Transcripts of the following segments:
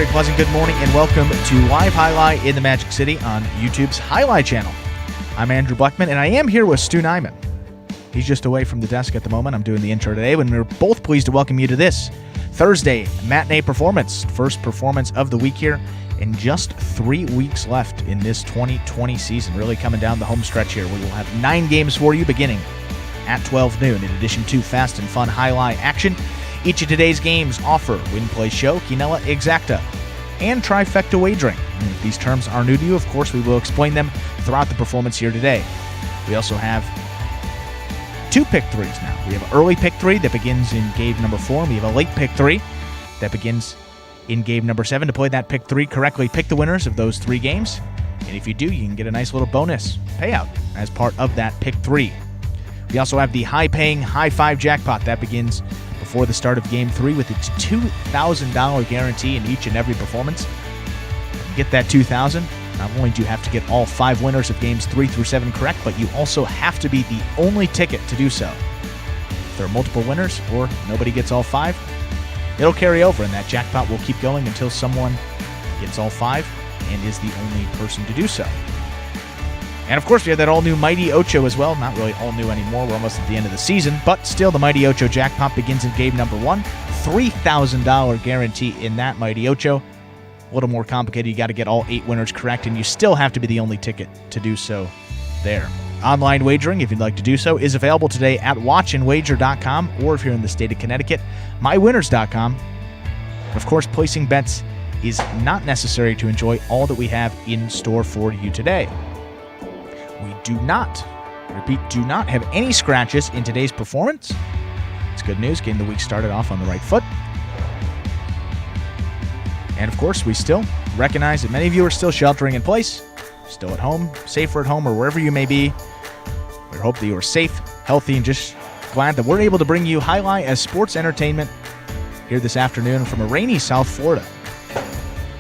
very pleasant good morning and welcome to Live Jai-Alai in the Magic City on YouTube's Jai-Alai Channel. I'm Andrew Bleckman and I am here with Stu Nyman. He's just away from the desk at the moment. I'm doing the intro today and we're both pleased to welcome you to this Thursday matinee performance. First performance of the week here and just 3 weeks left in this 2020 season. Really coming down the home stretch here. We will have 9 games for you beginning at 12 noon in addition to fast and fun Jai-Alai action. Each of today's games offer Win, Play, Show, Quinella Exacta, and Trifecta Wagering. And if these terms are new to you, of course, we will explain them throughout the performance here today. We also have 2 pick threes now. We have an early pick 3 that begins in game number 4, and we have a late pick 3 that begins in game number 7. To play that pick 3 correctly, pick the winners of those 3 games. And if you do, you can get a nice little bonus payout as part of that pick 3. We also have the high-paying High 5 jackpot that begins before the start of Game 3 with its $2,000 guarantee in each and every performance. To get that $2,000, not only do you have to get all 5 winners of Games 3 through 7 correct, but you also have to be the only ticket to do so. If there are multiple winners or nobody gets all 5, it'll carry over and that jackpot will keep going until someone gets all 5 and is the only person to do so. And of course, we have that all-new Mighty Ocho as well. Not really all new anymore. We're almost at the end of the season. But still, the Mighty Ocho jackpot begins in game number 1. $3,000 guarantee in that Mighty Ocho. A little more complicated. You got to get all 8 winners correct, and you still have to be the only ticket to do so there. Online wagering, if you'd like to do so, is available today at watchandwager.com, or if you're in the state of Connecticut, mywinners.com. Of course, placing bets is not necessary to enjoy all that we have in store for you today. We do not have any scratches in today's performance. It's good news, getting the week started off on the right foot. And of course, we still recognize that many of you are still sheltering in place, still at home, safer at home, or wherever you may be. We hope that you are safe, healthy, and just glad that we're able to bring you Jai-Alai as sports entertainment here this afternoon from a rainy South Florida.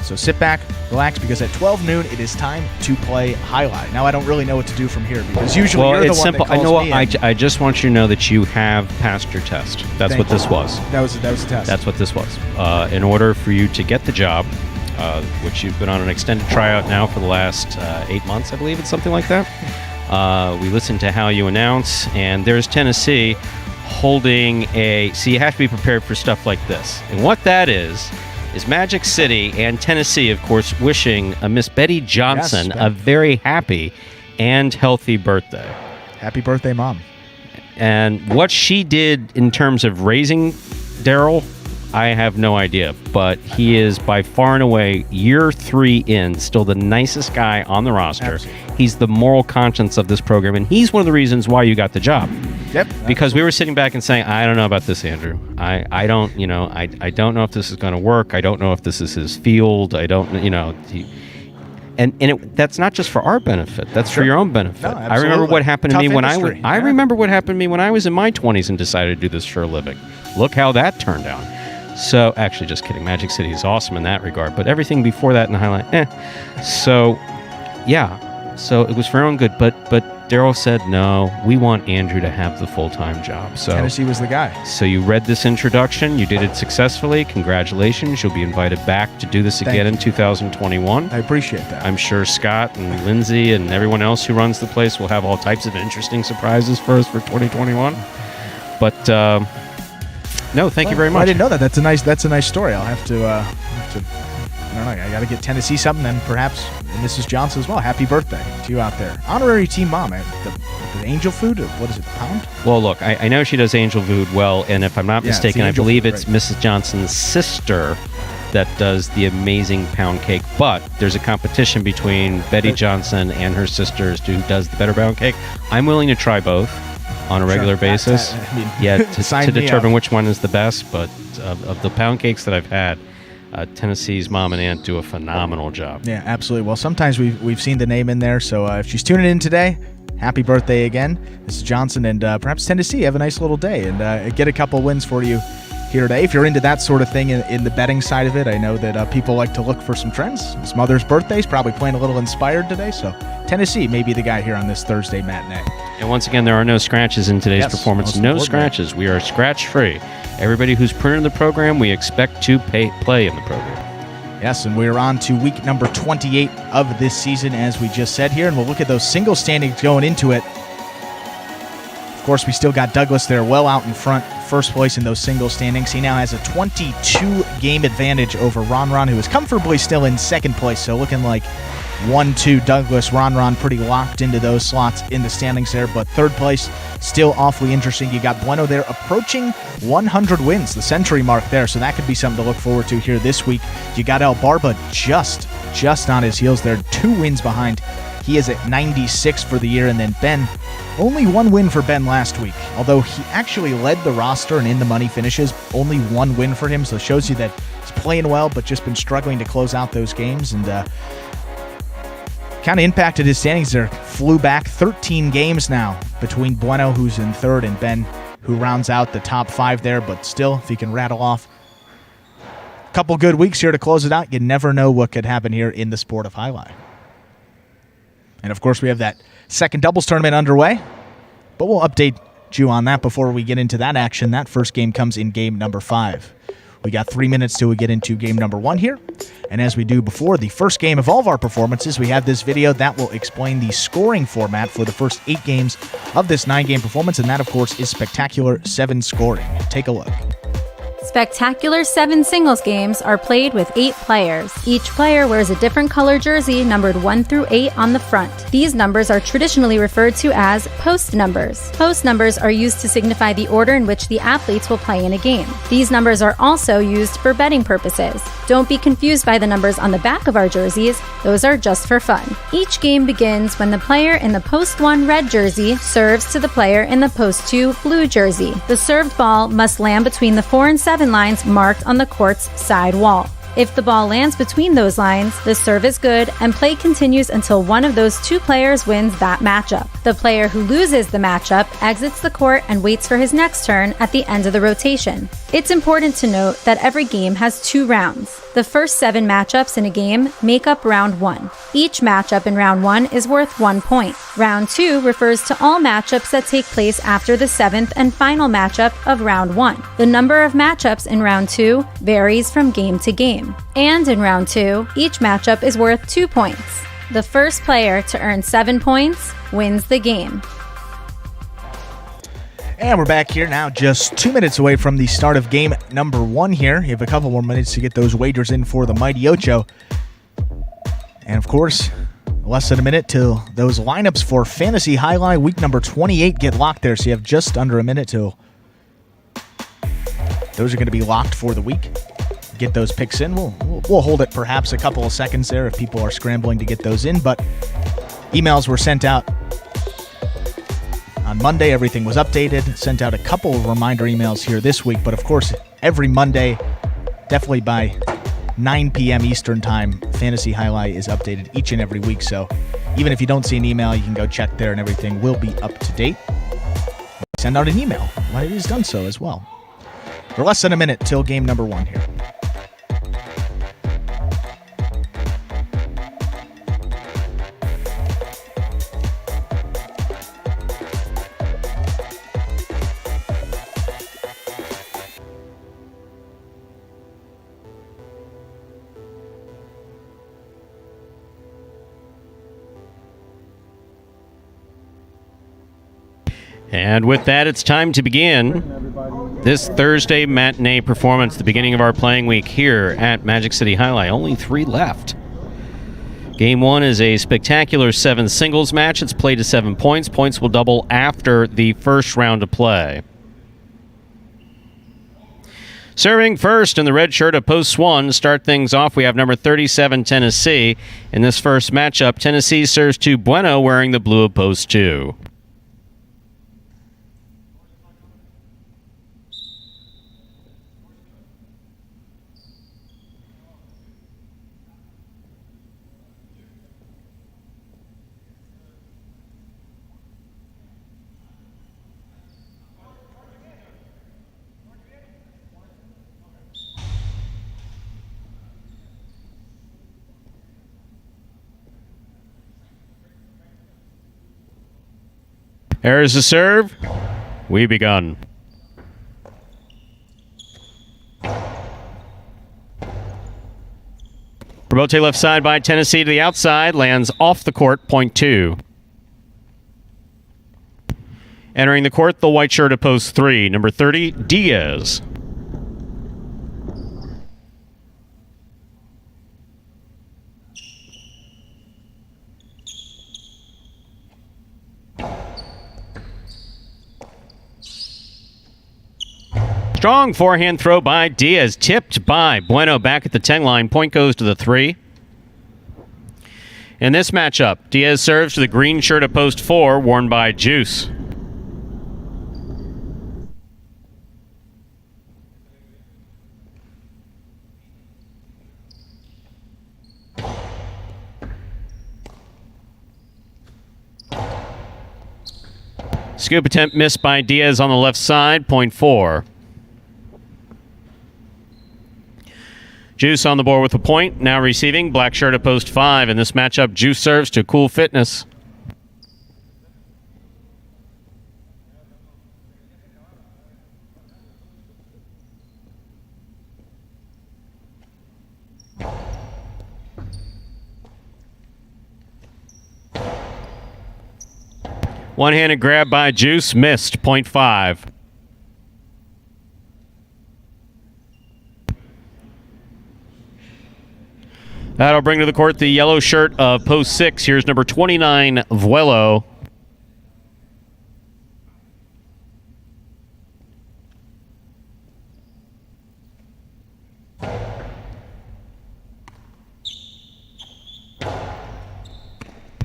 So sit back, relax, because at 12 noon, it is time to play Jai-Alai. Now, I don't really know what to do from here, because usually you're the one simple. that calls me. I just want you to know that you have passed your test. That's what this was. That was a test. That's what this was. In order for you to get the job, which you've been on an extended tryout now for the last 8 months, I believe it's something like that. We listened to how you announce, and there's Tennessee holding a... So you have to be prepared for stuff like this. And what that is Magic City and Tennessee, of course, wishing Miss Betty Johnson a very happy and healthy birthday. Happy birthday, Mom. And what she did in terms of raising Daryl, I have no idea. But he is by far and away, year 3 in, still the nicest guy on the roster. Absolutely. He's the moral conscience of this program, and he's one of the reasons why you got the job. Yep. Because we were sitting back and saying, I don't know about this, Andrew. I don't know if this is going to work. I don't know if this is his field. I don't, that's not just for our benefit. That's for your own benefit. No, absolutely. I remember what happened to me when I remember what happened to me when I was in my 20s and decided to do this for a living. Look how that turned out. So, actually, just kidding. Magic City is awesome in that regard, but everything before that in the highlight, So, yeah. So it was for our own good, but Daryl said, no, we want Andrew to have the full-time job. So Tennessee was the guy. So you read this introduction. You did it successfully. Congratulations. You'll be invited back to do this again in 2021. I appreciate that. I'm sure Scott and Lindsay and everyone else who runs the place will have all types of interesting surprises for us for 2021. But no, thank you very much. I didn't know that. That's a nice story. I'll have to I don't know. I got to get Tennessee something, and perhaps Mrs. Johnson as well. Happy birthday to you out there. Honorary team mom. The angel food? What is it, the pound? Well, look, I know she does angel food well, and if I'm not mistaken, I believe it's Mrs. Johnson's sister that does the amazing pound cake. But there's a competition between Betty Johnson and her sister as to who does the better pound cake. I'm willing to try both on a regular basis. To determine which one is the best. But of the pound cakes that I've had, Tennessee's mom and aunt do a phenomenal job. Yeah, absolutely. Well, sometimes we've seen the name in there, so if she's tuning in today, happy birthday again, Mrs. Johnson, and perhaps Tennessee, have a nice little day and get a couple wins for you here today. If you're into that sort of thing in the betting side of it, I know that people like to look for some trends. His mother's birthday is probably playing a little inspired today, so Tennessee may be the guy here on this Thursday matinee. And once again, there are no scratches in today's performance. No scratches. We are scratch-free. Everybody who's printed the program, we expect to play in the program. Yes, and we're on to week number 28 of this season, as we just said here, and we'll look at those single standings going into it. Of course, we still got Douglas there well out in front, first place in those single standings. He now has a 22-game advantage over Ron, who is comfortably still in second place, so looking like 1-2 Douglas, Ron pretty locked into those slots in the standings there, but third place still awfully interesting. You got Bueno there approaching 100 wins, the century mark there, so that could be something to look forward to here this week. You got El Barba just on his heels there, 2 wins behind. He is at 96 for the year, and then Ben, only 1 win for Ben last week, although he actually led the roster and in the money finishes, only 1 win for him, so it shows you that he's playing well, but just been struggling to close out those games, and kind of impacted his standings there. Flew back 13 games now between Bueno, who's in third, and Ben, who rounds out the top 5 there. But still, if he can rattle off a couple good weeks here to close it out, you never know what could happen here in the sport of highlight. And of course, we have that second doubles tournament underway, but we'll update you on that before we get into that action. That first game comes in game number 5. We got 3 minutes till we get into game number 1 here. And as we do before the first game of all of our performances, we have this video that will explain the scoring format for the first 8 games of this 9-game performance. And that, of course, is Spectacular 7 scoring. Take a look. Spectacular 7 singles games are played with 8 players. Each player wears a different color jersey numbered 1 through 8 on the front. These numbers are traditionally referred to as post numbers. Post numbers are used to signify the order in which the athletes will play in a game. These numbers are also used for betting purposes. Don't be confused by the numbers on the back of our jerseys. Those are just for fun. Each game begins when the player in the post 1 red jersey serves to the player in the post 2 blue jersey. The served ball must land between the 4 and 7 lines marked on the court's side wall. If the ball lands between those lines, the serve is good and play continues until one of those 2 players wins that matchup. The player who loses the matchup exits the court and waits for his next turn at the end of the rotation. It's important to note that every game has 2 rounds. The first 7 matchups in a game make up round 1. Each matchup in round 1 is worth 1 point. Round 2 refers to all matchups that take place after the 7th and final matchup of round 1. The number of matchups in round 2 varies from game to game. And in round 2, each matchup is worth 2 points. The first player to earn 7 points wins the game. And we're back here now, just 2 minutes away from the start of game number 1 here. You have a couple more minutes to get those wagers in for the Mighty Ocho. And of course, less than a minute till those lineups for Fantasy Highlight week number 28 get locked there. So you have just under a minute till those are going to be locked for the week. Get those picks in. We'll hold it perhaps a couple of seconds there if people are scrambling to get those in, but emails were sent out on Monday. Everything was updated. Sent out a couple of reminder emails here this week, but of course, every Monday, definitely by 9 p.m. Eastern time, Fantasy Highlight is updated each and every week, so even if you don't see an email, you can go check there and everything will be up to date. Send out an email when it is done so as well. For less than a minute till game number 1 here. And with that, it's time to begin this Thursday matinee performance, the beginning of our playing week here at Magic City Jai-Alai. Only 3 left. Game 1 is a spectacular 7 singles match. It's played to 7 points. Points will double after the first round of play. Serving first in the red shirt of post 1, start things off, we have number 37, Tennessee. In this first matchup, Tennessee serves to Bueno wearing the blue of post 2. There's the serve. We begun. Rebote left side by Tennessee to the outside, lands off the court, point 2. Entering the court, the white shirt at post 3, number 30, Diaz. Strong forehand throw by Diaz, tipped by Bueno back at the 10 line. Point goes to the 3. In this matchup, Diaz serves to the green shirt at post 4, worn by Juice. Scoop attempt missed by Diaz on the left side, point 4. Juice on the board with a point, now receiving, black shirt at post 5. In this matchup, Juice serves to Cool Fitness. One-handed grab by Juice, missed, point 5. That'll bring to the court the yellow shirt of post 6. Here's number 29, Vuelo.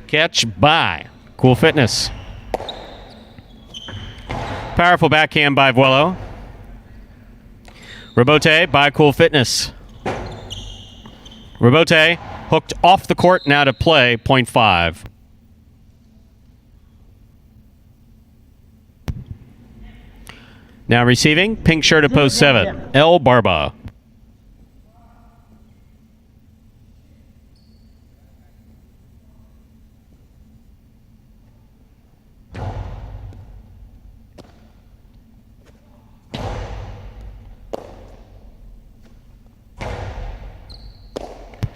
Catch by Cool Fitness. Powerful backhand by Vuelo. Rebote by Cool Fitness. Rebote hooked off the court, now to play, point 5. Now receiving, pink shirt at post 7, El Barba.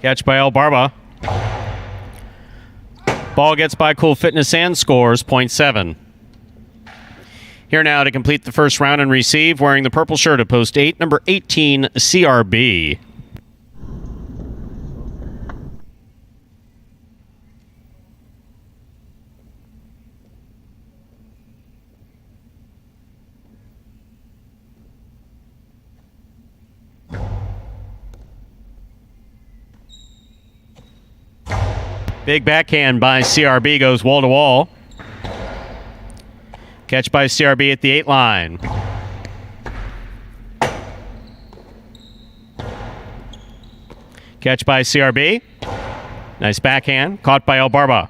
Catch by El Barba. Ball gets by Cool Fitness and scores, point 7. Here now to complete the first round and receive, wearing the purple shirt at post 8, number 18, CRB. Big backhand by CRB goes wall to wall. Catch by CRB at the 8 line. Catch by CRB. Nice backhand. Caught by El Barba.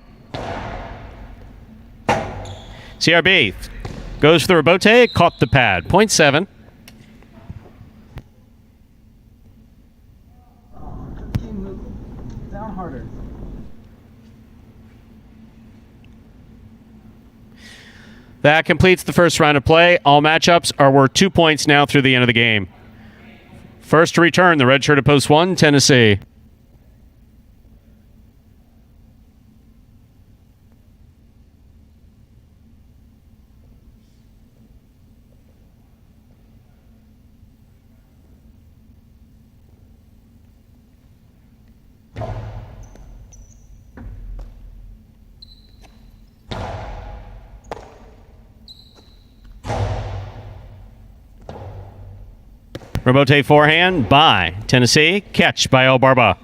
CRB goes for the rebote. Caught the pad. Point 7. Down harder. That completes the first round of play. All matchups are worth 2 points now through the end of the game. First to return, the red shirt at post 1, Tennessee. Rebote forehand by Tennessee. Catch by El Barba.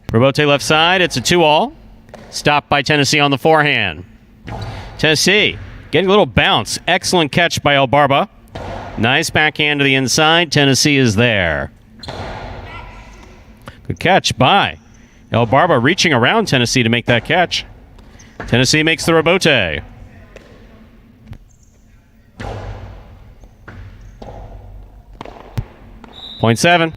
Rebote left side. It's a 2-all. Stopped by Tennessee on the forehand. Tennessee getting a little bounce. Excellent catch by El Barba. Nice backhand to the inside. Tennessee is there. Good catch by El Barba, reaching around Tennessee to make that catch. Tennessee makes the rebote. Point 7.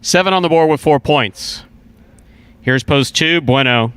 Seven on the board with 4 points. Here's post 2, Bueno.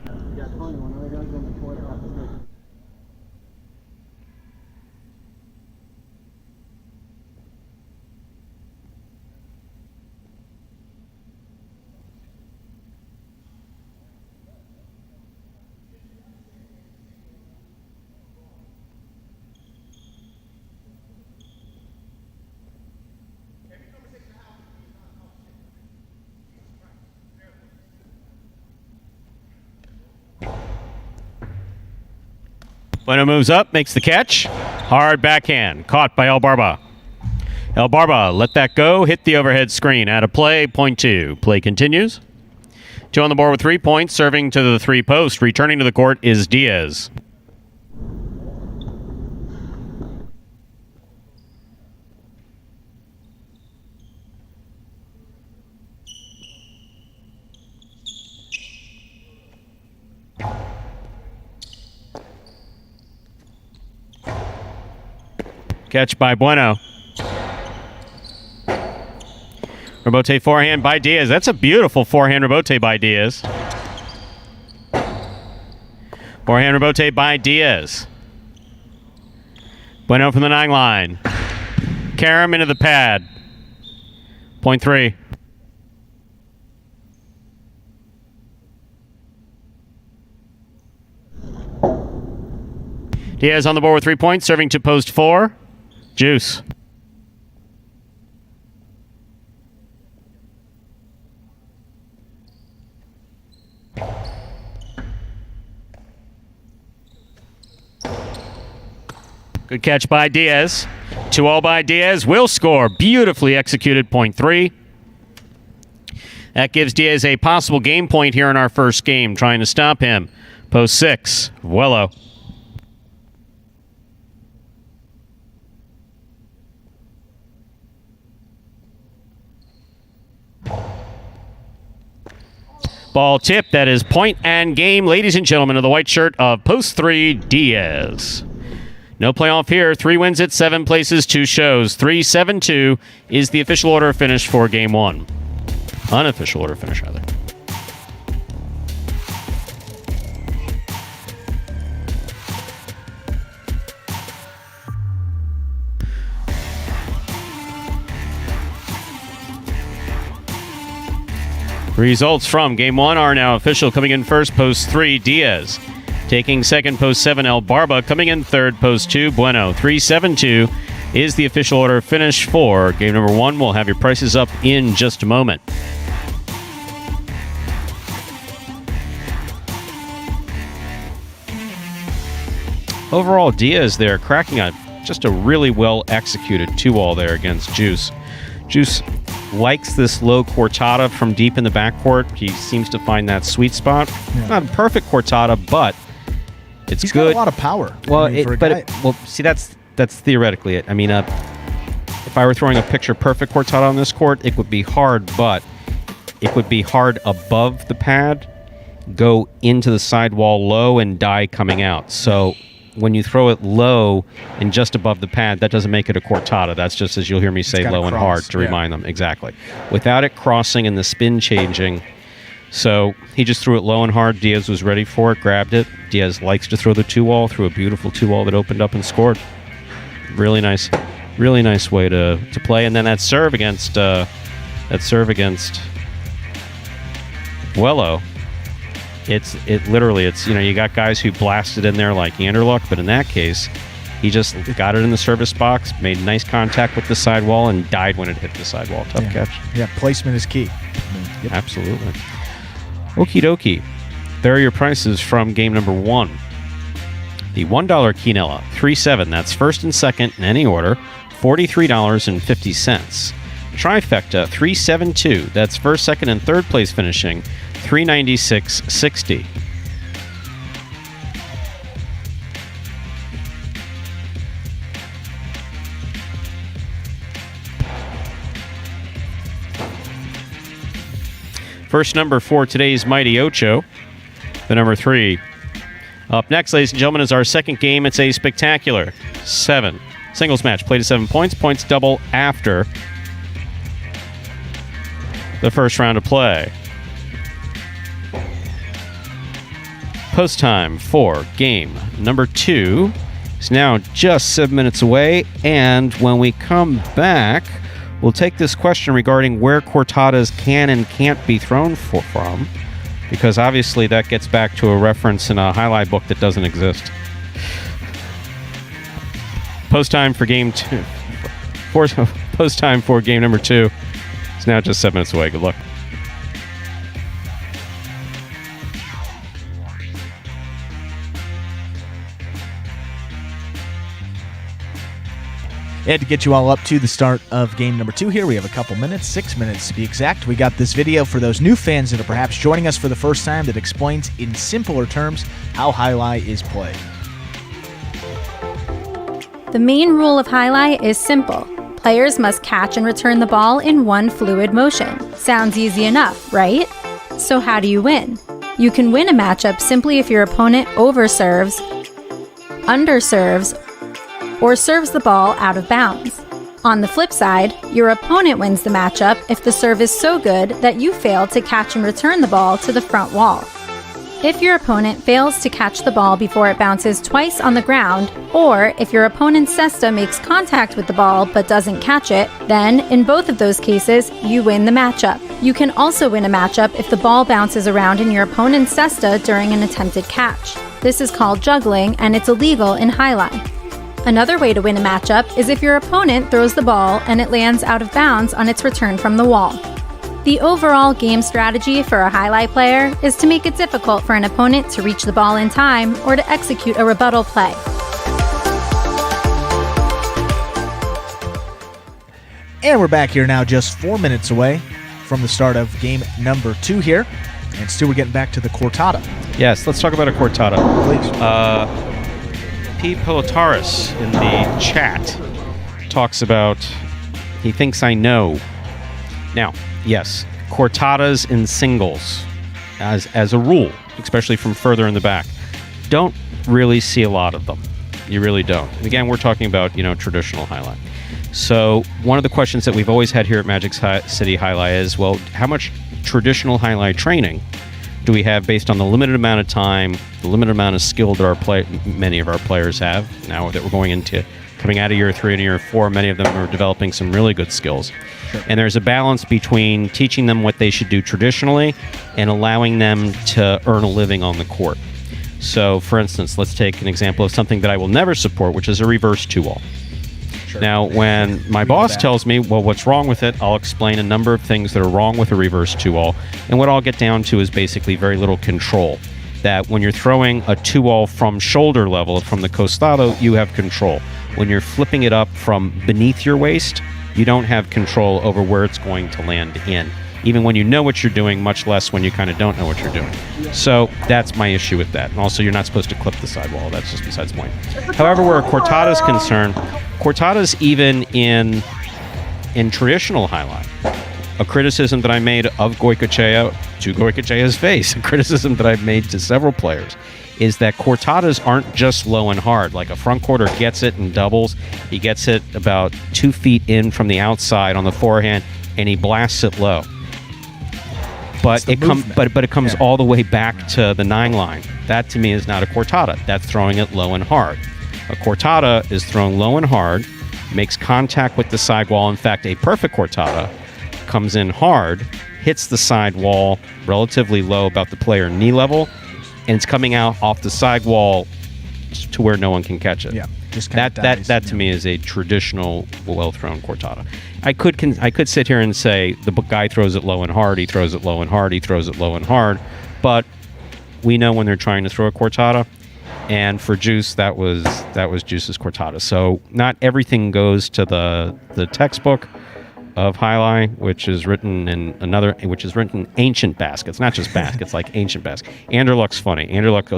Bueno moves up, makes the catch. Hard backhand, caught by El Barba. El Barba let that go, hit the overhead screen. Out of play, point 2. Play continues. 2 on the board with 3 points, serving to the 3 post. Returning to the court is Diaz. Catch by Bueno. Rebote forehand by Diaz. That's a beautiful forehand rebote by Diaz. Forehand rebote by Diaz. Bueno from the 9 line. Karam into the pad. Point 3. Diaz on the board with 3 points, serving to post 4. Juice. Good catch by Diaz. 2-all by Diaz. Will score. Beautifully executed. Point 3. That gives Diaz a possible game point here in our first game. Trying to stop him. Post 6. Vuelo. Ball tip. That is point and game, ladies and gentlemen, of the white shirt of post 3, Diaz. No playoff here. 3 wins at 7 places, 2 shows. 3-7-2 is the official order of finish for game 1. Unofficial order of finish, rather. Results from Game 1 are now official. Coming in first, post 3, Diaz. Taking second, post 7, El Barba. Coming in third, post 2, Bueno. 3-7-2 is the official order of finish for game number 1. We'll have your prices up in just a moment. Overall, Diaz there cracking just a really well executed 2-all there against Juice. Juice likes this low cortada from deep in the backcourt. He seems to find that sweet spot. Yeah. Not a perfect cortada, but it's He's good. Got a lot of power. Well, see, that's theoretically it. I mean, if I were throwing a picture perfect cortada on this court, it would be hard, but it would be hard above the pad, go into the sidewall low, and die coming out. So when you throw it low and just above the pad, that doesn't make it a cortada. That's just, as you'll hear me say, low and hard to remind them. Exactly. Without it crossing and the spin changing. So he just threw it low and hard. Diaz was ready for it, grabbed it. Diaz likes to throw the 2-all, threw a beautiful 2-all that opened up and scored. Really nice way to play. And then that serve against Vuelo. It's you got guys who blasted in there like Anderluck, but in that case, he just got it in the service box, made nice contact with the sidewall, and died when it hit the sidewall. Tough catch. Yeah, placement is key. Yep. Absolutely. Okie dokie. There are your prices from game number 1. The $1 Quinella, 3-7. That's first and second in any order, $43.50. Trifecta, 3-7-2. That's first, second, and third place finishing, $396.60. First number for today's Mighty Ocho, the number 3. Up next, ladies and gentlemen, is our second game. It's a spectacular 7 singles match. Played to 7 points. Points double after the first round of play. Post time for game number 2 is now just 7 minutes away, and when we come back, we'll take this question regarding where cortadas can and can't be thrown from, because obviously that gets back to a reference in a highlight book that doesn't exist. Post time for game 2. Post time for game number 2 is now just 7 minutes away. Good luck. And to get you all up to the start of game number 2 here, we have a couple minutes, 6 minutes to be exact. We got this video for those new fans that are perhaps joining us for the first time that explains in simpler terms how Jai-Alai is played. The main rule of Jai-Alai is simple. Players must catch and return the ball in one fluid motion. Sounds easy enough, right? So how do you win? You can win a matchup simply if your opponent overserves, underserves, or serves the ball out of bounds. On the flip side, your opponent wins the matchup if the serve is so good that you fail to catch and return the ball to the front wall. If your opponent fails to catch the ball before it bounces twice on the ground, or if your opponent's cesta makes contact with the ball but doesn't catch it, then in both of those cases, you win the matchup. You can also win a matchup if the ball bounces around in your opponent's cesta during an attempted catch. This is called juggling, and it's illegal in Jai-Alai. Another way to win a matchup is if your opponent throws the ball and it lands out of bounds on its return from the wall. The overall game strategy for a Jai-Alai player is to make it difficult for an opponent to reach the ball in time or to execute a rebuttal play. And we're back here now, just 4 minutes away from the start of game number 2 here. And Stu, we're getting back to the cortada. Yes, let's talk about a cortada. Please. P. Pilotaris in the chat talks about, he thinks I know. Now, yes, cortadas in singles, as a rule, especially from further in the back, don't really see a lot of them. You really don't. And again, we're talking about, traditional Jai-Alai. So one of the questions that we've always had here at Magic City Jai-Alai is, well, how much traditional Jai-Alai training do we have based on the limited amount of time, the limited amount of skill that many of our players have now that we're coming out of year 3 and year 4, many of them are developing some really good skills. Sure. And there's a balance between teaching them what they should do traditionally and allowing them to earn a living on the court. So, for instance, let's take an example of something that I will never support, which is a reverse 2-wall. Sure. Now, when my boss tells me, well, what's wrong with it, I'll explain a number of things that are wrong with a reverse 2-wall. And what I'll get down to is basically very little control. That when you're throwing a 2-wall from shoulder level, from the costado, you have control. When you're flipping it up from beneath your waist, you don't have control over where it's going to land in. Even when you know what you're doing, much less when you kind of don't know what you're doing. So that's my issue with that. And also, you're not supposed to clip the sidewall. That's just besides the point. However, where a cortada is concerned, cortadas even in traditional Jai-Alai, a criticism that I made of Goicoechea to Goicoechea's face, a criticism that I've made to several players, is that cortadas aren't just low and hard. Like a front quarter gets it and doubles. He gets it about 2 feet in from the outside on the forehand, and he blasts it low. But it comes all the way back to the 9 line. That to me is not a cortada. That's throwing it low and hard. A cortada is thrown low and hard, makes contact with the sidewall. In fact, a perfect cortada comes in hard, hits the sidewall relatively low, about the player knee level, and it's coming out off the sidewall to where no one can catch it. Yeah, just that to me is a traditional well-thrown cortada. I could sit here and say the guy throws it low and hard, he throws it low and hard, he throws it low and hard, but we know when they're trying to throw a cortada, and for Juice, that was Juice's cortada. So not everything goes to the textbook of Jai-Alai, which is written in ancient baskets, not just baskets, like ancient baskets. Anderluck's funny. Anderluck,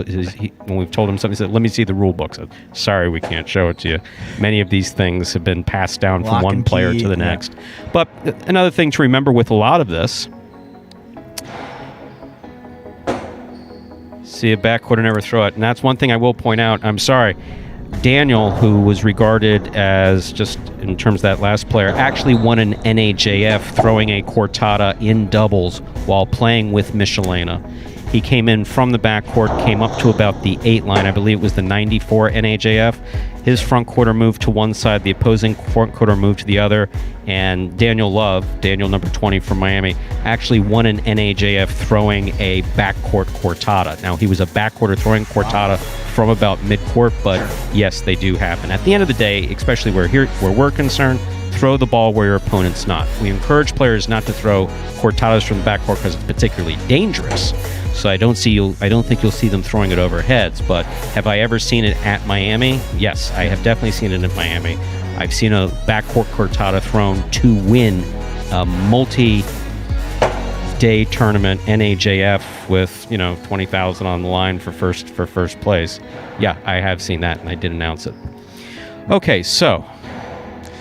when we've told him something, he said, let me see the rule book. So, sorry, we can't show it to you. Many of these things have been passed down from one player to the next. But another thing to remember with a lot of this, see a backcourt and never throw it. And that's one thing I will point out. I'm sorry. Daniel, who was regarded as, just in terms of that last player, actually won an NAJF throwing a cortada in doubles while playing with Michelena. He came in from the backcourt, came up to about the 8 line. I believe it was the 94 NAJF. His front quarter moved to one side, the opposing front quarter moved to the other, and Daniel Love, Daniel number 20 from Miami, actually won an NAJF throwing a backcourt cortada. Now, he was a backcourter throwing cortada from about midcourt, but yes, they do happen. At the end of the day, especially where we're concerned, throw the ball where your opponent's not. We encourage players not to throw cortadas from the backcourt because it's particularly dangerous. So I don't think you'll see them throwing it over heads. But have I ever seen it at Miami? Yes, I have definitely seen it at Miami. I've seen a backcourt cortada thrown to win a multi-day tournament NAJF with 20,000 on the line for first place. Yeah, I have seen that, and I did announce it. Okay, so.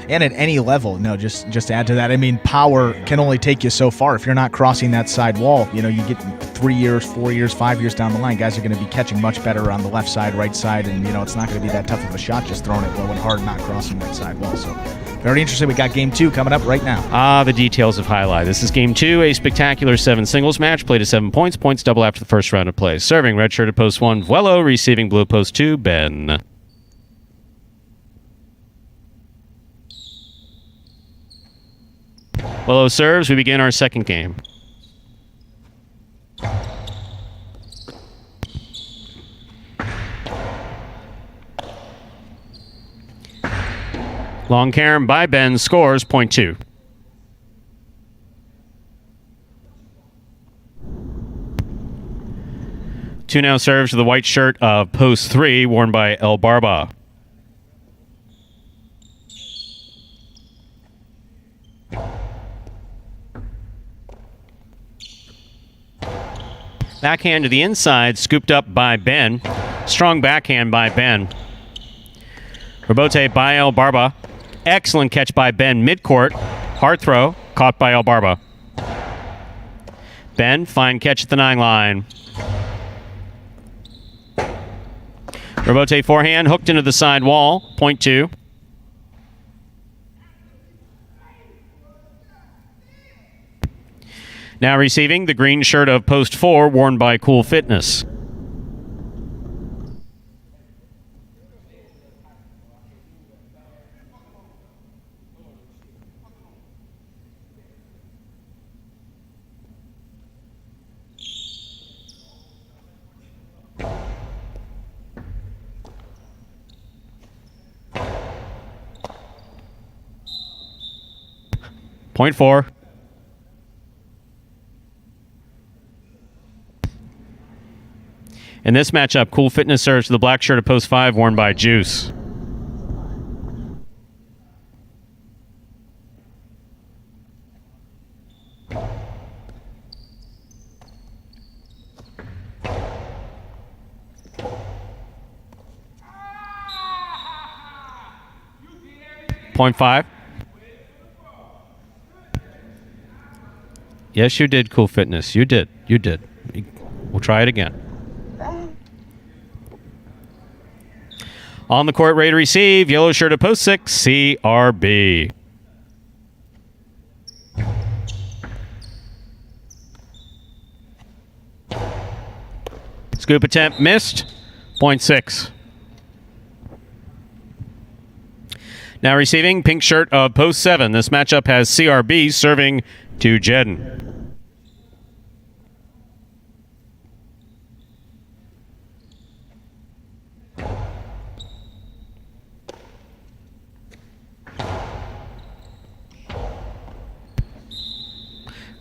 And at any level, just to add to that, I mean, power can only take you so far. If you're not crossing that side wall, you get 3 years, 4 years, 5 years down the line, guys are going to be catching much better on the left side, right side, and, it's not going to be that tough of a shot just throwing it low and hard, not crossing that side wall. So very interesting. We got game 2 coming up right now. The details of Jai-Alai. This is game 2, a spectacular 7 singles match, played at 7 points. Points double after the first round of play. Serving red shirt at post 1, Vuelo. Receiving blue post 2, Ben. Vuelo serves. We begin our second game. Long carom by Ben, scores point 2. Two now serves to the white shirt of post 3, worn by El Barba. Backhand to the inside, scooped up by Ben. Strong backhand by Ben. Rebote by El Barba. Excellent catch by Ben midcourt. Hard throw, caught by El Barba. Ben, fine catch at the 9 line. Rebote forehand, hooked into the side wall, point 2. Now receiving the green shirt of post 4, worn by Cool Fitness. Point 4. In this matchup, Cool Fitness serves to the black shirt of post 5, worn by Juice. Point 5. Yes, you did, Cool Fitness. You did. We'll try it again. On the court, ready to receive. Yellow shirt at post 6, CRB. Scoop attempt missed. Point 6. Now receiving, pink shirt of post 7. This matchup has CRB serving to Jedden.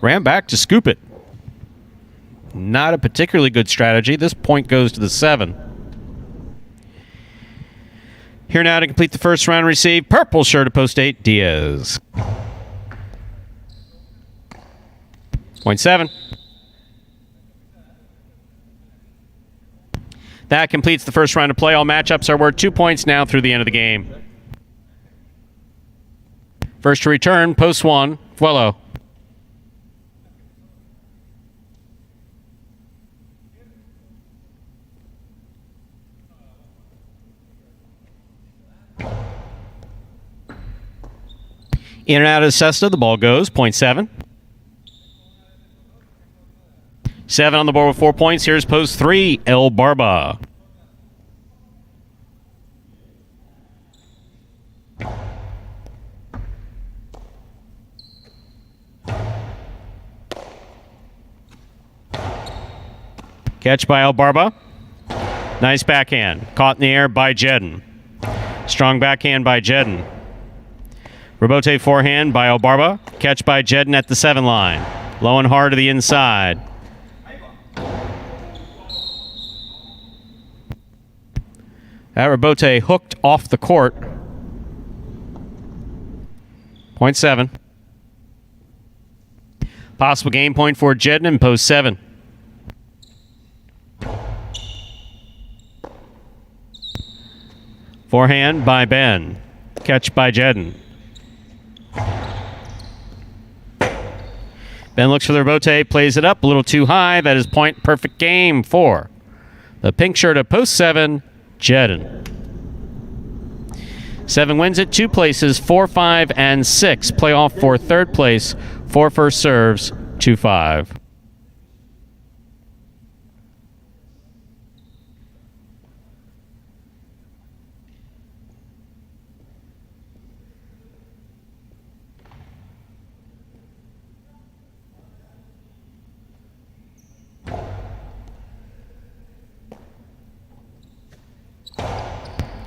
Ran back to scoop it. Not a particularly good strategy. This point goes to the 7. Here now to complete the first round receive. Purple shirt of post 8, Diaz. Point 7. That completes the first round of play. All matchups are worth 2 points now through the end of the game. First to return, post 1, Vuelo. In and out of Cesta, the ball goes. Point 7. 7 on the board with 4 points. Here's post 3, El Barba. Catch by El Barba. Nice backhand. Caught in the air by Jedden. Strong backhand by Jedden. Rebote forehand by El Barba. Catch by Jedden at the 7 line. Low and hard to the inside. That Rabote hooked off the court. 0.7. Possible game point for Jedden in post 7. Forehand by Ben. Catch by Jedden. Ben looks for the Rabote, plays it up a little too high. That is point perfect game for the pink shirt of post 7, Jedden. 7 wins it, 2 places, 4, 5, and 6. Playoff for third place, 4 first serves, 2, 5.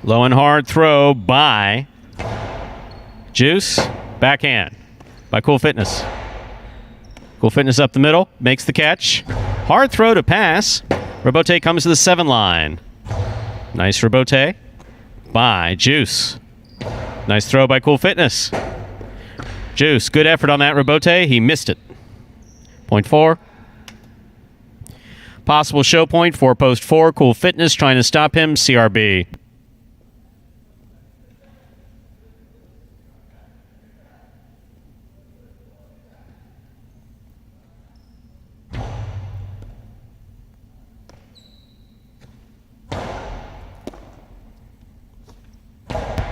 Low and hard throw by Juice. Backhand by Cool Fitness. Cool Fitness up the middle. Makes the catch. Hard throw to pass. Rabote comes to the 7 line. Nice Rabote by Juice. Nice throw by Cool Fitness. Juice, good effort on that Rabote. He missed it. 0.4. Possible show point for post 4. Cool Fitness trying to stop him. CRB.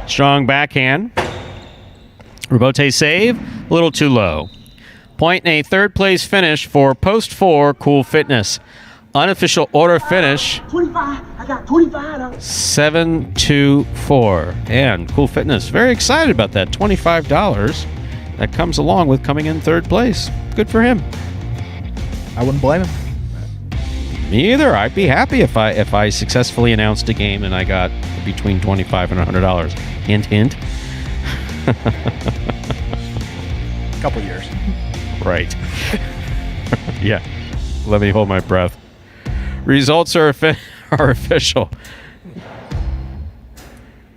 Strong backhand. Rabote save. A little too low. Point and a third place finish for post 4 Cool Fitness. Unofficial order finish. 25. I got 25. 7-2-4. And Cool Fitness very excited about that $25 that comes along with coming in third place. Good for him. I wouldn't blame him. Me either. I'd be happy if I successfully announced a game and I got between $25 and $100. Hint, hint. Couple years. Right. Yeah. Let me hold my breath. Results are official.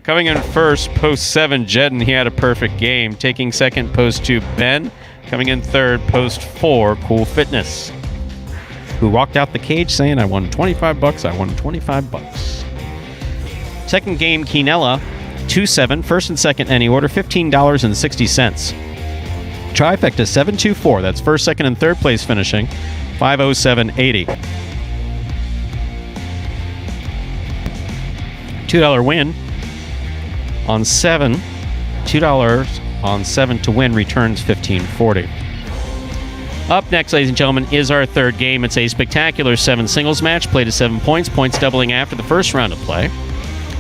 Coming in first, post 7, Jedden. He had a perfect game. Taking second, post 2, Ben. Coming in third, post 4, Cool Fitness, who walked out the cage saying, I won $25. I won $25. Second game, Quinella, 2-7. First and second, any order, $15.60. Trifecta, 7-2-4. That's first, second, and third place finishing, $507.80. $2 win on 7. $2 on 7 to win returns $15.40. Up next, ladies and gentlemen, is our third game. It's a spectacular 7 singles match, played to 7 points, points doubling after the first round of play.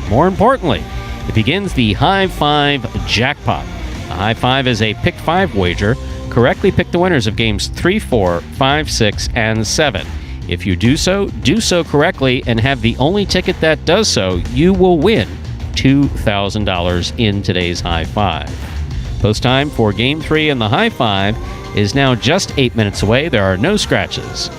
More importantly, it begins the High 5 jackpot. The High 5 is a pick 5 wager. Correctly pick the winners of games 3, 4, 5, 6, and 7. If you do so correctly and have the only ticket that does so, you will win $2,000 in today's High 5. Post time for Game 3 in the High 5 is now just 8 minutes away. There are no scratches.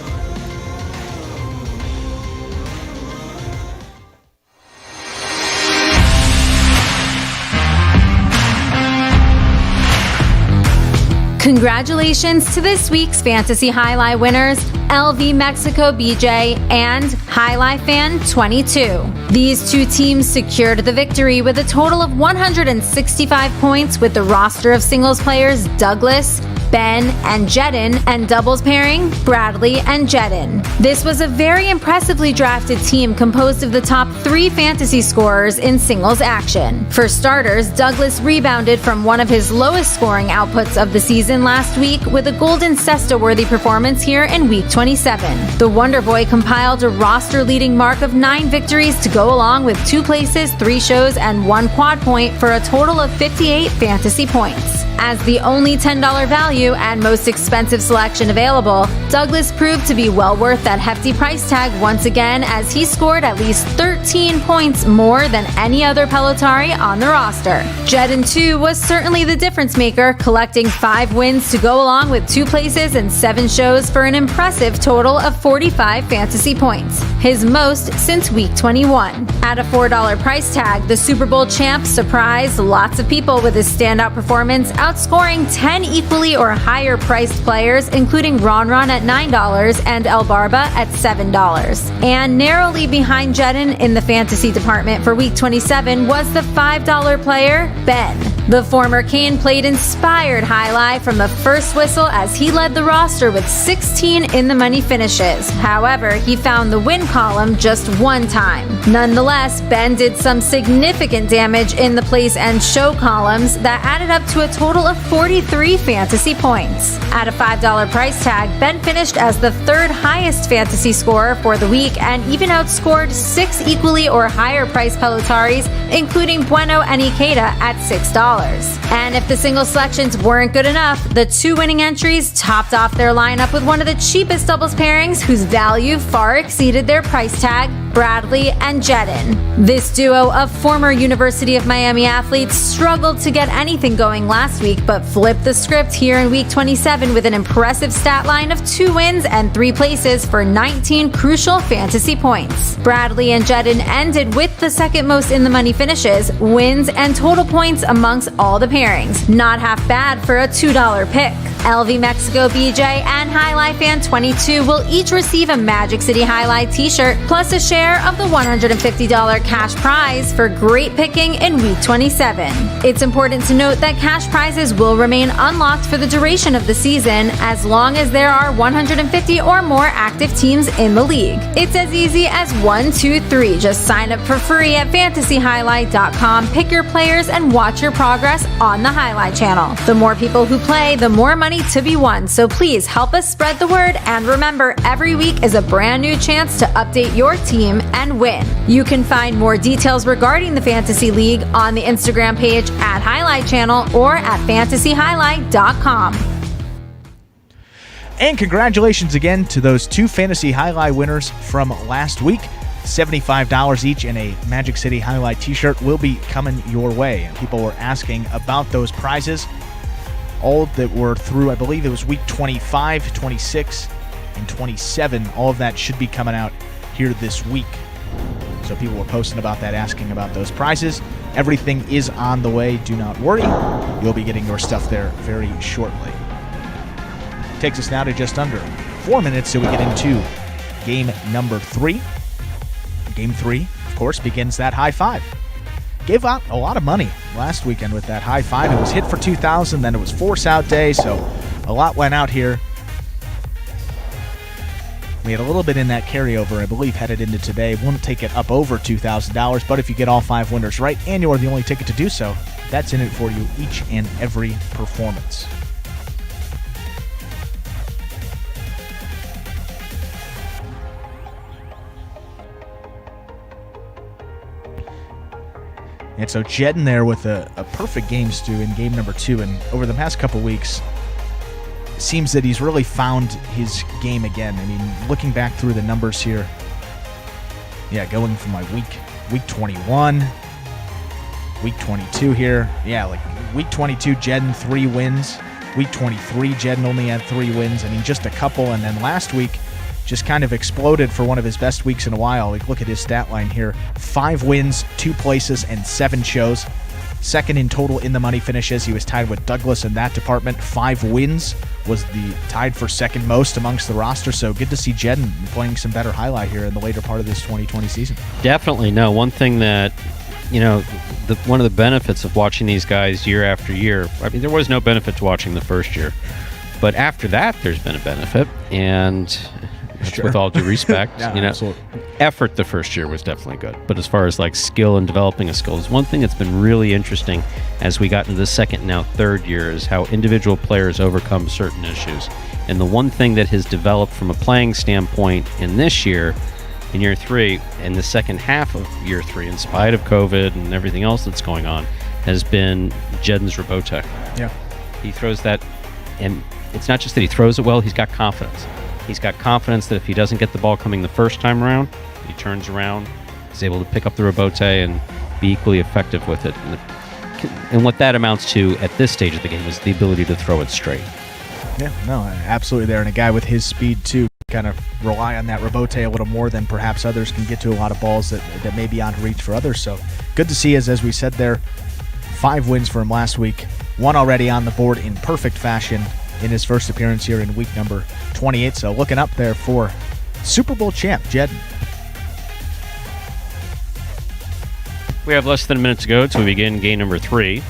Congratulations to this week's Fantasy Jai-Alai winners, LV Mexico BJ and Jai-Alai Fan 22. These two teams secured the victory with a total of 165 points with the roster of singles players Douglas, Ben, and Jedden, and doubles pairing Bradley and Jedden. This was a very impressively drafted team composed of the top 3 fantasy scorers in singles action. For starters, Douglas rebounded from one of his lowest scoring outputs of the season last week with a Golden Cesta-worthy performance here in Week 27. The Wonder Boy compiled a roster-leading mark of 9 victories to go along with 2 places, 3 shows, and 1 quad point for a total of 58 fantasy points. As the only $10 value and most expensive selection available, Douglas proved to be well worth that hefty price tag once again as he scored at least 13 points more than any other Pelotari on the roster. Jedden, too, was certainly the difference maker, collecting 5 wins to go along with 2 places and 7 shows for an impressive total of 45 fantasy points. his most since week 21. At a $4 price tag, the Super Bowl champ surprised lots of people with his standout performance, outscoring 10 equally or higher priced players, including Ron at $9 and El Barba at $7. And narrowly behind Jedin in the fantasy department for week 27 was the $5 player, Ben. The former Kane played inspired highlight from the first whistle as he led the roster with 16 in the money finishes. However, he found the win column just one time. Nonetheless, Ben did some significant damage in the place and show columns that added up to a total of 43 fantasy points. At a $5 price tag, Ben finished as the third highest fantasy scorer for the week and even outscored 6 equally or higher priced Pelotaris, including Bueno and Ikeda at $6. And if the single selections weren't good enough, the 2 winning entries topped off their lineup with one of the cheapest doubles pairings whose value far exceeded their price tag, Bradley and Jedin. This duo of former University of Miami athletes struggled to get anything going last week, but flipped the script here in week 27 with an impressive stat line of 2 wins and 3 places for 19 crucial fantasy points. Bradley and Jedin ended with the second most in the money finishes, wins, and total points amongst all the pairings. Not half bad for a $2 pick. LV Mexico BJ and Highlight Fan 22 will each receive a Magic City Jai-Alai t-shirt plus a share of the $150 cash prize for great picking in week 27. It's important to note that cash prizes will remain unlocked for the duration of the season as long as there are 150 or more active teams in the league. It's as easy as 1, 2, 3. Just sign up for free at fantasyhighlight.com, pick your players, and watch your progress on the Highlight Channel. The more people who play, the more money to be won, so please help us spread the word, and remember, every week is a brand new chance to update your team and win. You can find more details regarding the Fantasy League on the Instagram page at Highlight Channel or at fantasyhighlight.com. And congratulations again to those 2 Fantasy Highlight winners from last week. $75 each and a Magic City Highlight t-shirt will be coming your way. And people were asking about those prizes. All that were through, I believe it was week 25, 26, and 27. All of that should be coming out here this week. So people were posting about that, asking about those prizes. Everything is on the way. Do not worry. You'll be getting your stuff there very shortly. Takes us now to just under 4 minutes so we get into game number 3. Game 3, of course, begins that high 5. Gave out a lot of money last weekend with that high 5. It was hit for 2,000, then it was force out day, so a lot went out here. We had a little bit in that carryover, I believe, headed into today. Won't take it up over $2,000, but if you get all 5 winners right, and you're the only ticket to do so, that's in it for you each and every performance. And so Jedin there with a perfect game, Stu, in game number 2. And over the past couple weeks, it seems that he's really found his game again. I mean, looking back through the numbers here, yeah, going from like week 21, week 22 here. Yeah, like week 22, Jedin 3 wins. Week 23, Jedin only had 3 wins. I mean, just a couple. And then last week, just kind of exploded for one of his best weeks in a while. Like, look at his stat line here. 5 wins, 2 places, and 7 shows. Second in total in the money finishes. He was tied with Douglas in that department. 5 wins was the tied for second most amongst the roster. So good to see Jedin playing some better highlight here in the later part of this 2020 season. Definitely. No, one thing that, you know, one of the benefits of watching these guys year after year, I mean, there was no benefit to watching the first year. But after that, there's been a benefit. And Sure. with all due respect, Yeah, you know, absolutely. effort the first year was definitely good. But as far as like skill and developing a skill, is one thing that's been really interesting as we got into the second, now third year, is how individual players overcome certain issues. And the one thing that has developed from a playing standpoint in this year, in year 3, in the second half of year 3, in spite of COVID and everything else that's going on, has been Jedin's Robotech. Yeah. He throws that, and it's not just that he throws it well, he's got confidence. He's got confidence that if he doesn't get the ball coming the first time around, he turns around, he's able to pick up the rebote and be equally effective with it. And what that amounts to at this stage of the game is the ability to throw it straight. Yeah, no, absolutely there. And a guy with his speed, too, kind of rely on that Robote a little more than perhaps others, can get to a lot of balls that may be out of reach for others. So good to see, as we said there, 5 wins for him last week. 1 already on the board in perfect fashion in his first appearance here in week number 28. So looking up there for Super Bowl champ Jedden. We have less than a minute to go to begin game number 3.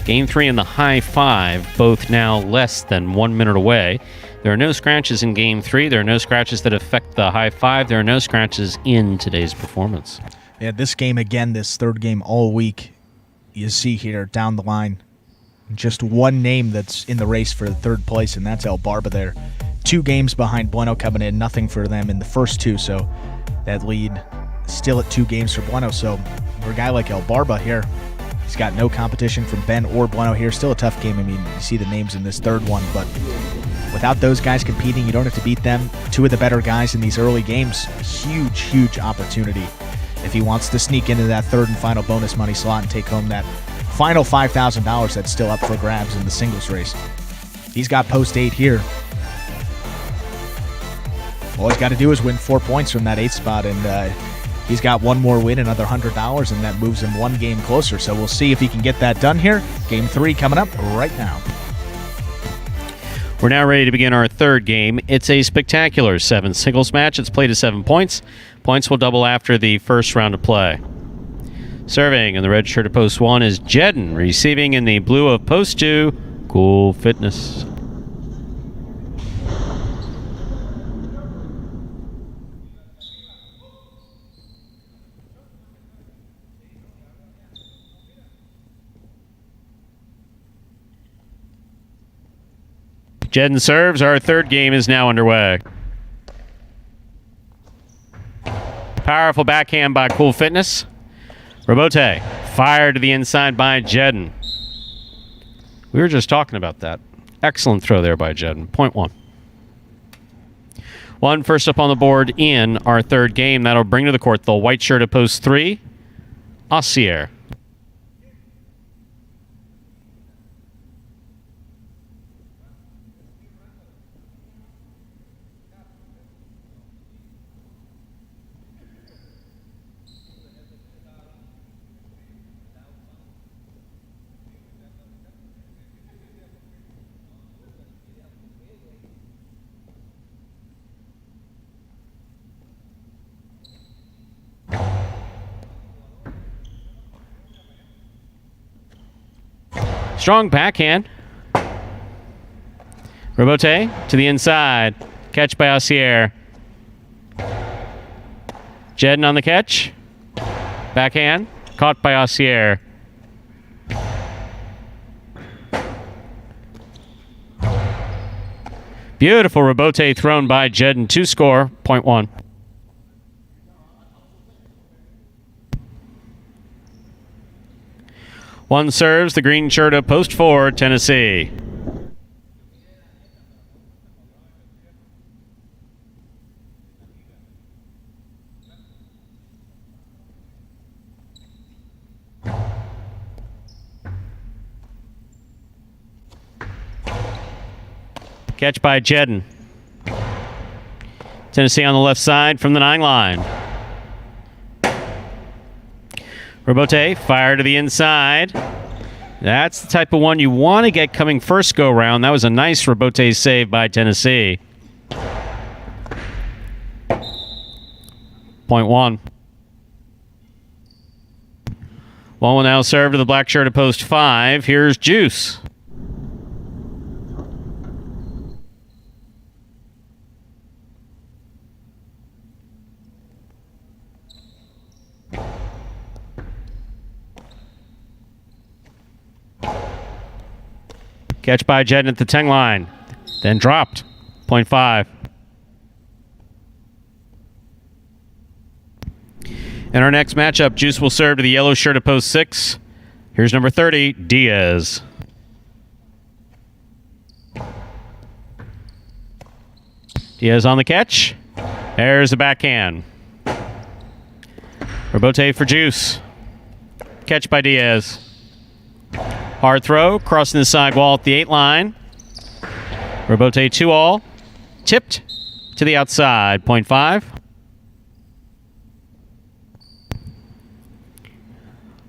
Game 3 and the high 5, both now less than 1 minute away. There are no scratches in game 3. There are no scratches that affect the high 5. There are no scratches in today's performance. Yeah, this game again, this third game all week, you see here down the line, just one name that's in the race for the third place, and that's El Barba there. 2 games behind Bueno coming in, nothing for them in the first 2, so that lead still at 2 games for Bueno. So for a guy like El Barba here, he's got no competition from Ben or Bueno here. Still a tough game. I mean, you see the names in this third one, but without those guys competing, you don't have to beat them. 2 of the better guys in these early games. Huge opportunity if he wants to sneak into that third and final bonus money slot and take home that final $5,000 that's still up for grabs in the singles race. He's got post 8 here. All he's got to do is win 4 points from that 8th spot, and he's got one more win, another $100, and that moves him 1 game closer. So we'll see if he can get that done here. Game 3 coming up right now. We're now ready to begin our third game. It's a spectacular 7 singles match. It's played to 7 points. Points will double after the first round of play. Serving in the red shirt of post 1 is Jedden. Receiving in the blue of post 2, Cool Fitness. Jedden serves. Our third game is now underway. Powerful backhand by Cool Fitness. Robote fired to the inside by Jedden. We were just talking about that. Excellent throw there by Jedden. Point 1. 1 first up on the board in our third game. That'll bring to the court the white shirt of post 3, Ossier. Strong backhand. Robote to the inside. Catch by Ossier. Jedden on the catch. Backhand. Caught by Ossier. Beautiful Robote thrown by Jedden to score. Point 1. One serves the green shirt of post 4, Tennessee. Catch by Jedden. Tennessee on the left side from the 9 line. Robote, fire to the inside. That's the type of one you want to get coming first go round. That was a nice Robote save by Tennessee. Point 1. One will now serve to the black shirt of post 5. Here's Juice. Catch by Jedden at the 10 line. Then dropped. Point 5. In our next matchup, Juice will serve to the yellow shirt of post 6. Here's number 30, Diaz. Diaz on the catch. There's the backhand. Robote for Juice. Catch by Diaz. Hard throw, crossing the side wall at the 8 line. Robote 2-all. Tipped. to the outside. 0.5.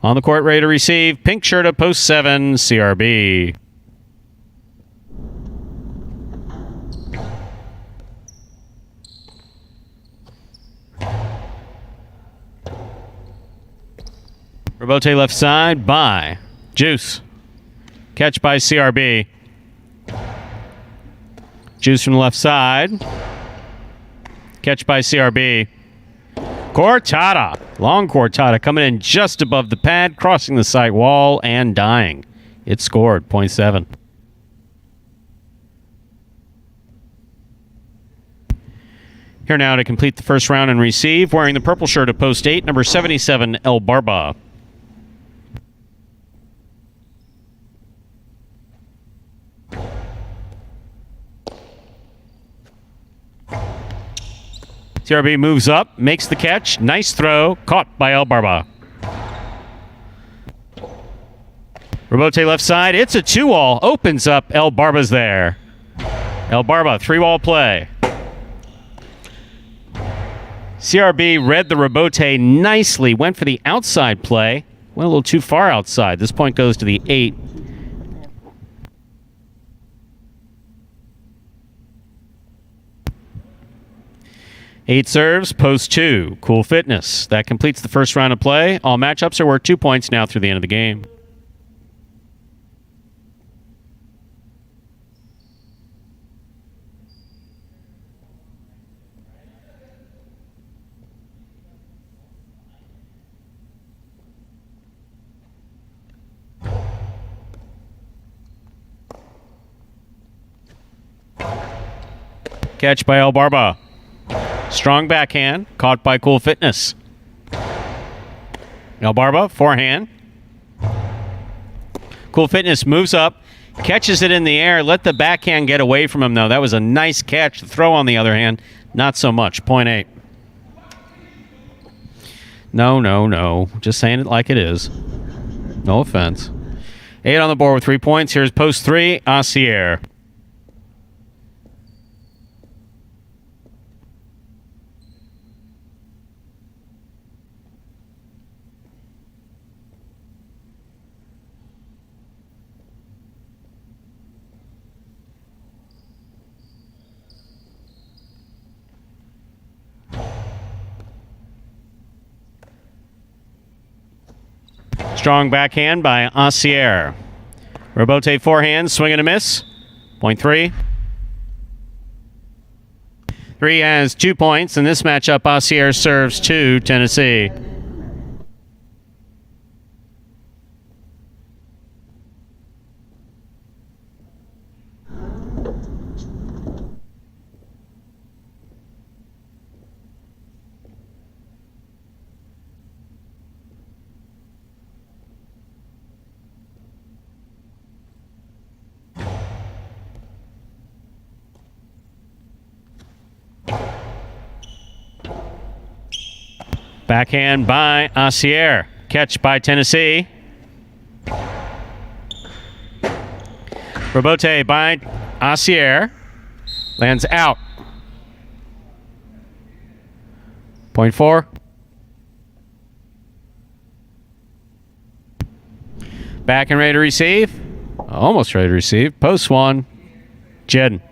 On the court, ready to receive. Pink shirt at post 7, CRB. Rebote left side by Juice. Catch by CRB. Juice from the left side. Catch by CRB. Cortada. Long Cortada coming in just above the pad, crossing the side wall and dying. It scored. 0.7. Here now to complete the first round and receive, wearing the purple shirt at post 8, number 77, El Barba. CRB moves up, makes the catch. Nice throw. Caught by El Barba. Rebote left side. It's a 2-wall. Opens up. El Barba's there. El Barba, 3-wall play. CRB read the rebote nicely. Went for the outside play. Went a little too far outside. This point goes to the 8. Eight serves, post 2. Cool Fitness. That completes the first round of play. All matchups are worth 2 points now through the end of the game. Catch by El Barba. Strong backhand, caught by Cool Fitness. El Barba, forehand. Cool Fitness moves up, catches it in the air, let the backhand get away from him, though. That was a nice catch. The throw, on the other hand, not so much. 0.8. No. Just saying it like it is. No offense. 8 on the board with 3 points. Here's post 3, Assier. Strong backhand by Assier. Rebote forehand, swing and a miss. 0.3. 3 has 2 points. In this matchup, Assier serves 2, Tennessee. Backhand by Assier. Catch by Tennessee. Rebote by Assier. Lands out. 0.4. Back and ready to receive. Almost ready to receive. Post 1. Jedden.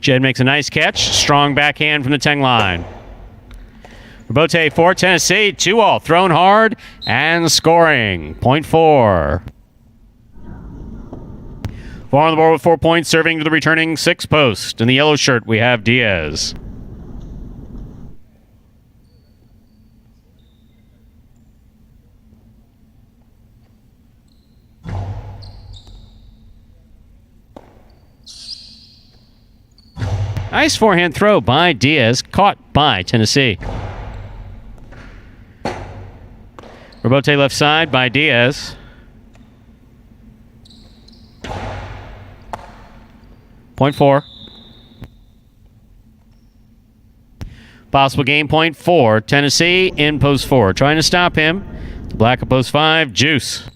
Jed makes a nice catch. Strong backhand from the 10 line. Rebote for Tennessee. 2-all. Thrown hard and scoring. 0.4. 4 on the board with 4 points, serving to the returning 6 post. In the yellow shirt, we have Diaz. Nice forehand throw by Diaz, caught by Tennessee. Rebote left side by Diaz. Point 4. Possible game, point 4. Tennessee in post 4. Trying to stop him. Black at post 5. Juice.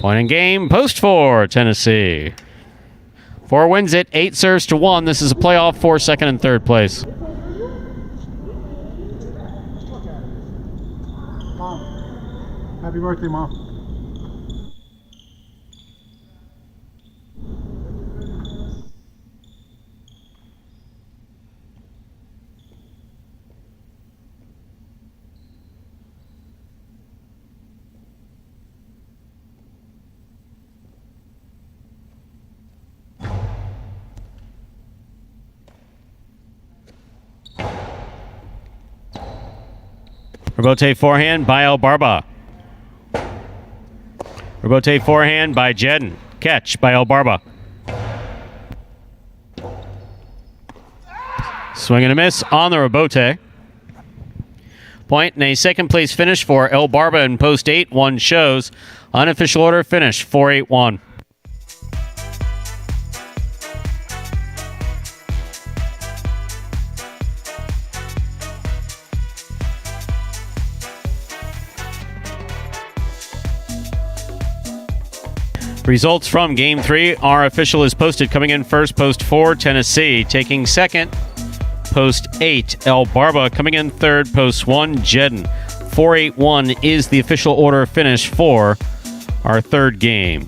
Point in game, post 4. Tennessee. 4 wins it. 8 serves to 1. This is a playoff for second and third place. Happy birthday, Mom. Rebote forehand by El Barba. Rebote forehand by Jedden. Catch by El Barba. Swing and a miss on the rebote. Point and a second place finish for El Barba in post 8. 1 shows. Unofficial order finish 4-8-1. Results from Game 3. Our official is posted. Coming in first, post 4, Tennessee. Taking second, post 8, El Barba. Coming in third, post 1, Jedden. 4-8-1 is the official order finish for our third game.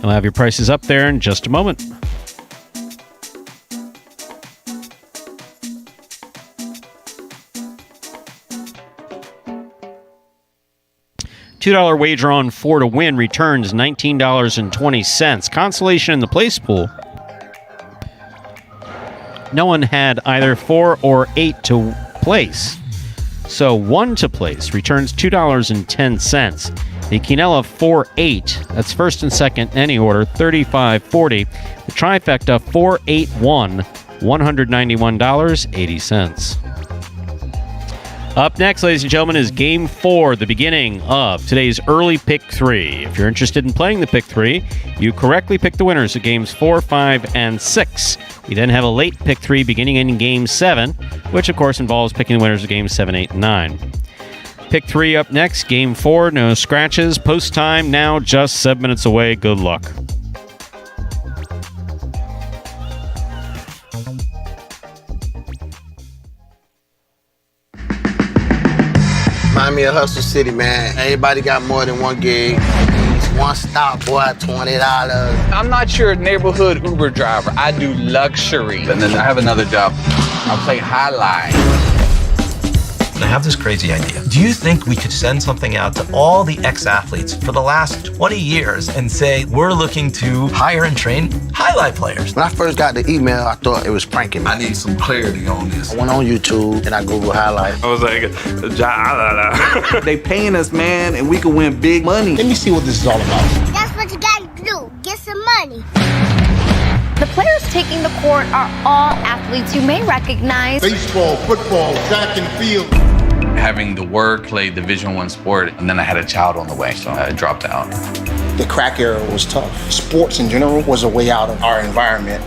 I'll have your prices up there in just a moment. $2 wager on 4 to win returns $19.20. Consolation in the place pool. No one had either 4 or 8 to place. So 1 to place returns $2.10. The Quinella 4-8, that's first and second in any order, $35.40. The trifecta 4-8-1, $191.80. Up next, ladies and gentlemen, is Game 4, the beginning of today's early Pick 3. If you're interested in playing the Pick 3, you correctly pick the winners of Games 4, 5, and 6. We then have a late Pick 3 beginning in Game 7, which of course involves picking the winners of Games 7, 8, and 9. Pick 3 up next, Game 4, no scratches. Post time now just 7 minutes away. Good luck. Remind me of Hustle City, man. Everybody got more than one gig. One stop, boy, $20. I'm not your neighborhood Uber driver. I do luxury. And then I have another job. I play highlight. I have this crazy idea. Do you think we could send something out to all the ex-athletes for the last 20 years and say, we're looking to hire and train highlight players? When I first got the email, I thought it was pranking me. I need some clarity on this. I went on YouTube and I Googled highlight. I was like, Jai-Alai. They paying us, man, and we can win big money. Let me see what this is all about. That's what you gotta do. Get some money. The players taking the court are all athletes you may recognize. Baseball, football, track and field. Having the work, played Division I sport, and then I had a child on the way, so I dropped out. The crack era was tough. Sports in general was a way out of our environment.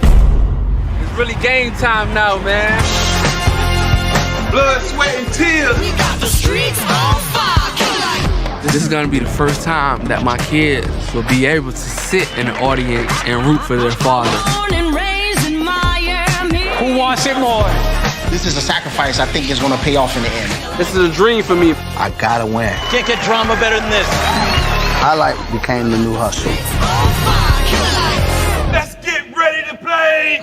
It's really game time now, man. Blood, sweat, and tears. We got the streets on fire. This is gonna be the first time that my kids will be able to sit in the audience and root for their father. Who wants it more? This is a sacrifice I think is going to pay off in the end. This is a dream for me. I gotta win. Can't get drama better than this. Highlight became the new hustle. Let's get ready to play.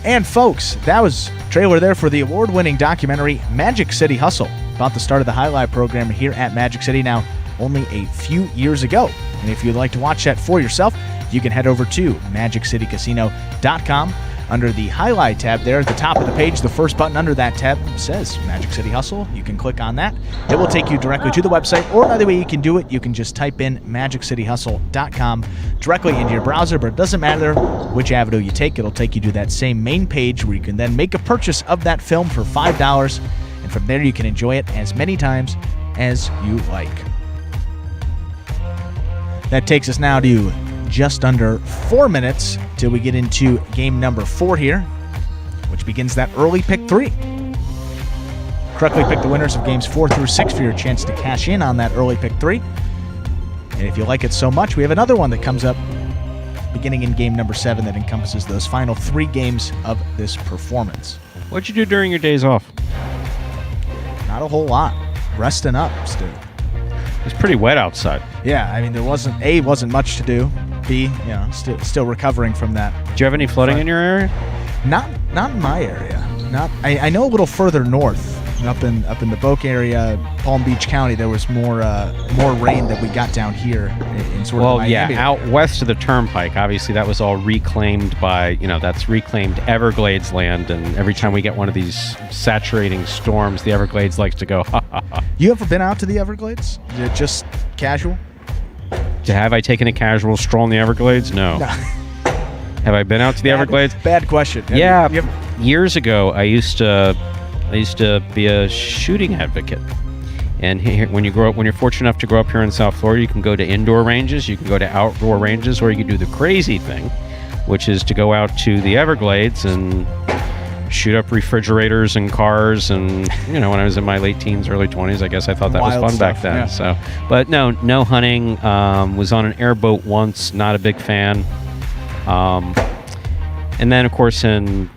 And folks, that was trailer there for the award-winning documentary Magic City Hustle, about the start of the highlight program here at Magic City now only a few years ago. And if you'd like to watch that for yourself, you can head over to MagicCityCasino.com. under the highlight tab there at the top of the page. The first button under that tab says Magic City Hustle. You can click on that. It will take you directly to the website, or another way you can do it, you can just type in MagicCityHustle.com directly into your browser, but it doesn't matter which avenue you take. It'll take you to that same main page where you can then make a purchase of that film for $5, and from there you can enjoy it as many times as you like. That takes us now to just under 4 minutes till we get into game number 4 here, which begins that early pick 3. Correctly pick the winners of games 4 through 6 for your chance to cash in on that early pick 3. And if you like it so much, we have another one that comes up beginning in game number 7 that encompasses those final 3 games of this performance. What'd you do during your days off? Not a whole lot. Resting up, Stu. It was pretty wet outside. Yeah, I mean, there wasn't much to do. B, still recovering from that. Do you have any flooding in your area? Not in my area. I know a little further north, up in the Boca area, Palm Beach County, there was more rain that we got down here in sort of Miami. Out west of the Turnpike, obviously that was all reclaimed by, that's reclaimed Everglades land, and every time we get one of these saturating storms, the Everglades likes to go, ha, ha, ha. You ever been out to the Everglades? Is it just casual? Have I taken a casual stroll in the Everglades? No. Have I been out to the Everglades? Bad question. Years ago, I used to be a shooting advocate. And here, when you're fortunate enough to grow up here in South Florida, you can go to indoor ranges, you can go to outdoor ranges, or you can do the crazy thing, which is to go out to the Everglades and shoot up refrigerators and cars. And when I was in my late teens, early 20s, I guess I thought that was fun back then. Yeah. So, but no hunting. Was on an airboat once, not a big fan. And then of course in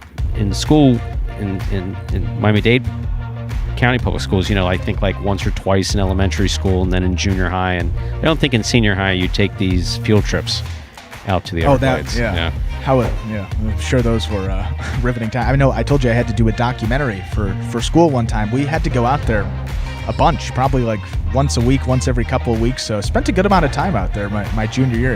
school in Miami-Dade County Public Schools, I think like once or twice in elementary school, and then in junior high, and I don't think in senior high you take these field trips out to the Everglades. I'm sure those were riveting time. I know I told you I had to do a documentary for school one time. We had to go out there a bunch, probably like once a week, once every couple of weeks. So I spent a good amount of time out there my junior year.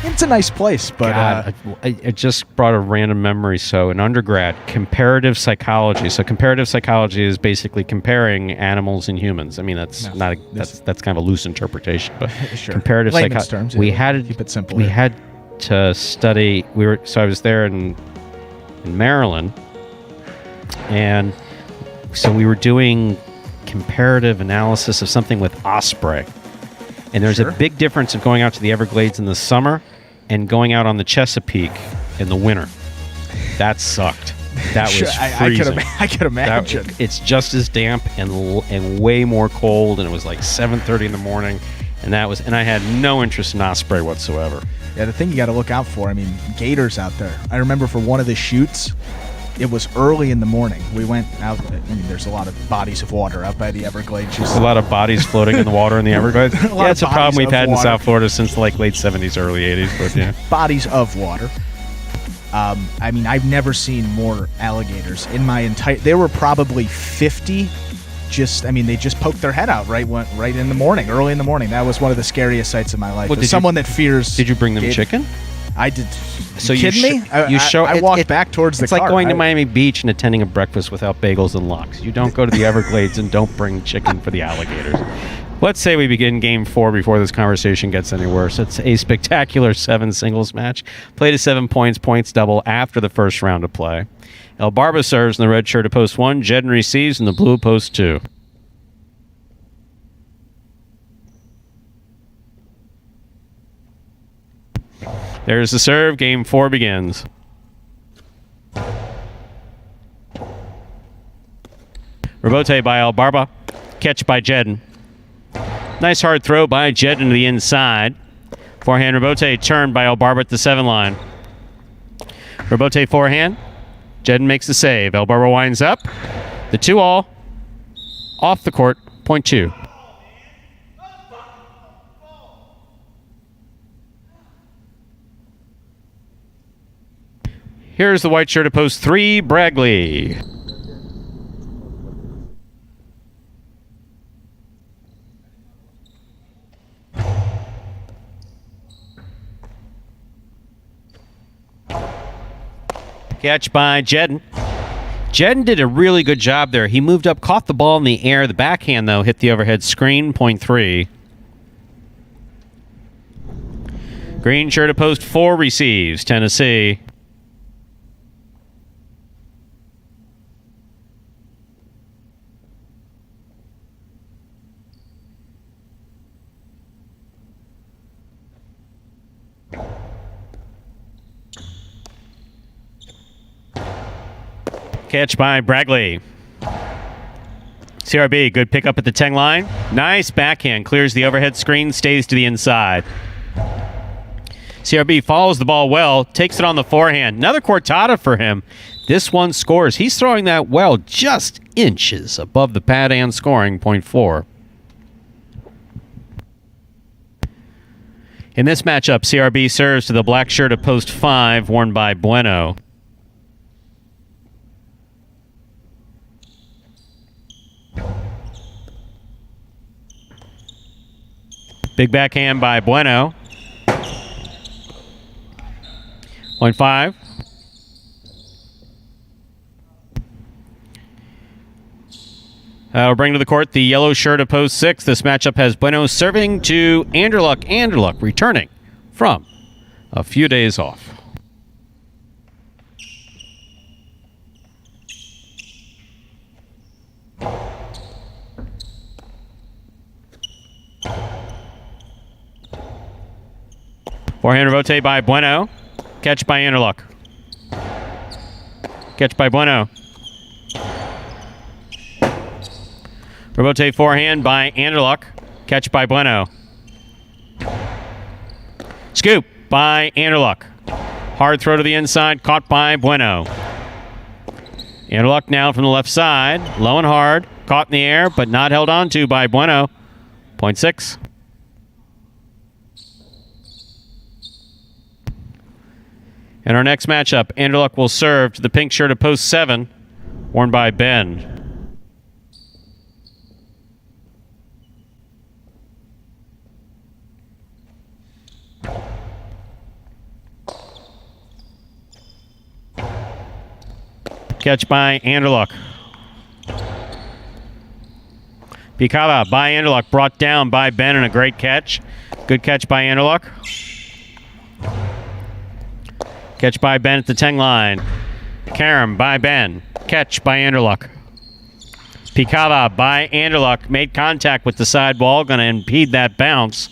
It's a nice place, but it just brought a random memory. So in undergrad, comparative psychology. So comparative psychology is basically comparing animals and humans. I mean, that's kind of a loose interpretation, but sure. Comparative psychology. Terms, we had keep it simple. We had to study. So I was there in Maryland, and so we were doing comparative analysis of something with osprey. And there's a big difference of going out to the Everglades in the summer and going out on the Chesapeake in the winter. That sucked. That was freezing. I could imagine. It's just as damp and way more cold, and it was like 7:30 in the morning, and I had no interest in osprey whatsoever. Yeah, the thing you got to look out for, I mean, gators out there. I remember for one of the shoots, it was early in the morning. We went out. I mean, there's a lot of bodies of water out by the Everglades. A lot of bodies floating in the water in the Everglades. That's a problem we've had in South Florida since like late 70s, early 80s. But yeah, bodies of water. I mean, I've never seen more alligators in my entire. There were probably 50. They just poked their head out right in the morning, early in the morning. That was one of the scariest sights of my life. As someone that fears. Did you bring them chicken? I did. So you kidding me? I walked back towards the car. It's like going to Miami Beach and attending a breakfast without bagels and lox. You don't go to the Everglades and don't bring chicken for the alligators. Let's say we begin game 4 before this conversation gets any worse. It's a spectacular 7 singles match. Play to 7 points double after the first round of play. El Barba serves in the red shirt at post 1. Jedden receives in the blue at post 2. There's the serve. Game 4 begins. Rebote by El Barba. Catch by Jedden. Nice hard throw by Jedden to the inside. Forehand Rebote turned by El Barba at the 7 line. Rebote forehand. Jedden makes the save. El Barba winds up. The 2-all. Off the court. Point 2. Here's the white shirt at post 3, Bragley. Catch by Jedden. Jedden did a really good job there. He moved up, caught the ball in the air. The backhand, though, hit the overhead screen, point 3. Green shirt to post 4 receives, Tennessee. Catch by Bragley. CRB, good pickup at the 10 line. Nice backhand, clears the overhead screen, stays to the inside. CRB follows the ball well, takes it on the forehand. Another cortada for him. This one scores. He's throwing that well just inches above the pad and scoring, point 4. In this matchup, CRB serves to the black shirt of post 5, worn by Bueno. Big backhand by Bueno. Point 5. We'll bring to the court the yellow shirt of post 6. This matchup has Bueno serving to Anderluck. Anderluck returning from a few days off. Forehand rebote by Bueno. Catch by Anderluck. Catch by Bueno. Rebote forehand by Anderluck. Catch by Bueno. Scoop by Anderluck. Hard throw to the inside. Caught by Bueno. Anderluck now from the left side. Low and hard. Caught in the air, but not held on to by Bueno. Point 6. In our next matchup, Anderluck will serve to the pink shirt of post 7, worn by Ben. Catch by Anderluck. Picada by Anderluck, brought down by Ben, and a great catch. Good catch by Anderluck. Catch by Ben at the 10 line. Karam by Ben. Catch by Anderluck. Picada by Anderluck. Made contact with the side wall. Going to impede that bounce.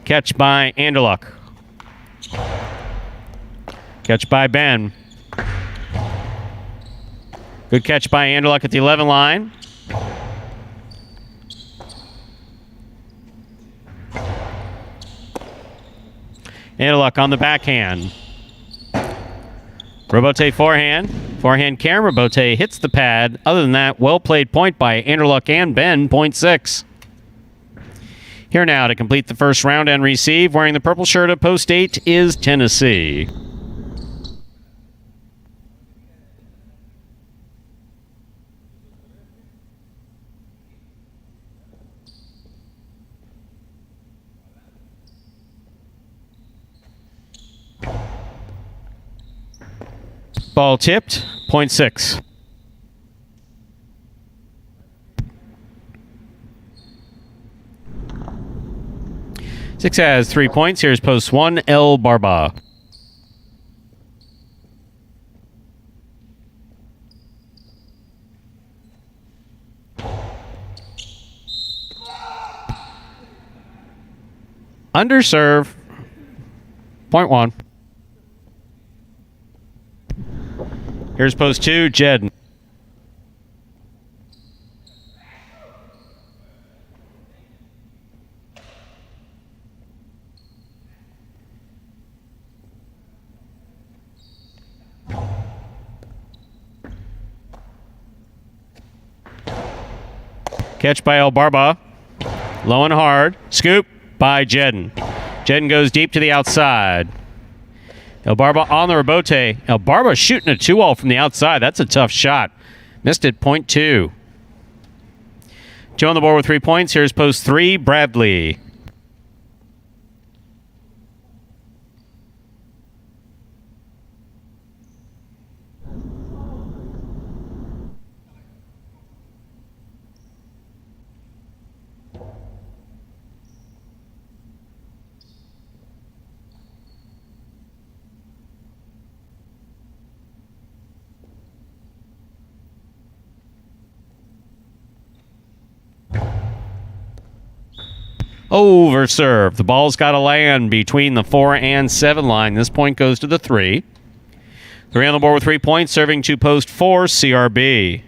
Catch by Anderluck. Catch by Ben. Good catch by Anderluck at the 11 line. Anderluck on the backhand. Rebote forehand. Forehand Karam. Rebote hits the pad. Other than that, well played point by Anderluck and Ben, point 6. Here now to complete the first round and receive, wearing the purple shirt of post 8, is Tennessee. Ball tipped, point 6. Six has 3 points. Here's post 1, El Barba. Underserve, point 1. Here's post 2, Jed. Catch by El Barba. Low and hard. Scoop by Jedden. Jedden goes deep to the outside. El Barba on the rebote. El Barba shooting a 2-all from the outside. That's a tough shot. Missed it, point 2. 2 on the board with 3 points. Here's post 3, Bradley. Over serve. The ball's got to land between the 4 and 7 line. This point goes to the 3. 3 on the board with 3 points, serving to post 4, CRB.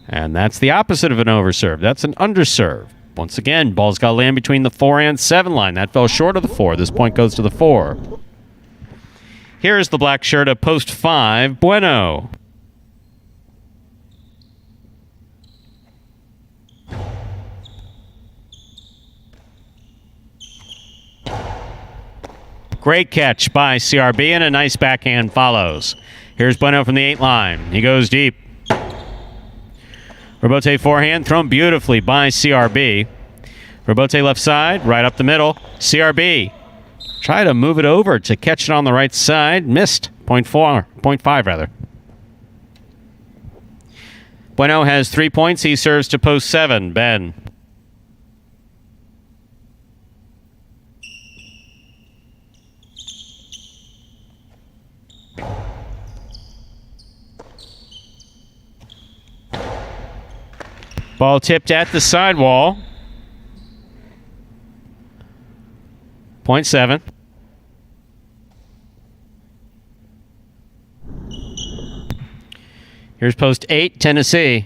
And that's the opposite of an overserve. That's an underserve. Once again, ball's got to land between the 4 and 7 line. That fell short of the 4. This point goes to the 4. Here's the black shirt of post 5, Bueno. Great catch by CRB, and a nice backhand follows. Here's Bueno from the 8 line. He goes deep. Robote forehand thrown beautifully by CRB. Robote left side, right up the middle. CRB try to move it over to catch it on the right side. Missed. 0.5 rather. Bueno has 3 points. He serves to post 7. Ben. Ball tipped at the sidewall. 0.7. Here's post 8, Tennessee.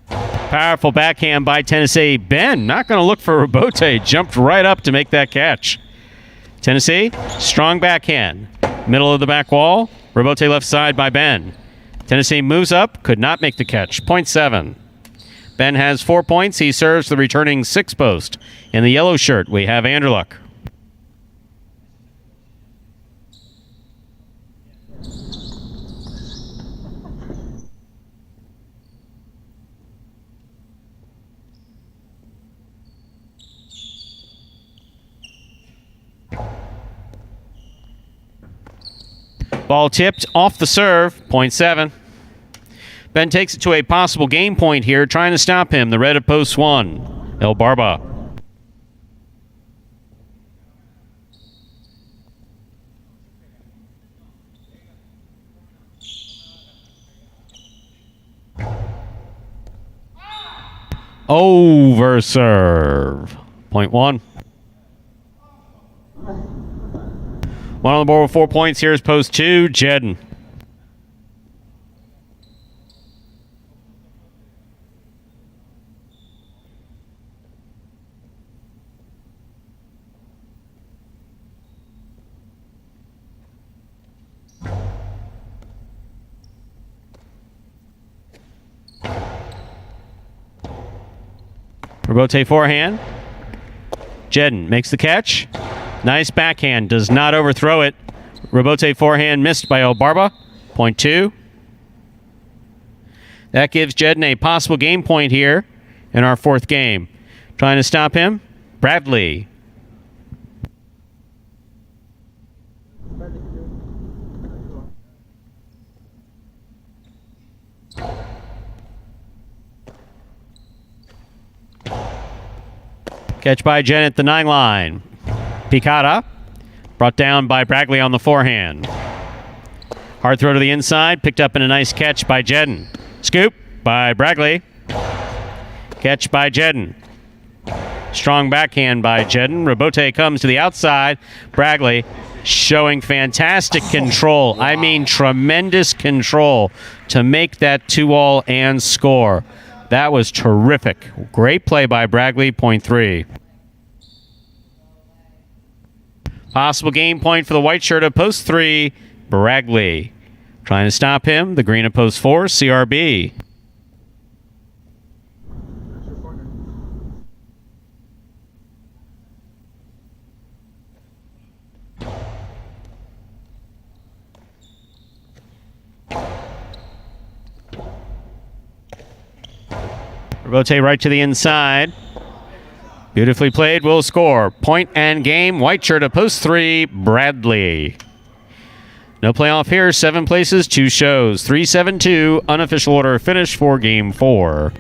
Powerful backhand by Tennessee. Ben, not going to look for Robote. Jumped right up to make that catch. Tennessee, strong backhand. Middle of the back wall. Robote left side by Ben. Tennessee moves up, could not make the catch. 0.7. Ben has 4 points. He serves the returning 6 post. In the yellow shirt, we have Anderluck. Ball tipped off the serve, 0.7. Ben takes it to a possible game point here, trying to stop him. The red of post 1, El Barba. Over serve, 0.1. 1 on the board with 4 points. Here's post 2, Jedden. Robote forehand. Jedden makes the catch. Nice backhand, does not overthrow it. Robote forehand missed by El Barba, 0.2. That gives Jedden a possible game point here in our 4th game. Trying to stop him, Bradley. Catch by Jen at the 9 line. Picata, brought down by Bradley on the forehand. Hard throw to the inside, picked up in a nice catch by Jedden. Scoop by Bradley. Catch by Jedden. Strong backhand by Jedden. Robote comes to the outside. Bradley showing fantastic control. I mean tremendous control to make that 2-all and score. That was terrific. Great play by Bradley, 0.3. Possible game point for the white shirt of post 3, Bradley. Trying to stop him, the green of post 4, CRB. Robote right to the inside. Beautifully played, will score. Point and game, white shirt of post 3, Bradley. No playoff here. 7 places, 2 shows. 3-7-2, unofficial order of finish for Game 4.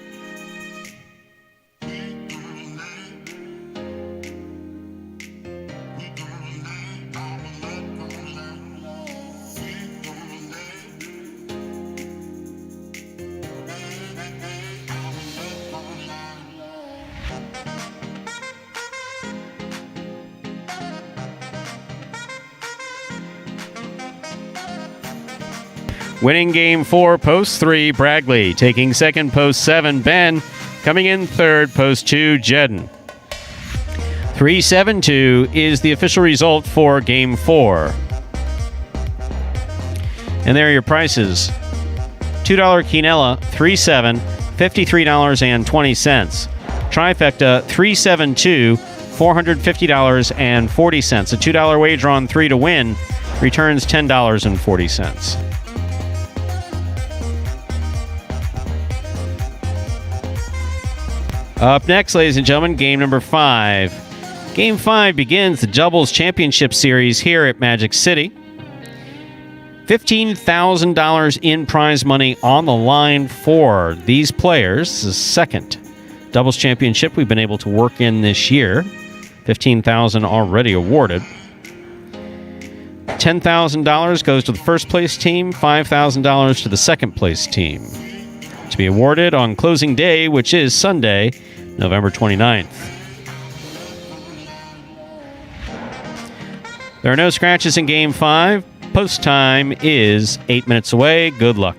Winning Game 4, Post 3, Bragley. Taking second, Post 7, Ben. Coming in third, Post 2, Jedden. 3-7-2 is the official result for Game 4. And there are your prices. $2 quinella, 3-7, $53.20. Trifecta, 3-7-2, $450.40. A $2 wager on 3 to win returns $10.40. Up next, ladies and gentlemen, game number 5. Game 5 begins the Doubles Championship Series here at Magic City. $15,000 in prize money on the line for these players. This is the second Doubles Championship we've been able to work in this year. $15,000 already awarded. $10,000 goes to the first place team, $5,000 to the second place team. To be awarded on closing day, which is Sunday, November 29th. There are no scratches in Game 5. Post time is 8 minutes away. Good luck.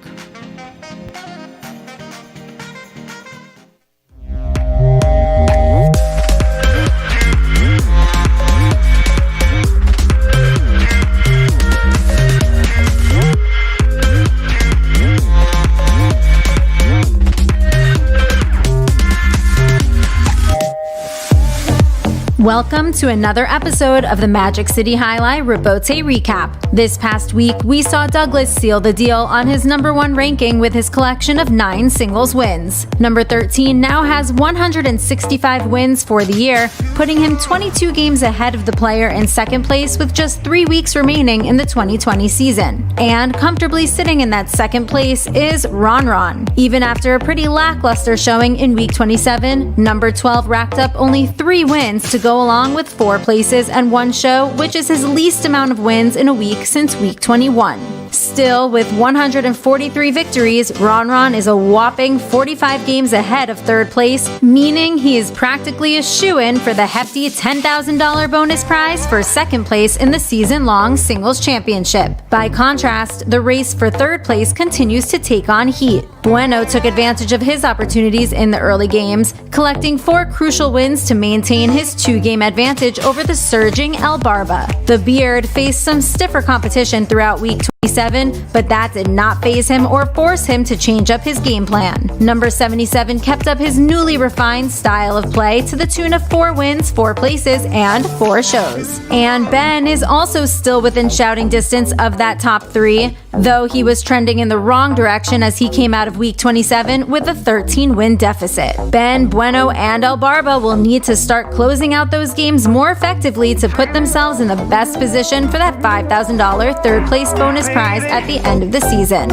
Welcome to another episode of the Magic City Jai-Alai Rebote Recap. This past week, we saw Douglas seal the deal on his number 1 ranking with his collection of 9 singles wins. Number 13 now has 165 wins for the year, putting him 22 games ahead of the player in second place with just 3 weeks remaining in the 2020 season. And comfortably sitting in that second place is Ron. Even after a pretty lackluster showing in week 27, number 12 racked up only 3 wins to go along with 4 places and 1 show, which is his least amount of wins in a week since week 21. Still, with 143 victories, Ron is a whopping 45 games ahead of third place, meaning he is practically a shoo-in for the hefty $10,000 bonus prize for second place in the season-long singles championship. By contrast, the race for third place continues to take on heat. Bueno took advantage of his opportunities in the early games, collecting 4 crucial wins to maintain his 2-game advantage over the surging El Barba. The Beard faced some stiffer competition throughout week 27, but that did not faze him or force him to change up his game plan. Number 77 kept up his newly refined style of play to the tune of 4 wins, 4 places, and 4 shows. And Ben is also still within shouting distance of that top 3, though he was trending in the wrong direction as he came out of week 27 with a 13-win deficit. Ben, Bueno, and El Barba will need to start closing out those games more effectively to put themselves in the best position for that $5,000 third place bonus prize at the end of the season.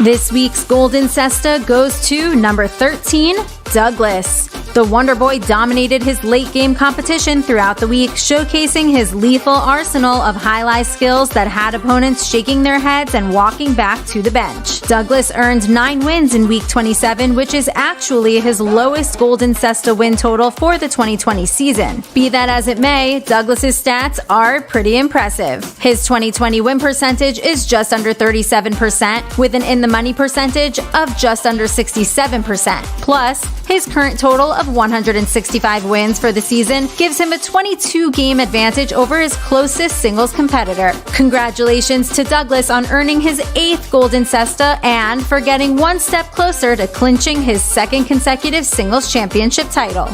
This week's Golden Cesta goes to number 13, Douglas. The Wonder Boy dominated his late-game competition throughout the week, showcasing his lethal arsenal of Jai-Alai skills that had opponents shaking their heads and walking back to the bench. Douglas earned 9 wins in week 27, which is actually his lowest Golden Cesta win total for the 2020 season. Be that as it may, Douglas's stats are pretty impressive. His 2020 win percentage is just under 37%, with an in-the-money percentage of just under 67%. Plus, his current total of 165 wins for the season gives him a 22-game advantage over his closest singles competitor. Congratulations to Douglas on earning his 8th Golden Cesta and for getting 1 step closer to clinching his 2nd consecutive singles championship title.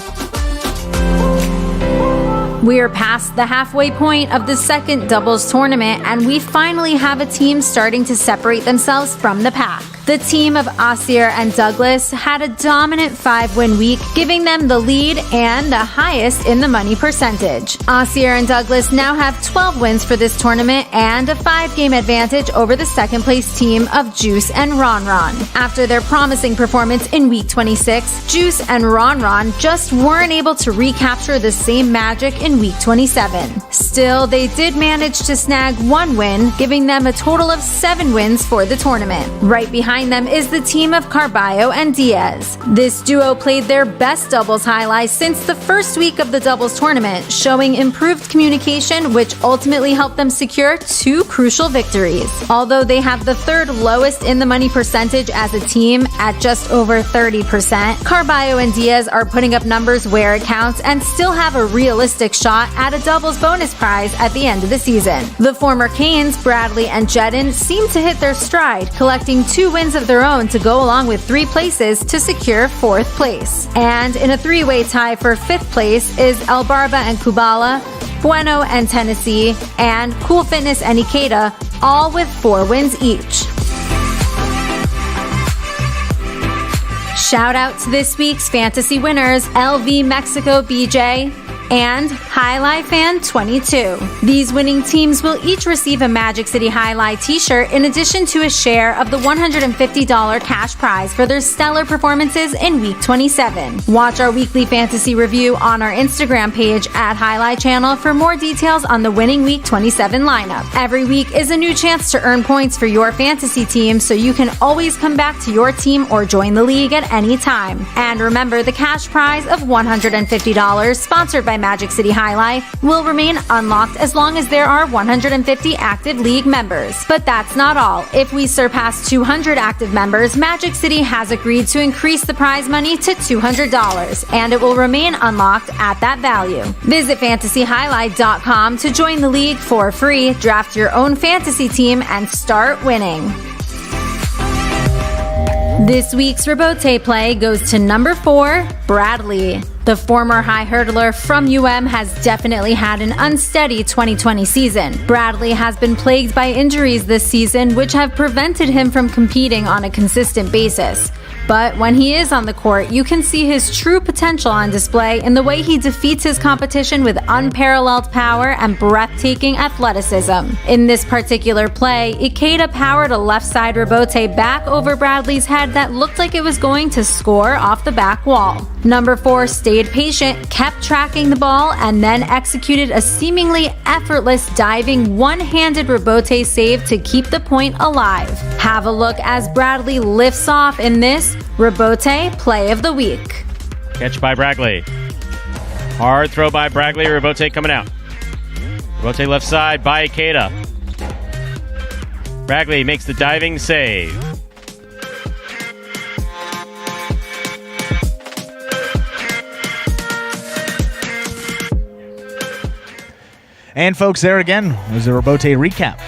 We're past the halfway point of the 2nd doubles tournament, and we finally have a team starting to separate themselves from the pack. The team of Asir and Douglas had a dominant 5-win week, giving them the lead and the highest in the money percentage. Asir and Douglas now have 12 wins for this tournament and a 5-game advantage over the second-place team of Juice and Ron Ron. After their promising performance in week 26, Juice and Ron Ron just weren't able to recapture the same magic in week 27. Still, they did manage to snag 1 win, giving them a total of 7 wins for the tournament. Right behind them is the team of Carballo and Diaz. This duo played their best doubles highlight since the first week of the doubles tournament, showing improved communication, which ultimately helped them secure 2 crucial victories. Although they have the 3rd lowest in the money percentage as a team at just over 30%, Carballo and Diaz are putting up numbers where it counts and still have a realistic shot at a doubles bonus prize at the end of the season. The former Canes, Bradley and Jedin, seem to hit their stride, collecting 2 wins of their own to go along with 3 places to secure 4th place. And in a 3-way tie for 5th place is El Barba and Kubala, Bueno and Tennessee, and Cool Fitness and Ikeda, all with 4 wins each. Shout out to this week's fantasy winners, LV Mexico BJ and Jai-Alai Fan 22. These winning teams will each receive a Magic City Jai-Alai t-shirt in addition to a share of the $150 cash prize for their stellar performances in week 27. Watch our weekly fantasy review on our Instagram page at Jai-Alai Channel for more details on the winning week 27 lineup. Every week is a new chance to earn points for your fantasy team, so you can always come back to your team or join the league at any time. And remember, the cash prize of $150 sponsored by Magic City Jai-Alai will remain unlocked as long as there are 150 active league members. But that's not all. If we surpass 200 active members, Magic City has agreed to increase the prize money to $200, and it will remain unlocked at that value. Visit fantasyhighlight.com to join the league for free, draft your own fantasy team, and start winning. This week's Rebote play goes to number 4, Bradley. The former high hurdler from UM has definitely had an unsteady 2020 season. Bradley has been plagued by injuries this season, which have prevented him from competing on a consistent basis. But when he is on the court, you can see his true potential on display in the way he defeats his competition with unparalleled power and breathtaking athleticism. In this particular play, Ikeda powered a left side rebote back over Bradley's head that looked like it was going to score off the back wall. Number 4 stayed patient, kept tracking the ball, and then executed a seemingly effortless diving one-handed rebote save to keep the point alive. Have a look as Bradley lifts off in this Rebote Play of the Week. Catch by Bradley. Hard throw by Bradley. Rebote coming out. Rebote left side by Ikeda. Bradley makes the diving save. And folks, there again was a Rebote recap.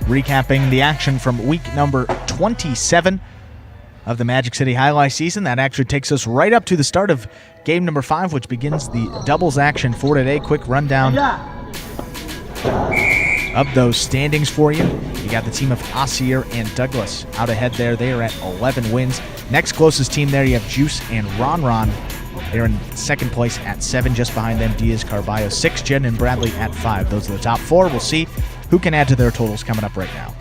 Recapping the action from week number 27 of the Magic City Jai-Alai season. That actually takes us right up to the start of game number 5, which begins the doubles action for today. Quick rundown of those standings for you. You got the team of Asir and Douglas out ahead there. They are at 11 wins. Next closest team there, you have Juice and Ron Ron. They're in second place at 7. Just behind them, Diaz, Carballo 6, Jen and Bradley at 5. Those are the top 4. We'll see who can add to their totals coming up right now.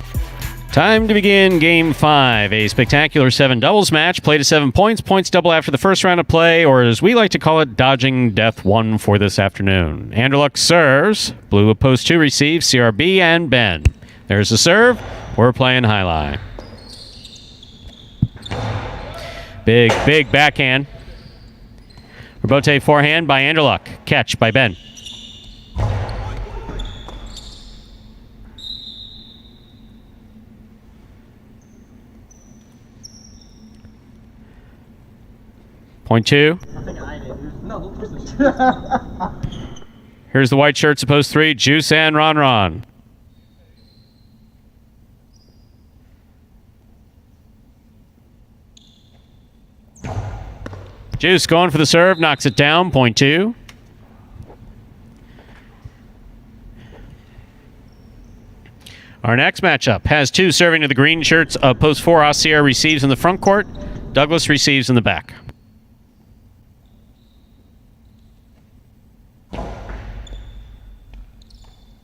Time to begin Game 5, a spectacular 7 doubles match. Play to 7 points. Points double after the first round of play, or as we like to call it, dodging death 1 for this afternoon. Anderluck serves. Blue of post 2 receives CRB and Ben. There's the serve. We're playing Jai-Alai. Big backhand. Rebote forehand by Anderluck. Catch by Ben. Point 2. Here's the white shirts opposed 3. Juice and Ron Ron. Juice going for the serve, knocks it down. Point 2. Our next matchup has 2 serving to the green shirts of post 4. Osceola receives in the front court. Douglas receives in the back.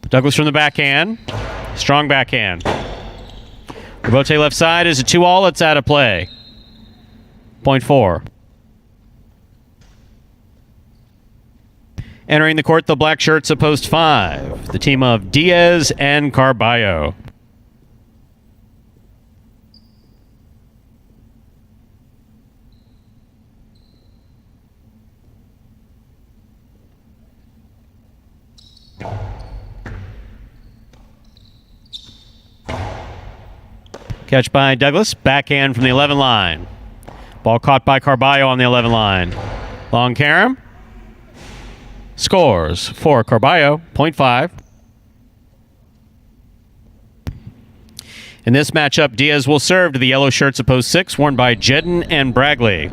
Douglas from the backhand. Strong backhand. Robote left side is a 2-all. It's out of play. Point 4. Entering the court, the black shirts of post 5. The team of Diaz and Carballo. Catch by Douglas. Backhand from the 11 line. Ball caught by Carballo on the 11 line. Long carom. Scores for Carballo, 0.5. In this matchup, Diaz will serve to the yellow shirts of post 6, worn by Jedden and Bragley.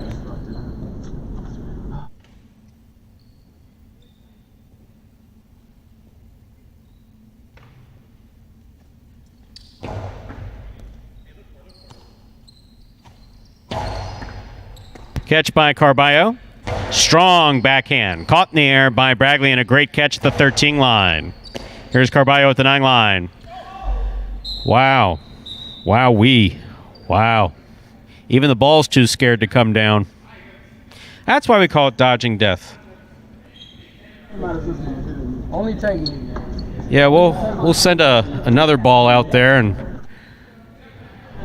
Catch by Carballo. Strong backhand. Caught in the air by Bragley and a great catch at the 13 line. Here's Carballo at the 9 line. Wow. Wow-wee. Wow. Even the ball's too scared to come down. That's why we call it dodging death. Only taking it. Yeah, we'll send another ball out there and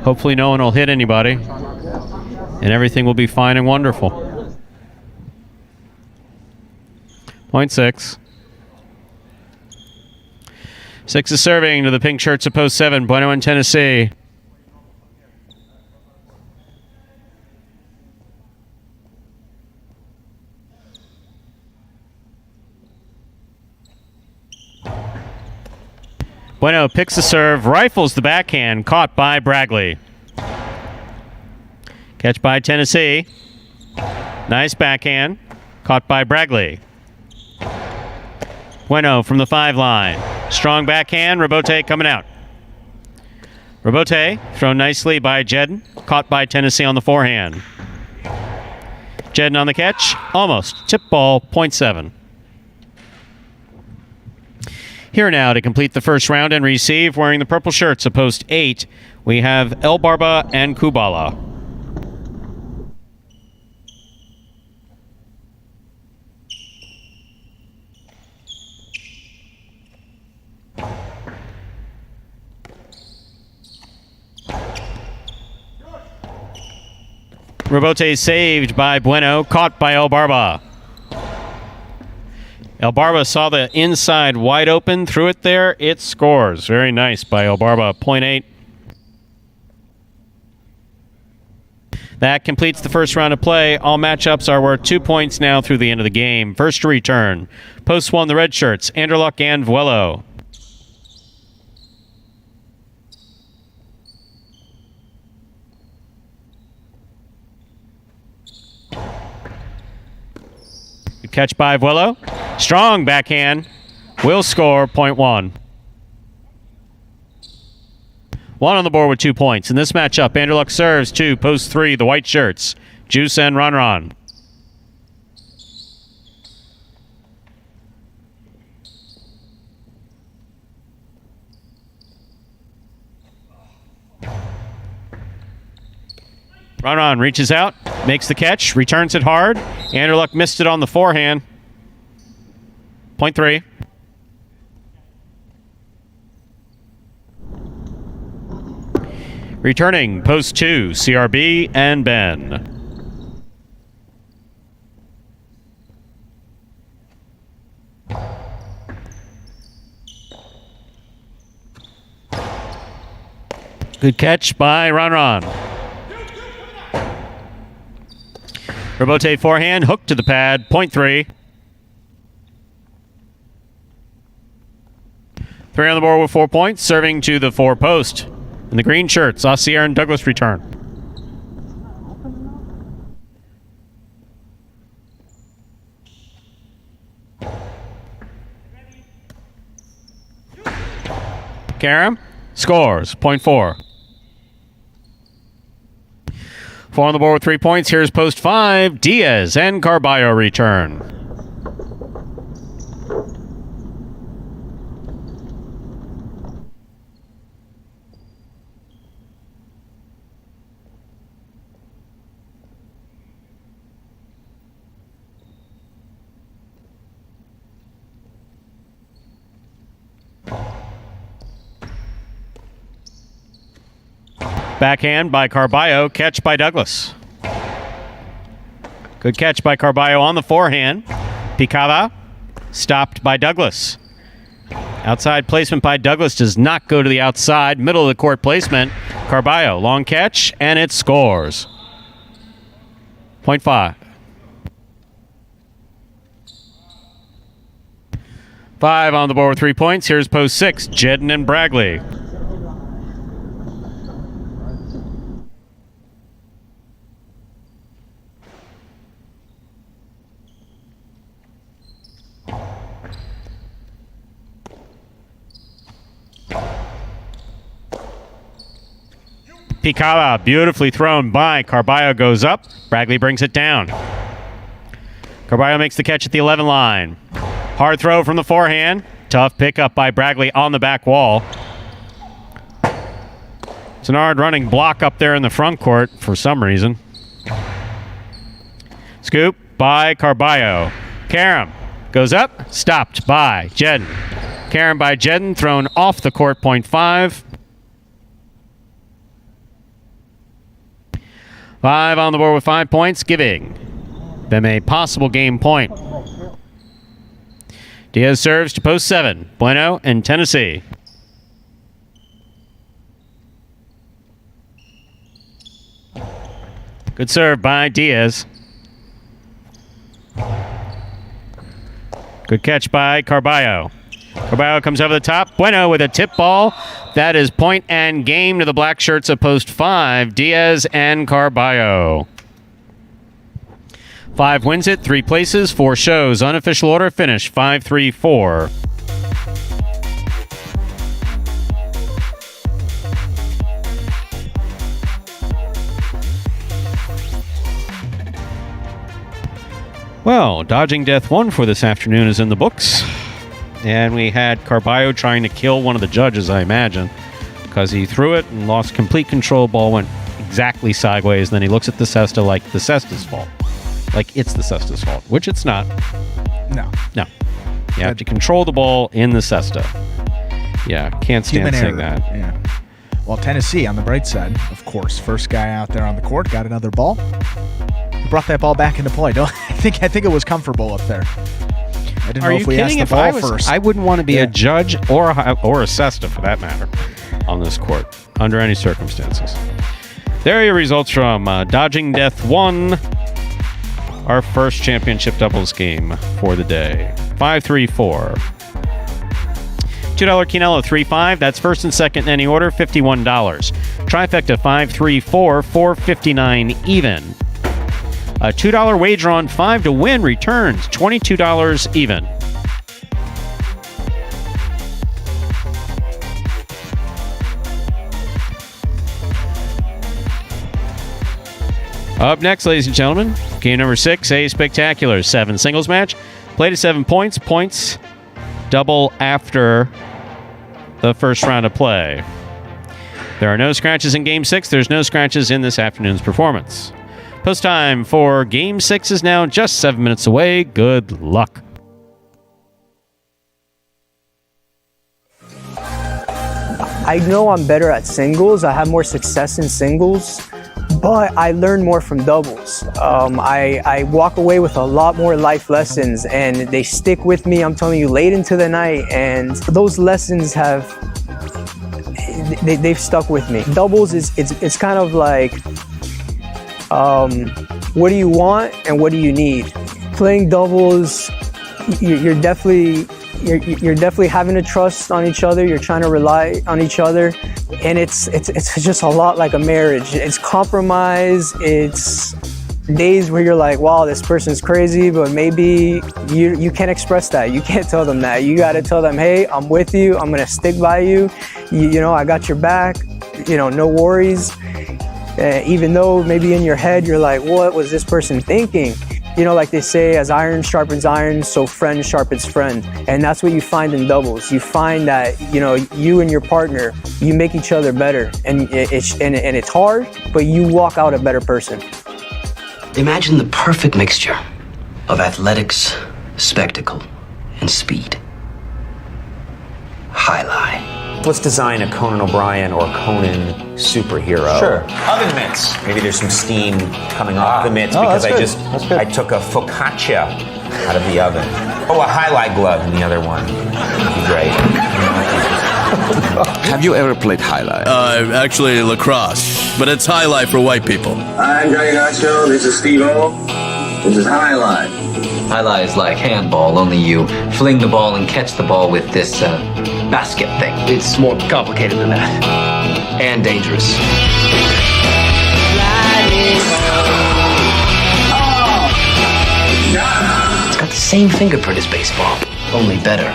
hopefully no one will hit anybody. And everything will be fine and wonderful. 0.6. 6 is serving to the pink shirts of post 7. Bueno in Tennessee. Bueno picks the serve, rifles the backhand, caught by Bragley. Catch by Tennessee. Nice backhand, caught by Bragley. Bueno from the 5 line. Strong backhand, Robote coming out. Robote thrown nicely by Jedden, caught by Tennessee on the forehand. Jedden on the catch, almost. Tip ball, 0.7. Here now to complete the first round and receive, wearing the purple shirts of post 8, we have El Barba and Kubala. Robote saved by Bueno, caught by El Barba. El Barba saw the inside wide open, threw it there, it scores. Very nice by El Barba, 0.8. That completes the first round of play. All matchups are worth 2 points now through the end of the game. First to return, post 1, the red shirts, Anderluck and Vuelo. Good catch by Vuelo. Strong backhand. Will score, 0.1. 1 on the board with 2 points. In this matchup, Anderluck serves to post 3, the white shirts, Juice and Ron. Ron reaches out, makes the catch, returns it hard. Anderluck missed it on the forehand. 0.3. Returning, post 2, CRB and Ben. Good catch by Ron. Robote forehand, hook to the pad, 0.3. 3 on the board with 4 points, serving to the 4 post. In the green shirts, Osceola and Douglas return. Karam, Scores, 0.4. 4 on the board with 3 points. Here's post 5. Diaz and Carballo return. Backhand by Carballo, catch by Douglas. Good catch by Carballo on the forehand. Picada, stopped by Douglas. Outside placement by Douglas does not go to the outside. Middle of the court placement. Carballo, long catch, and it scores. 0.5. 5 on the board with 3 points. Here's post 6, Jedden and Bragley. Picada, beautifully thrown by Carballo, goes up. Bragley brings it down. Carballo makes the catch at the 11 line. Hard throw from the forehand. Tough pickup by Bragley on the back wall. It's an hard running block up there in the front court for some reason. Scoop by Carballo. Karam goes up, stopped by Jedden. Karam by Jedden, thrown off the court, 0.5. 5 on the board with 5 points, giving them a possible game point. Diaz serves to post 7. Bueno and Tennessee. Good serve by Diaz. Good catch by Carballo. Carballo comes over the top. Bueno with a tip ball. That is point and game to the black shirts of post 5. Diaz and Carballo. 5 wins it, 3 places, 4 shows. Unofficial order finish 5-3-4. Well, Dodging Death 1 for this afternoon is in the books. And we had Carballo trying to kill one of the judges, I imagine, because he threw it and lost complete control. Ball went exactly sideways. Then he looks at the cesta like the cesta's fault. Like it's the cesta's fault, which it's not. No. No. You have to control the ball in the cesta. Yeah, can't stand saying that. Yeah. Well, Tennessee, on the bright side, of course, first guy out there on the court, got another ball. He brought that ball back into play. I think it was comfortable up there. I didn't know if we asked the ball first. I wouldn't want to be a judge or a cesta, for that matter, on this court, under any circumstances. There are your results from Dodging Death 1, our first championship doubles game for the day. 5-3-4. $2 Quinello 3-5. That's first and second in any order, $51. Trifecta 5-3-4, $4.59 even. A $2 wager on 5 to win returns $22 even. Up next, ladies and gentlemen, game number 6, a spectacular 7 singles match. Played at 7 points. Points double after the first round of play. There are no scratches in game 6. There's no scratches in this afternoon's performance. Post time for Game 6 is now just 7 minutes away. Good luck. I know I'm better at singles. I have more success in singles, but I learn more from doubles. I walk away with a lot more life lessons, and they stick with me, I'm telling you, late into the night, and those lessons they've stuck with me. Doubles it's kind of like, what do you want and what do you need? Playing doubles, you're definitely having to trust on each other. You're trying to rely on each other, and it's just a lot like a marriage. It's compromise. It's days where you're like, wow, this person's crazy, but maybe you can't express that. You can't tell them that. You got to tell them, hey, I'm with you. I'm going to stick by you. You know, I got your back. You know, no worries. Even though maybe in your head you're like, what was this person thinking? You know, like they say, as iron sharpens iron, so friend sharpens friend. And that's what you find in doubles. You find that, you know, you and your partner, you make each other better. And it's hard, but you walk out a better person. Imagine the perfect mixture of athletics, spectacle, and speed. Jai-Alai. Let's design a Conan O'Brien or Conan superhero. Sure. Oven mitts. Maybe there's some steam coming off the mitts because I took a focaccia out of the oven. Oh, a Jai-Alai glove in the other one. That'd be great. Have you ever played Jai-Alai? Actually lacrosse, but it's Jai-Alai for white people. I'm Johnny Nacho. This is Steve-O. This is Jai-Alai. Jai-Alai is like handball, only you fling the ball and catch the ball with this basket thing. It's more complicated than that. And dangerous. It's got the same fingerprint as baseball, only better.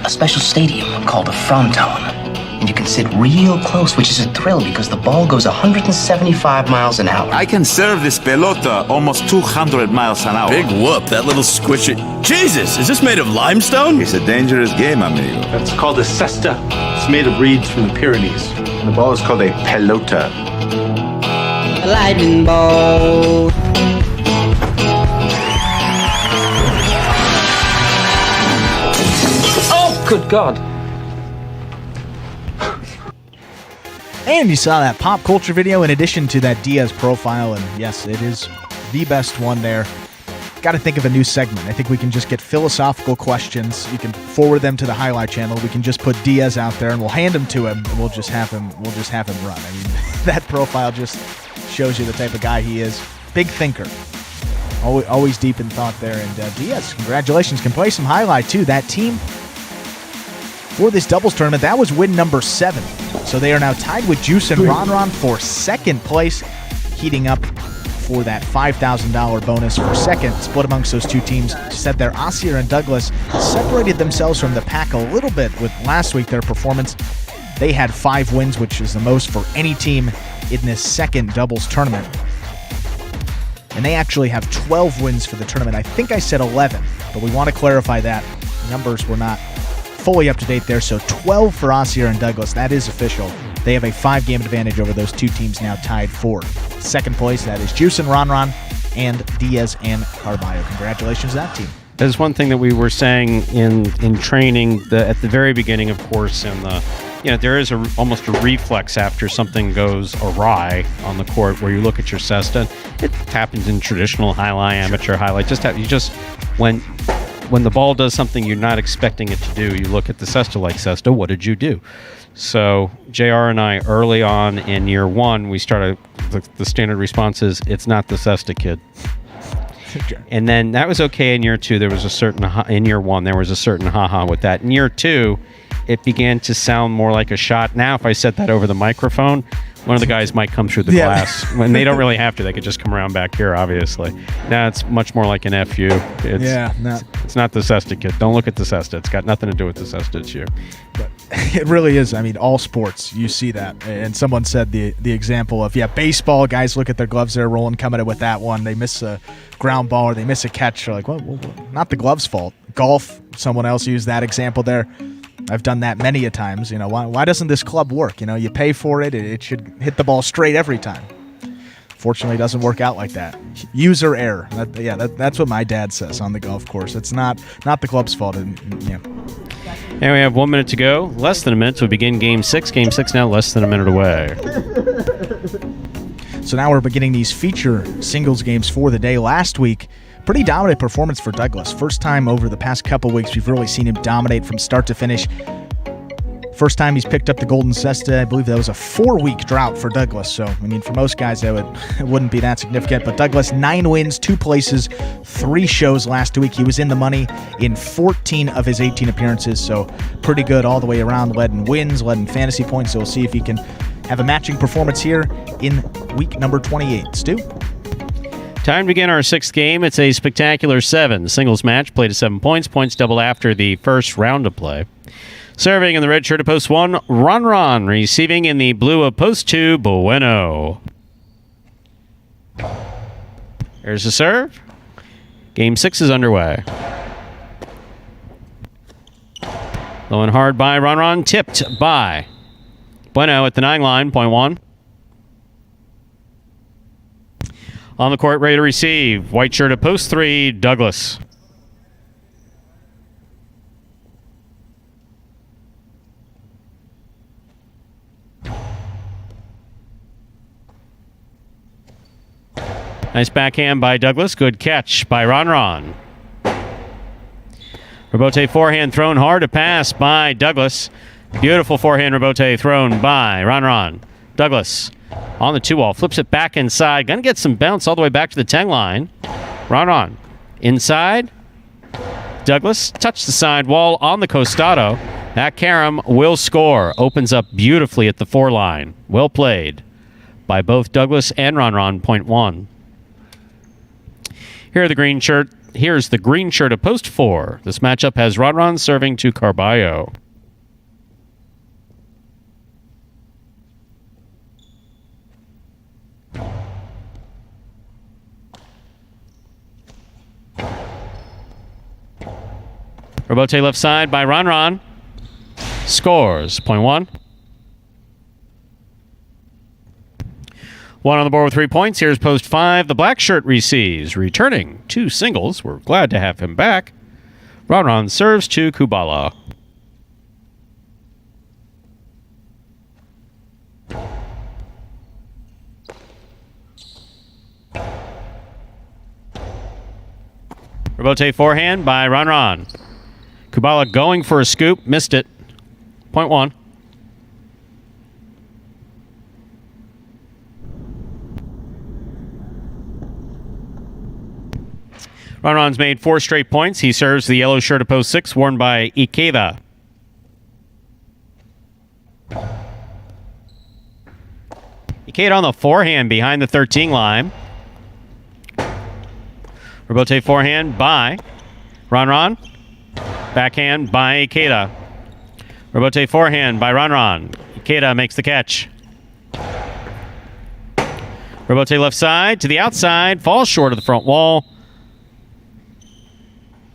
A special stadium called a fronton. And you can sit real close, which is a thrill because the ball goes 175 miles an hour. I can serve this pelota almost 200 miles an hour. Big whoop, that little squishy. Jesus, is this made of limestone? It's a dangerous game, amigo. That's called a cesta. It's made of reeds from the Pyrenees. The ball is called a pelota. A lightning ball. Oh, good God. And you saw that pop culture video in addition to that Diaz profile, and yes, it is the best one there. Got to think of a new segment. I think we can just get philosophical questions. You can forward them to the Jai-Alai channel. We can just put Diaz out there, and we'll hand them to him, and we'll just have him run. I mean, that profile just shows you the type of guy he is. Big thinker. Always deep in thought there. And Diaz, congratulations, can play some Jai-Alai too. That team for this doubles tournament, that was win number 7. So they are now tied with Juice and Ron for second place, heating up for that $5,000 bonus for second, split amongst those two teams. Said there, Osir and Douglas separated themselves from the pack a little bit with last week, their performance. They had 5 wins, which is the most for any team in this second doubles tournament. And they actually have 12 wins for the tournament. I think I said 11, but we want to clarify that. Numbers were not fully up to date there, so 12 for Osir and Douglas. That is official. They have a 5-game advantage over those two teams now tied for second place. That is Juice and Ron and Diaz and Carballo. Congratulations to that team. There's one thing that we were saying in training at the very beginning, of course, and there is almost a reflex after something goes awry on the court where you look at your cesta. It happens in traditional Jai-Alai, amateur Jai-Alai. When the ball does something you're not expecting it to do, you look at the cesta like, cesta, what did you do? So JR and I, early on in year 1, we started, the standard response is, it's not the cesta, kid. And then that was okay in year 2. There was a certain, in year 1, there was a certain haha with that. In year 2, it began to sound more like a shot. Now, if I said that over the microphone, one of the guys might come through the glass. When they don't really have to, they could just come around back here, obviously. Now it's much more like an FU. It's not the cesta, kid. Don't look at the cesta. It's got nothing to do with the cesta. It's you. But it really is. I mean, all sports, you see that. And someone said the example of, baseball, guys look at their gloves, they're rolling, coming in with that one. They miss a ground ball or they miss a catch. They're like, well, not the glove's fault. Golf, someone else used that example there. I've done that many a times. Why doesn't this club work? You pay for it. It should hit the ball straight every time. Fortunately, it doesn't work out like that. User error. That's what my dad says on the golf course. It's not the club's fault. And we have 1 minute to go. Less than a minute to begin Game 6. Game 6 now less than a minute away. So now we're beginning these feature singles games for the day. Last week, pretty dominant performance for Douglas. First time over the past couple weeks we've really seen him dominate from start to finish. First time he's picked up the Golden Cesta. I believe that was a 4-week drought for Douglas. So, for most guys, it wouldn't be that significant. But Douglas, 9 wins, 2 places, 3 shows last week. He was in the money in 14 of his 18 appearances. So, pretty good all the way around. Led in wins, led in fantasy points. So, we'll see if he can have a matching performance here in week number 28. Stu? Time to begin our sixth game. It's a spectacular 7 singles match, played to 7 points. Points doubled after the first round of play. Serving in the red shirt of post 1, Ron. Receiving in the blue of post 2, Bueno. Here's the serve. Game 6 is underway. Low and hard by Ron. Tipped by Bueno at the 9 line, point 1. On the court, ready to receive. White shirt at post 3, Douglas. Nice backhand by Douglas. Good catch by Ron. Rebote forehand thrown hard to pass by Douglas. Beautiful forehand rebote thrown by Ron. Douglas on the 2-wall. Flips it back inside. Gonna get some bounce all the way back to the 10 line. Ron. Inside. Douglas touched the side wall on the costado. That carom will score. Opens up beautifully at the 4 line. Well played by both Douglas and Ron. Point 1. Here's the green shirt of post 4. This matchup has Ron serving to Carballo. Rebote left side by Ron. Scores. Point 1. 1 on the board with 3 points. Here's post 5. The black shirt receives. Returning 2 singles. We're glad to have him back. Ron serves to Kubala. Rebote forehand by Ron. Kubala going for a scoop. Missed it. Point 1. Ron's made 4 straight points. He serves the yellow shirt of post 6, worn by Ikeda. Ikeda on the forehand behind the 13 line. Rebote forehand by Ron. Backhand by Ikeda. Rebote forehand by Ron. Ikeda makes the catch. Rebote left side to the outside. Falls short of the front wall.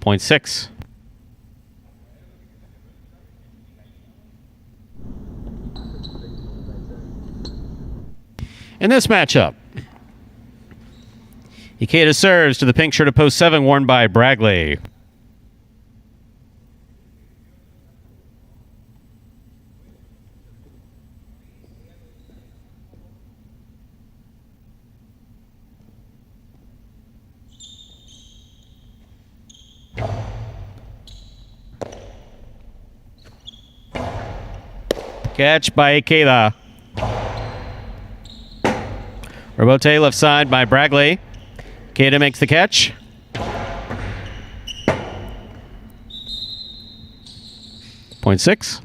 Point 6. In this matchup, Ikeda serves to the pink shirt of post 7, worn by Bragley. Catch by Ikeda. Rebote left side by Bragley. Ikeda makes the catch. Point 6.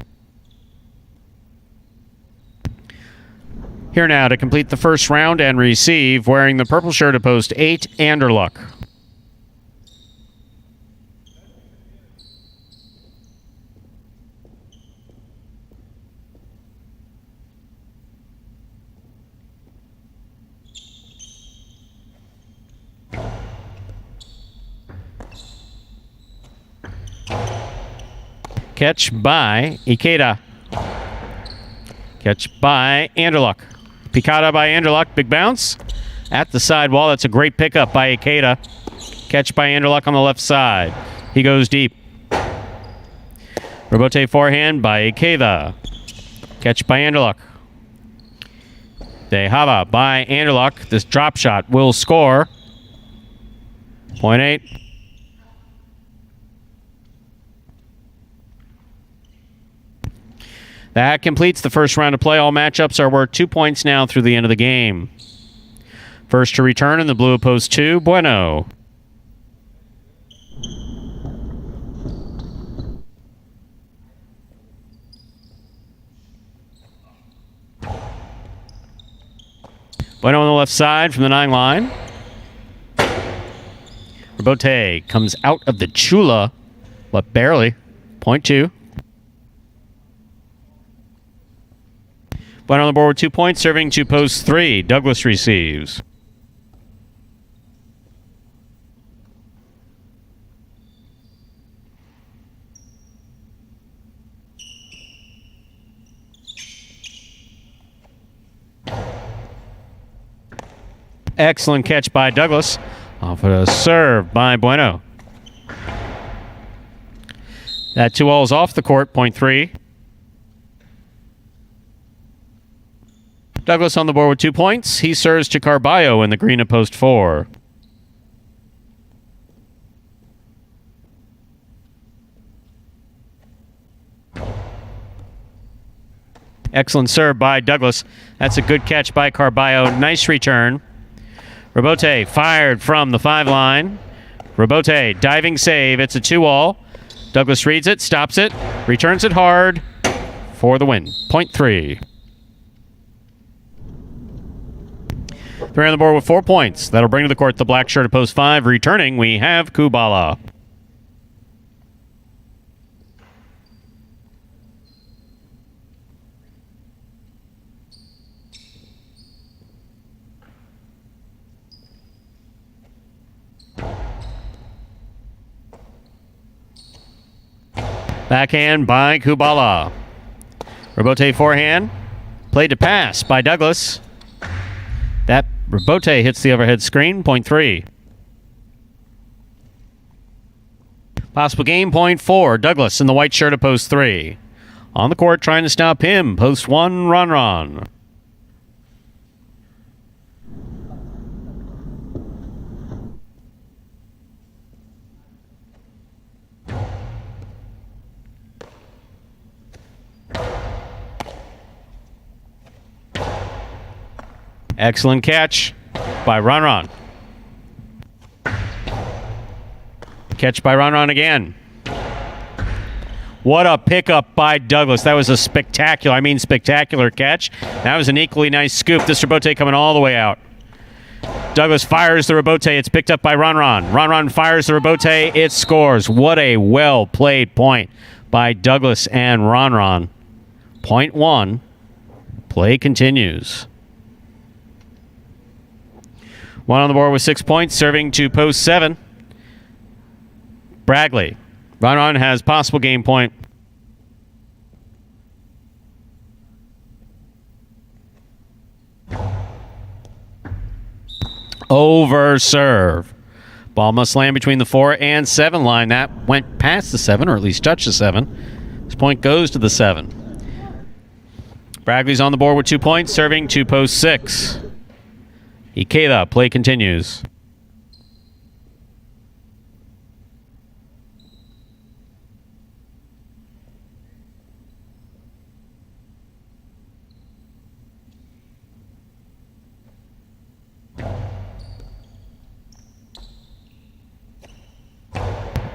Here now to complete the first round and receive, wearing the purple shirt of post 8, Anderluck. Catch by Ikeda. Catch by Anderluck. Picada by Anderluck. Big bounce. At the side wall. That's a great pickup by Ikeda. Catch by Anderluck on the left side. He goes deep. Rebote forehand by Ikeda. Catch by Anderluck. Dejava by Anderluck. This drop shot will score. Point 8. That completes the first round of play. All matchups are worth 2 points now through the end of the game. First to return in the blue post 2, Bueno. Bueno on the left side from the 9 line. Robote comes out of the chula, but barely. Point 2. Bueno on the board with 2 points, serving to post 3. Douglas receives. Excellent catch by Douglas. Off of a serve by Bueno. That 2-all's off the court, point 3. Douglas on the board with 2 points. He serves to Carballo in the green at post 4. Excellent serve by Douglas. That's a good catch by Carballo. Nice return. Robote fired from the 5 line. Robote diving save. It's a 2-all. Douglas reads it, stops it, returns it hard for the win. Point 3. 3 on the board with 4 points. That'll bring to the court the black shirt at post 5. Returning, we have Kubala. Backhand by Kubala. Robote forehand. Played to pass by Douglas. That Robote hits the overhead screen. Point 3. Possible game, point 4. Douglas in the white shirt at post 3. On the court trying to stop him. Post 1, Ron. Excellent catch by Ron. Catch by Ron again. What a pickup by Douglas. That was a spectacular catch. That was an equally nice scoop. This Robote coming all the way out. Douglas fires the Robote. It's picked up by Ron. Ron fires the Robote. It scores. What a well-played point by Douglas and Ron. Point 1. Play continues. 1 on the board with 6 points, serving to post 7. Bragley. Ron has possible game point. Over serve. Ball must land between the 4 and 7 line. That went past the 7, or at least touched the 7. This point goes to the 7. Bragley's on the board with 2 points, serving to post 6. Ikeda, play continues.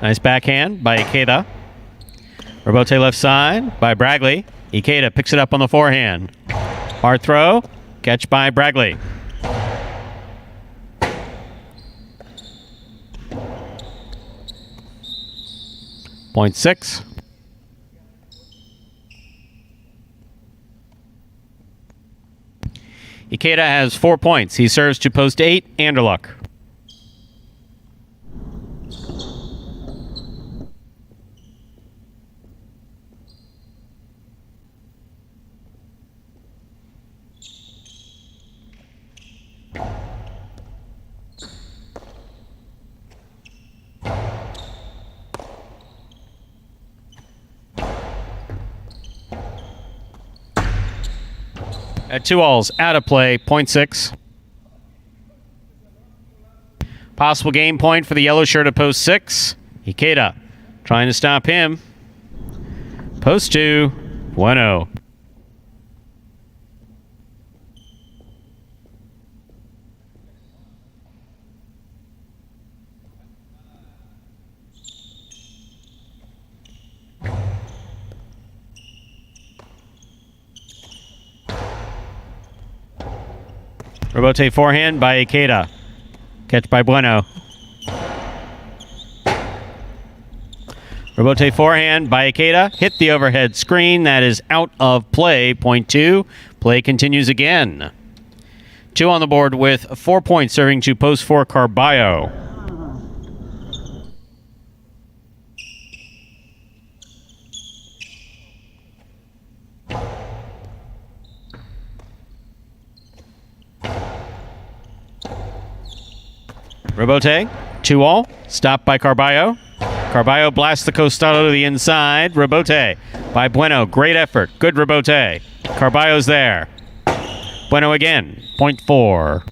Nice backhand by Ikeda. Robote left side by Bragley. Ikeda picks it up on the forehand. Hard throw. Catch by Bragley. Point 6. Ikeda has 4 points. He serves to post 8. Anderluck. At 2-alls, out of play, point 6. Possible game point for the yellow shirt at post 6. Ikeda trying to stop him. Post 2, Bueno. Robote forehand by Ikeda. Catch by Bueno. Robote forehand by Ikeda. Hit the overhead screen. That is out of play. Point 2. Play continues again. 2 on the board with 4 points, serving to post 4 Carballo. Robote, 2-all. Stopped by Carballo. Carballo blasts the costado to the inside. Robote by Bueno. Great effort. Good Robote. Carballo's there. Bueno again. Point 4.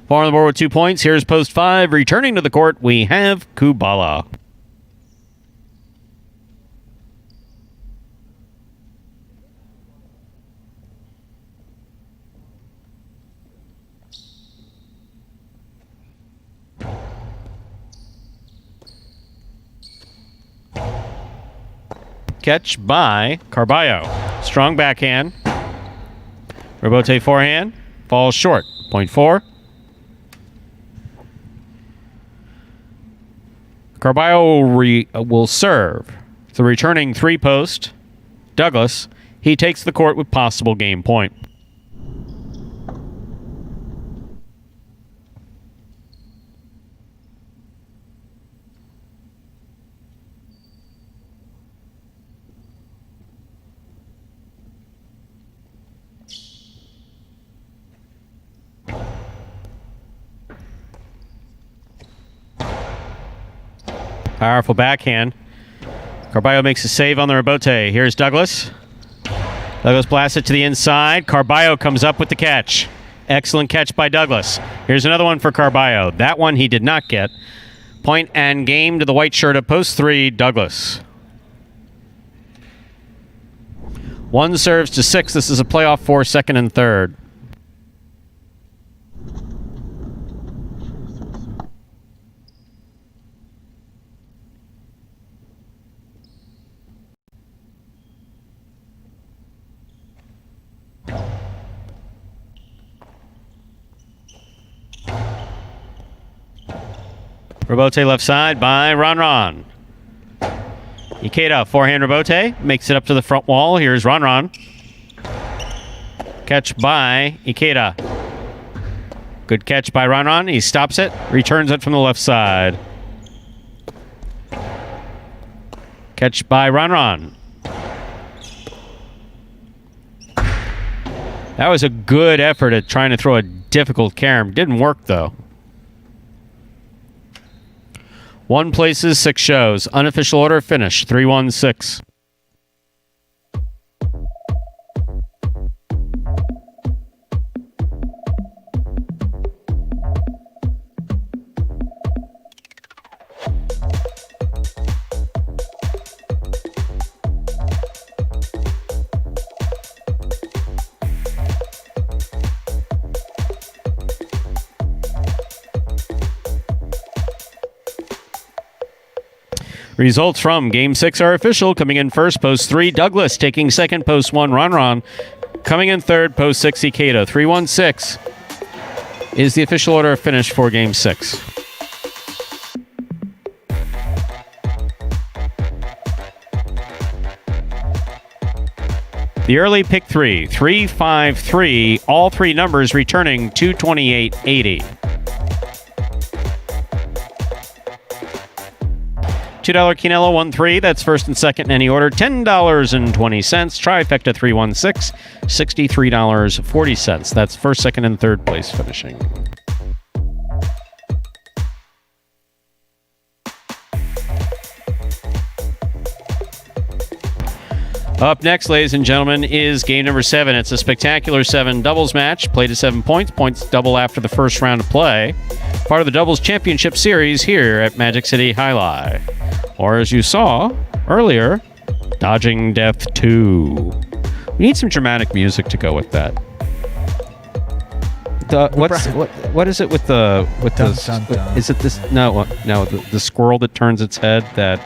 4 on the board with 2 points. Here's post 5. Returning to the court, we have Kubala. Catch by Carballo. Strong backhand. Robote forehand. Falls short. Point 4. Carballo will serve. The returning 3-post. Douglas. He takes the court with possible game point. Powerful backhand. Carballo makes a save on the Robote. Here's Douglas. Douglas blasts it to the inside. Carballo comes up with the catch. Excellent catch by Douglas. Here's another one for Carballo. That one he did not get. Point and game to the white shirt of post 3, Douglas. 1 serves to 6. This is a playoff for second and third. Robote left side by Ron. Ikeda, forehand Robote, makes it up to the front wall. Here's Ron. Catch by Ikeda. Good catch by Ron. He stops it, returns it from the left side. Catch by Ron. That was a good effort at trying to throw a difficult carom. Didn't work, though. 1 places, 6 shows. Unofficial order finish, 3-1-6. Results from Game 6 are official. Coming in first, post 3, Douglas. Taking second, post 1, Ron. Coming in third, post 6, Ikeda. 3-1-6 is the official order of finish for Game 6. The early pick 3, 3-5-3, all 3 numbers returning 228.80. $2 Quinello 1-3. That's first and second in any order. $10.20. Trifecta 3-1-6. $63.40. That's first, second, and third place finishing. Up next, ladies and gentlemen, is game number 7. It's a spectacular 7 doubles match. Played to 7 points. Points double after the first round of play. Part of the doubles championship series here at Magic City Jai-Alai. Or as you saw earlier, Dodging Death 2. We need some dramatic music to go with that. What is it with the is it this no the squirrel that turns its head, that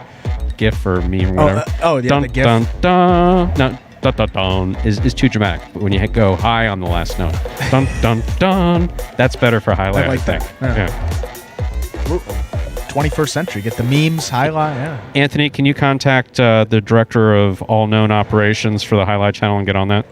GIF or meme or whatever? The GIF. Dun, dun. No, dun, dun, dun is too dramatic. But when you go high on the last note, dun dun dun, that's better for highlight. I like think. that. Yeah. 21st century. Get the memes, highlight, yeah. Anthony, can you contact the director of all known operations for the Jai-Alai Channel and get on that?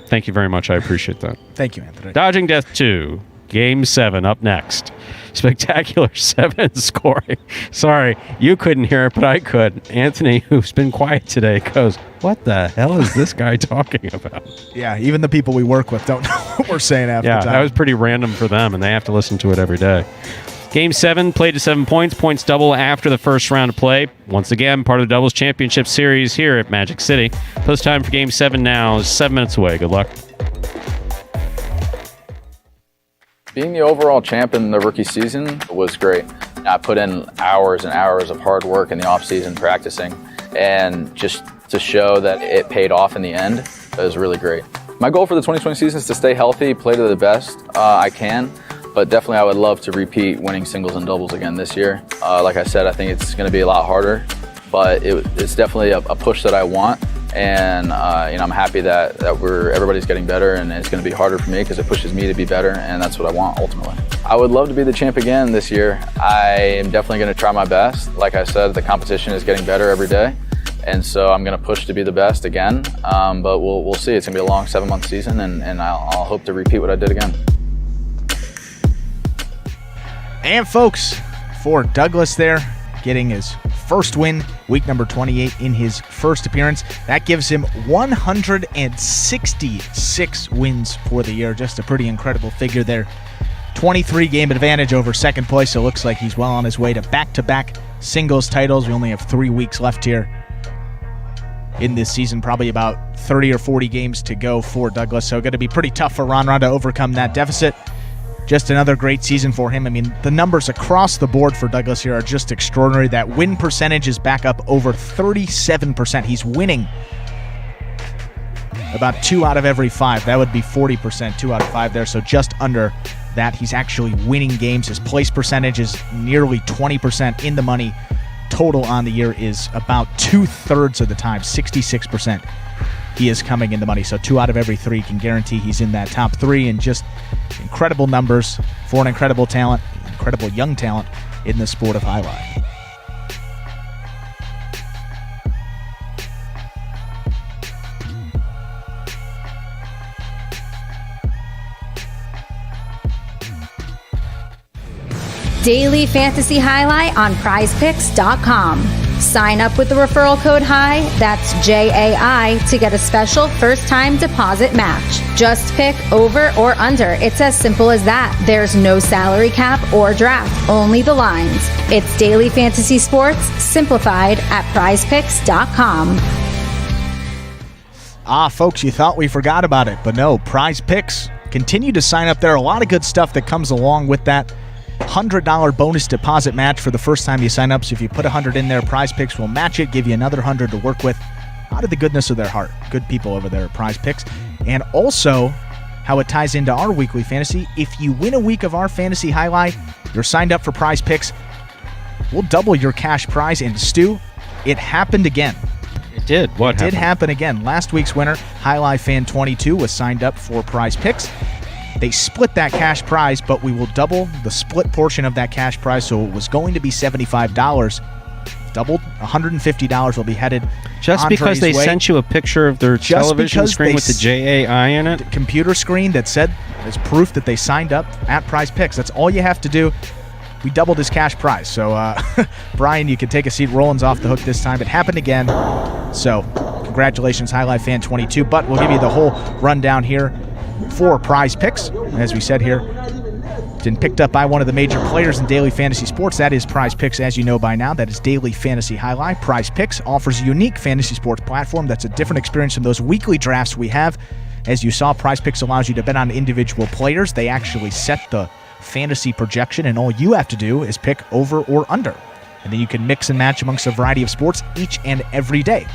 Thank you very much. I appreciate that. Thank you, Anthony. Dodging Death 2, Game 7 up next. Spectacular 7 scoring. Sorry, you couldn't hear it, but I could. Anthony, who's been quiet today, goes, what the hell is this guy talking about? Yeah, even the people we work with don't know what we're saying half the time. That was pretty random for them, and they have to listen to it every day. Game 7, played to 7 points. Points double after the first round of play. Once again, part of the Doubles Championship Series here at Magic City. Post time for Game 7 now is 7 minutes away. Good luck. Being the overall champ in the rookie season was great. I put in hours and hours of hard work in the offseason practicing, and just to show that it paid off in the end was really great. My goal for the 2020 season is to stay healthy, play to the best I can, but definitely I would love to repeat winning singles and doubles again this year. Like I said, I think it's going to be a lot harder, but it's definitely a push that I want. And I'm happy that everybody's getting better, and it's going to be harder for me because it pushes me to be better, and that's what I want ultimately. I would love to be the champ again this year. I am definitely going to try my best. Like I said, the competition is getting better every day, and so I'm going to push to be the best again. But we'll see. It's going to be a long 7-month season, and I'll hope to repeat what I did again. And folks, for Douglas there, getting his first win, week number 28 in his first appearance. That gives him 166 wins for the year. Just a pretty incredible figure there. 23 game advantage over second place, so it looks like he's well on his way to back-to-back singles titles. We only have 3 weeks left here in this season, probably about 30 or 40 games to go for Douglas, so going to be pretty tough for Ron to overcome that deficit. Just another great season for him. I mean, the numbers across the board for Douglas here are just extraordinary. That win percentage is back up over 37%. He's winning about 2 out of every 5. That would be 40%, 2 out of 5 there. So just under that, he's actually winning games. His place percentage is nearly 20% in the money. Total on the year is about 2/3 of the time, 66%. He is coming in the money. So 2 out of every 3 can guarantee he's in that top 3, and just incredible numbers for an incredible talent, incredible young talent in the sport of Jai-Alai. Daily Fantasy Jai-Alai on prizepicks.com. Sign up with the referral code HIGH, that's J-A-I, to get a special first-time deposit match. Just pick over or under. It's as simple as that. There's no salary cap or draft, only the lines. It's Daily Fantasy Sports, simplified at prizepicks.com. Folks, you thought we forgot about it, but no, Prize Picks. Continue to sign up there. A lot of good stuff that comes along with that. $100 bonus deposit match for the first time you sign up. So if you put $100 in there, Prize Picks will match it, give you another $100 to work with out of the goodness of their heart. Good people over there at Prize Picks. And also how it ties into our weekly fantasy. If you win a week of our fantasy Jai-Alai, you're signed up for Prize Picks, we'll double your cash prize. And Stu, it happened again. It did. What happened? It did happen again. Last week's winner, Jai-Alai Fan 22, was signed up for Prize Picks. They split that cash prize, but we will double the split portion of that cash prize, so it was going to be $75. Doubled, $150 will be headed just because they sent you a picture of their television screen with the J-A-I in it? Computer screen that said, as proof that they signed up at Prize Picks. That's all you have to do. We doubled his cash prize. So, Brian, you can take a seat. Roland's off the hook this time. It happened again. So, congratulations, Jai-Alai Fan 22. But we'll give you the whole rundown here for Prize Picks. As we said here, been picked up by one of the major players in daily fantasy sports. That is Prize Picks, as you know by now. That is Daily Fantasy Jai-Alai. Prize Picks offers a unique fantasy sports platform that's a different experience from those weekly drafts we have. As you saw, Prize Picks allows you to bet on individual players. They actually set the fantasy projection, and all you have to do is pick over or under. And then you can mix and match amongst a variety of sports each and every day.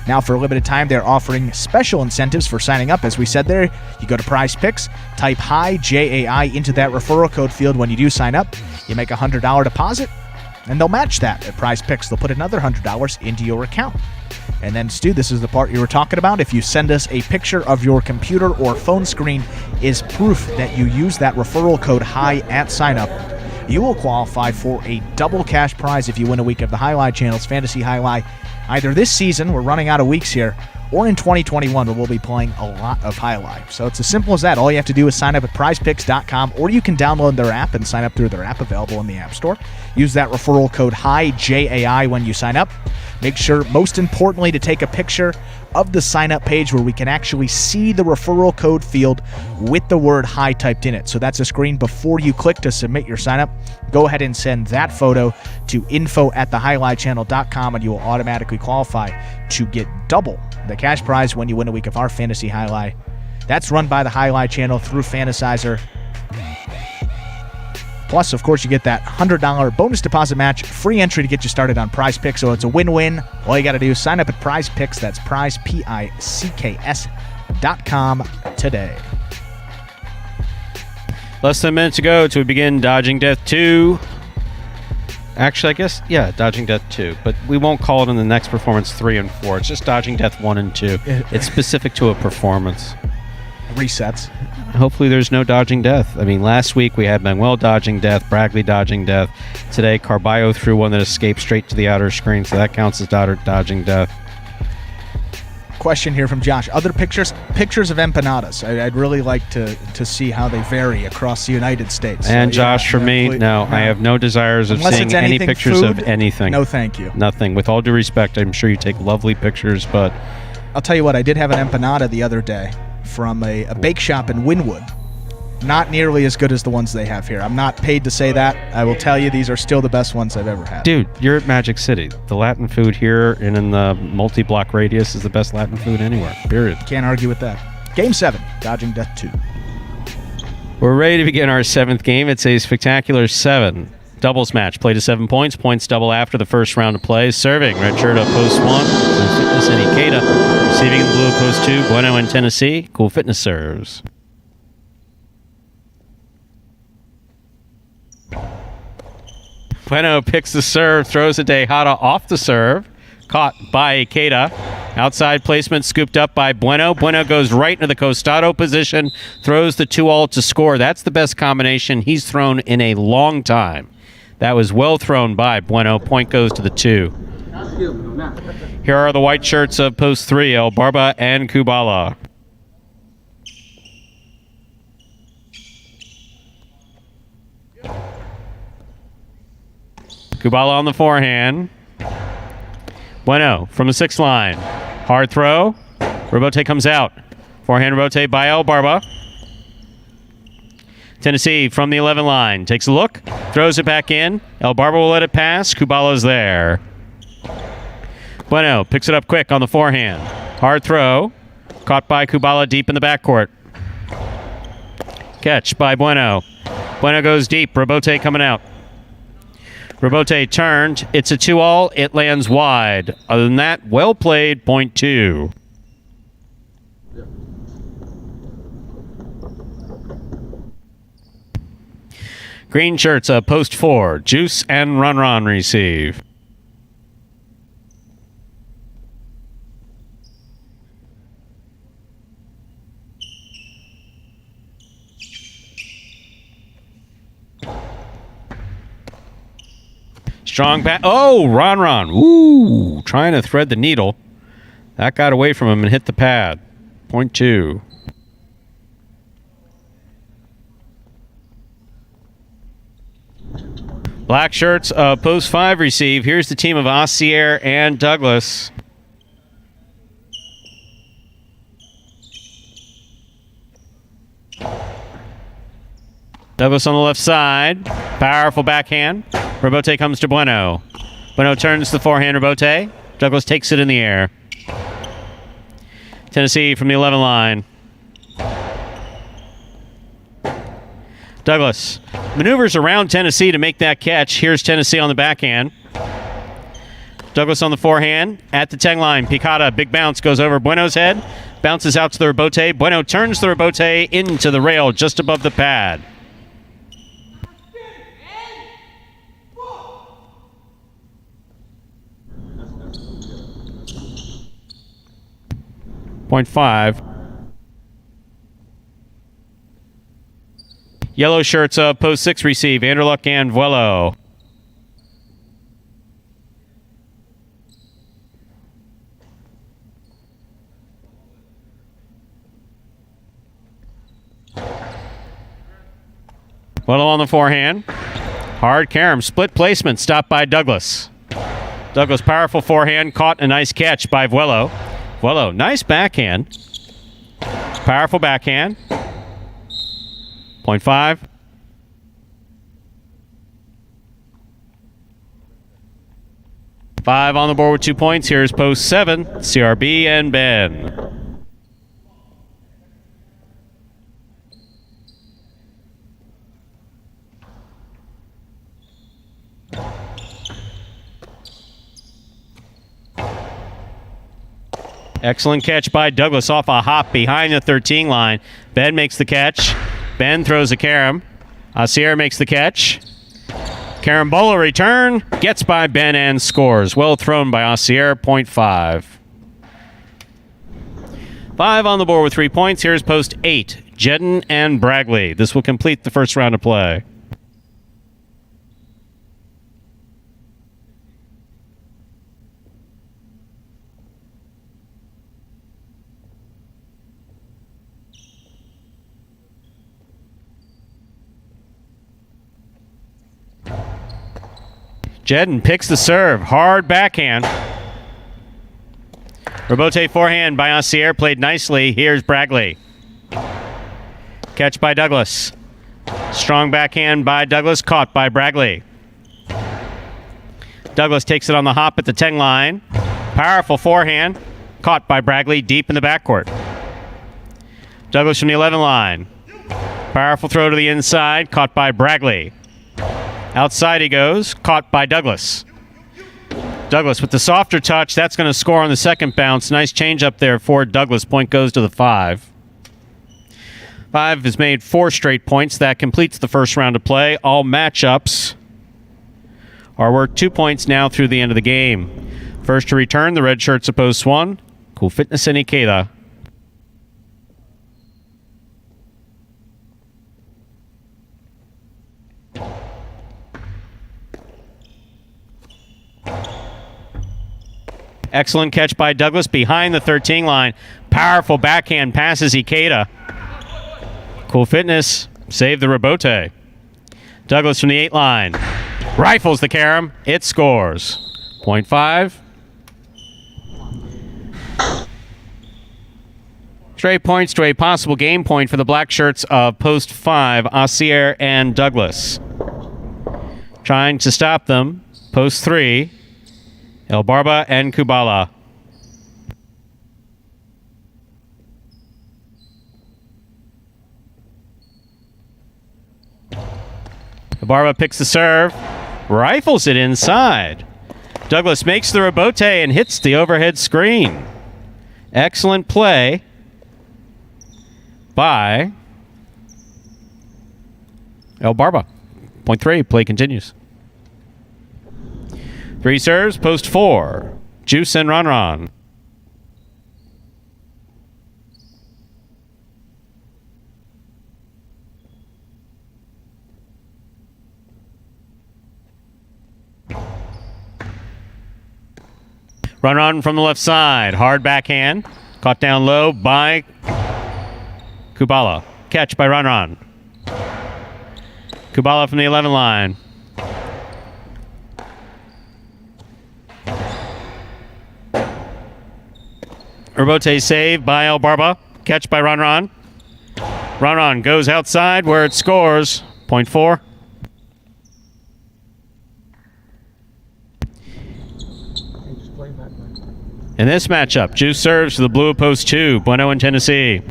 Now, for a limited time, they're offering special incentives for signing up. As we said there, you go to Prize Picks, type HIGH, J-A-I, into that referral code field when you do sign up. You make a $100 deposit, and they'll match that at Prize Picks. They'll put another $100 into your account. And then, Stu, this is the part you were talking about. If you send us a picture of your computer or phone screen is proof that you use that referral code HIGH at sign up, you will qualify for a double cash prize if you win a week of the Jai-Alai Channel's Fantasy Jai-Alai. Either this season, we're running out of weeks here, or in 2021, where we'll be playing a lot of Jai-Alai. So it's as simple as that. All you have to do is sign up at prizepicks.com, or you can download their app and sign up through their app available in the App Store. Use that referral code Jai when you sign up. Make sure, most importantly, to take a picture of the sign-up page where we can actually see the referral code field with the word Hi typed in it. So that's a screen before you click to submit your sign-up. Go ahead and send that photo to info@thejai-alaichannel.com, and you will automatically qualify to get double the cash prize when you win a week of our Fantasy Jai-Alai. That's run by the Jai-Alai Channel through Fantasizer. Plus, of course, you get that $100 bonus deposit match, free entry to get you started on Prize Picks, so it's a win-win. All you got to do is sign up at Prize Picks. That's prizepicks.com today. Less than a minute to go till we begin Dodging Death 2. Actually, I guess, yeah, Dodging Death 2. But we won't call it in the next performance 3 and 4. It's just Dodging Death 1 and 2. It's specific to a performance. Resets. Hopefully there's no dodging death. I mean, last week we had Manuel dodging death, Brackley dodging death. Today, Carballo threw one that escaped straight to the outer screen, so that counts as dodging death. Question here from Josh. Other pictures of empanadas. I'd really like to see how they vary across the United States. And Josh, for me, no, I have no desires of seeing any pictures of anything. No, thank you. Nothing. With all due respect, I'm sure you take lovely pictures, but... I'll tell you what, I did have an empanada the other day from a bake shop in Wynwood. Not nearly as good as the ones they have here. I'm not paid to say that. I will tell you, these are still the best ones I've ever had. Dude, you're at Magic City. The Latin food here and in the multi-block radius is the best Latin food anywhere, period. Can't argue with that. Game 7, Dodging Death 2. We're ready to begin our 7th game. It's a spectacular 7. Doubles match. Play to 7 points. Points double after the first round of play. Serving. Red shirt up post 1. Cool Fitness and Ikeda. Receiving in the blue post 2. Bueno and Tennessee. Cool Fitness serves. Bueno picks the serve. Throws a Dejada off the serve. Caught by Ikeda. Outside placement scooped up by Bueno. Bueno goes right into the Costado position. Throws the 2-all to score. That's the best combination he's thrown in a long time. That was well thrown by Bueno. Point goes to the 2. Here are the white shirts of post 3, El Barba and Kubala. Kubala on the forehand. Bueno from the 6th line. Hard throw. Robote comes out. Forehand Robote by El Barba. Tennessee from the 11 line. Takes a look. Throws it back in. El Barba will let it pass. Kubala's there. Bueno picks it up quick on the forehand. Hard throw. Caught by Kubala deep in the backcourt. Catch by Bueno. Bueno goes deep. Robote coming out. Robote turned. It's a 2-all. It lands wide. Other than that, well played. Point 2. Green shirts, post 4. Juice and Run receive. Strong back. Oh, Ron. Ooh, trying to thread the needle. That got away from him and hit the pad. Point 2. Black shirts, post 5 receive. Here's the team of Ossier and Douglas. Douglas on the left side. Powerful backhand. Robote comes to Bueno. Bueno turns the forehand Robote. Douglas takes it in the air. Tennessee from the 11 line. Douglas maneuvers around Tennessee to make that catch. Here's Tennessee on the backhand. Douglas on the forehand. At the 10 line. Picada, big bounce, goes over Bueno's head. Bounces out to the Robote. Bueno turns the Robote into the rail just above the pad. Point 5. Yellow shirts of post 6 receive Anderluck and Vuelo. Vuelo on the forehand. Hard carom. Split placement. Stopped by Douglas. Douglas, powerful forehand. Caught a nice catch by Vuelo. Vuelo, nice backhand. Powerful backhand. 0.5. Five on the board with 2 points. Here's post 7. CRB and Ben. Excellent catch by Douglas off a hop behind the 13 line. Ben makes the catch. Ben throws a carom. Asier makes the catch. Carambola return. Gets by Ben and scores. Well thrown by Asier, 0.5. 5 on the board with 3 points. Here's post 8. Jedden and Bragley. This will complete the first round of play. Jedden picks the serve. Hard backhand. Robote forehand by Asier. Played nicely. Here's Bragley. Catch by Douglas. Strong backhand by Douglas. Caught by Bragley. Douglas takes it on the hop at the 10 line. Powerful forehand. Caught by Bragley deep in the backcourt. Douglas from the 11 line. Powerful throw to the inside. Caught by Bragley. Outside he goes, caught by Douglas. Douglas with the softer touch. That's going to score on the second bounce. Nice change up there for Douglas. Point goes to the 5. 5 has made 4 straight points. That completes the first round of play. All matchups are worth 2 points now through the end of the game. First to return, the red shirts of post 1. Cool Fitness and Ikeda. Excellent catch by Douglas behind the 13 line. Powerful backhand passes Ikeda. Cool Fitness saved the rebote. Douglas from the 8 line. Rifles the carom. It scores. 0.5. Straight points to a possible game point for the black shirts of post 5, Asier and Douglas. Trying to stop them, post 3, El Barba and Kubala. El Barba picks the serve, rifles it inside. Douglas makes the rebote and hits the overhead screen. Excellent play by El Barba. 0.3, play continues. 3 serves, post 4. Juice and Ron. Ron from the left side. Hard backhand. Caught down low by Kubala. Catch by Ron. Kubala from the 11 line. Rebote save by El Barba. Catch by Ron. Ron goes outside where it scores. 0.4. In this matchup, Juice serves to the blue of post 2, Bueno in Tennessee.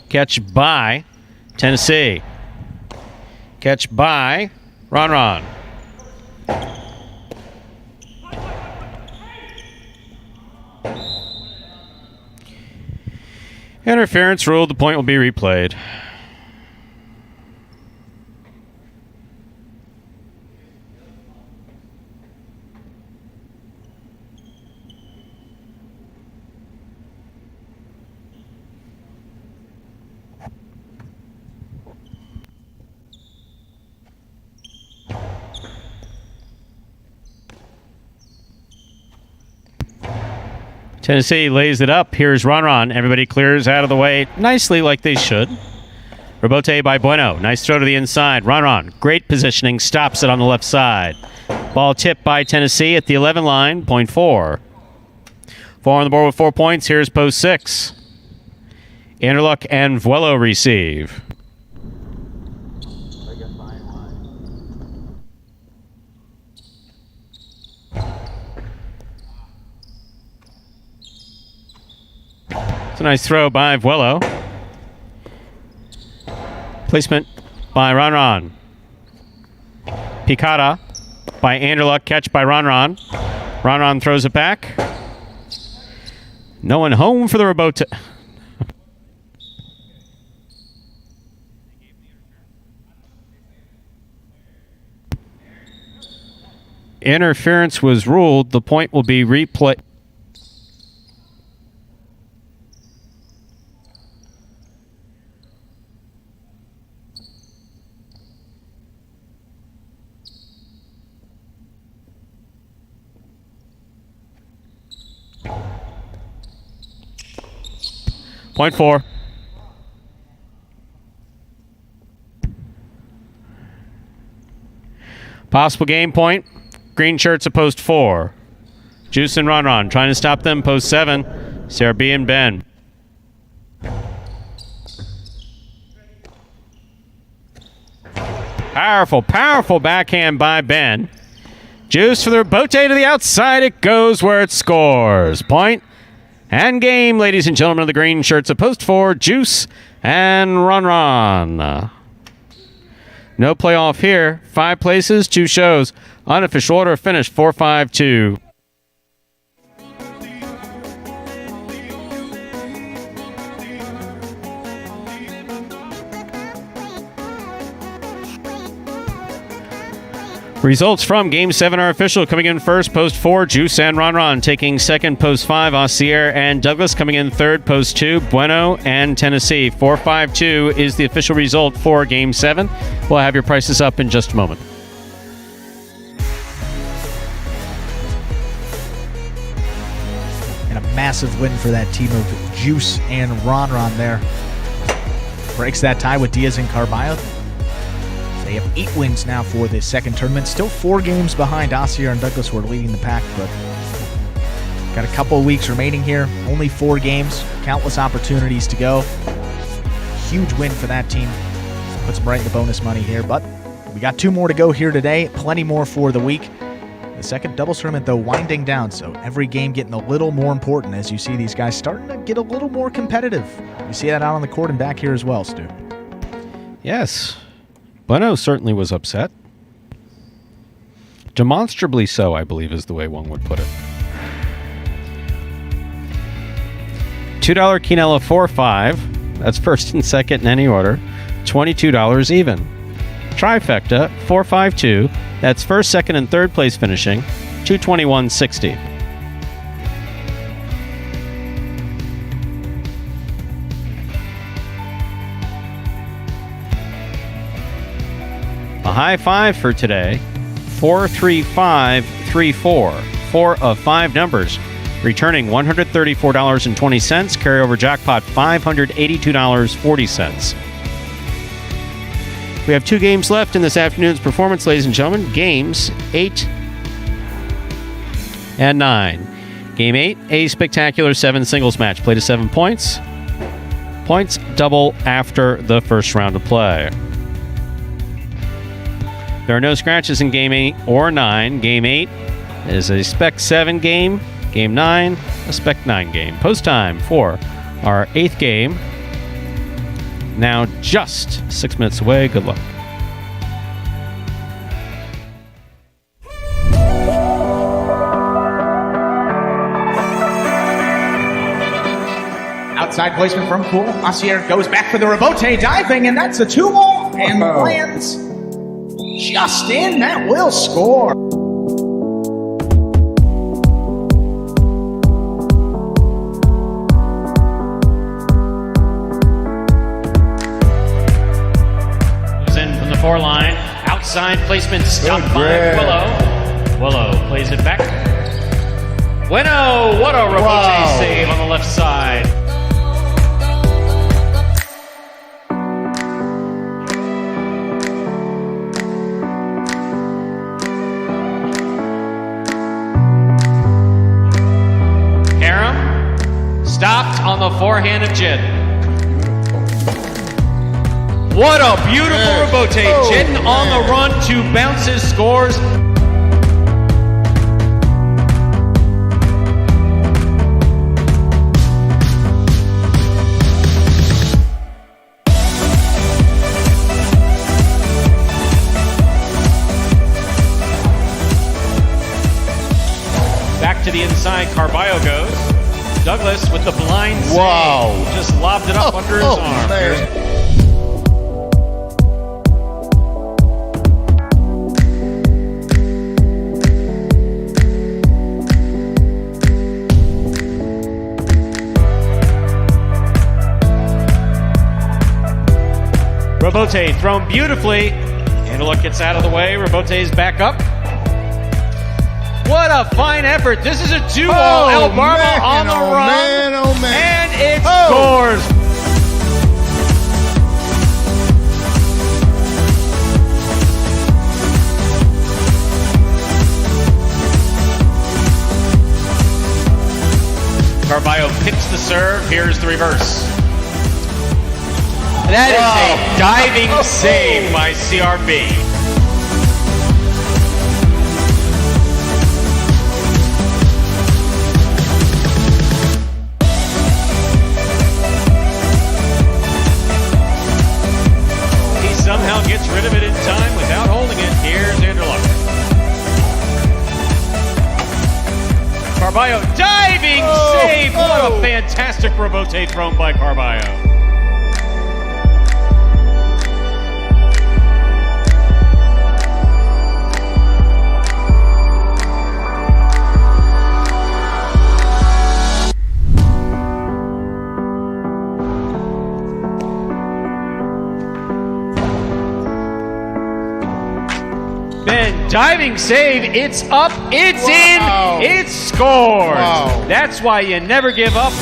Catch by Tennessee. Catch by Ron. Interference ruled. The point will be replayed. Tennessee lays it up. Here's Ron. Everybody clears out of the way nicely like they should. Rebote by Bueno. Nice throw to the inside. Ron. Great positioning. Stops it on the left side. Ball tipped by Tennessee at the 11 line. Point 4. 4 on the board with 4 points. Here's post 6. Anderluck and Vuelo receive. It's a nice throw by Vuelo. Placement by Ron. Picada by Anderluck. Catch by Ron. Ron throws it back. No one home for the Rebote. Interference was ruled. The point will be replay. Point 4. Possible game point. Green shirts at post 4. Juice and Ron trying to stop them. Post 7. CRB and Ben. Powerful backhand by Ben. Juice for the Rebote to the outside. It goes where it scores. Point and game, ladies and gentlemen of the green shirts at post 4. Juice and Ron. No playoff here. 5 places, 2 shows. Unofficial order finish 4-5-2. Results from Game 7 are official. Coming in first, post 4, Juice and Ron. Taking second, post 5, Aussier and Douglas. Coming in third, post 2, Bueno and Tennessee. 4-5-2 is the official result for Game 7. We'll have your prices up in just a moment. And a massive win for that team of Juice and Ron there. Breaks that tie with Diaz and Carballo. They have 8 wins now for the second tournament. Still 4 games behind Aussier and Douglas, who are leading the pack, but got a couple of weeks remaining here. Only 4 games, countless opportunities to go. Huge win for that team. Puts them right in the bonus money here, but we got 2 more to go here today. Plenty more for the week. The second doubles tournament, though, winding down, so every game getting a little more important as you see these guys starting to get a little more competitive. You see that out on the court and back here as well, Stu. Yes. Bueno certainly was upset. Demonstrably so, I believe, is the way one would put it. $2 Quinella 4-5. That's first and second in any order. $22 even. Trifecta 4-5-2. That's first, second, and third place finishing. $221.60. A high 5 for today. 4-3-5-3-4. 4 of 5 numbers. Returning $134.20. Carryover jackpot $582.40. We have 2 games left in this afternoon's performance, ladies and gentlemen. Games 8 and 9. Game 8, a spectacular 7 singles match. Play to 7 points. Points double after the first round of play. There are no scratches in Game 8 or 9. Game 8 is a Spec 7 game. Game 9, a Spec 9 game. Post time for our 8th game. Now just 6 minutes away. Good luck. Outside placement from Poole. Aussier goes back for the Rebote, diving, and that's a 2-ball and lands just in. That will score. Line. Outside placement stopped by Willow. Willow plays it back. Bueno, what a Robote save on the left side. Karam stopped on the forehand of Jin. What a beautiful Robote. Jin on the run, 2 bounces, scores. Back to the inside, Carballo goes. Douglas with the blind save. Wow. Just lobbed it up under his arm. Man. Robote thrown beautifully. Antelope gets out of the way. Robote's back up. What a fine effort. This is a 2-all. El Barba on the run. And it scores. Carballo picks the serve. Here's the reverse. That is a diving save by CRB. He somehow gets rid of it in time without holding it. Here's Anderluck. Carballo diving save. What a fantastic Robote thrown by Carballo. Ben, diving save, it's up, it's in, it's scored. That's why you never give up.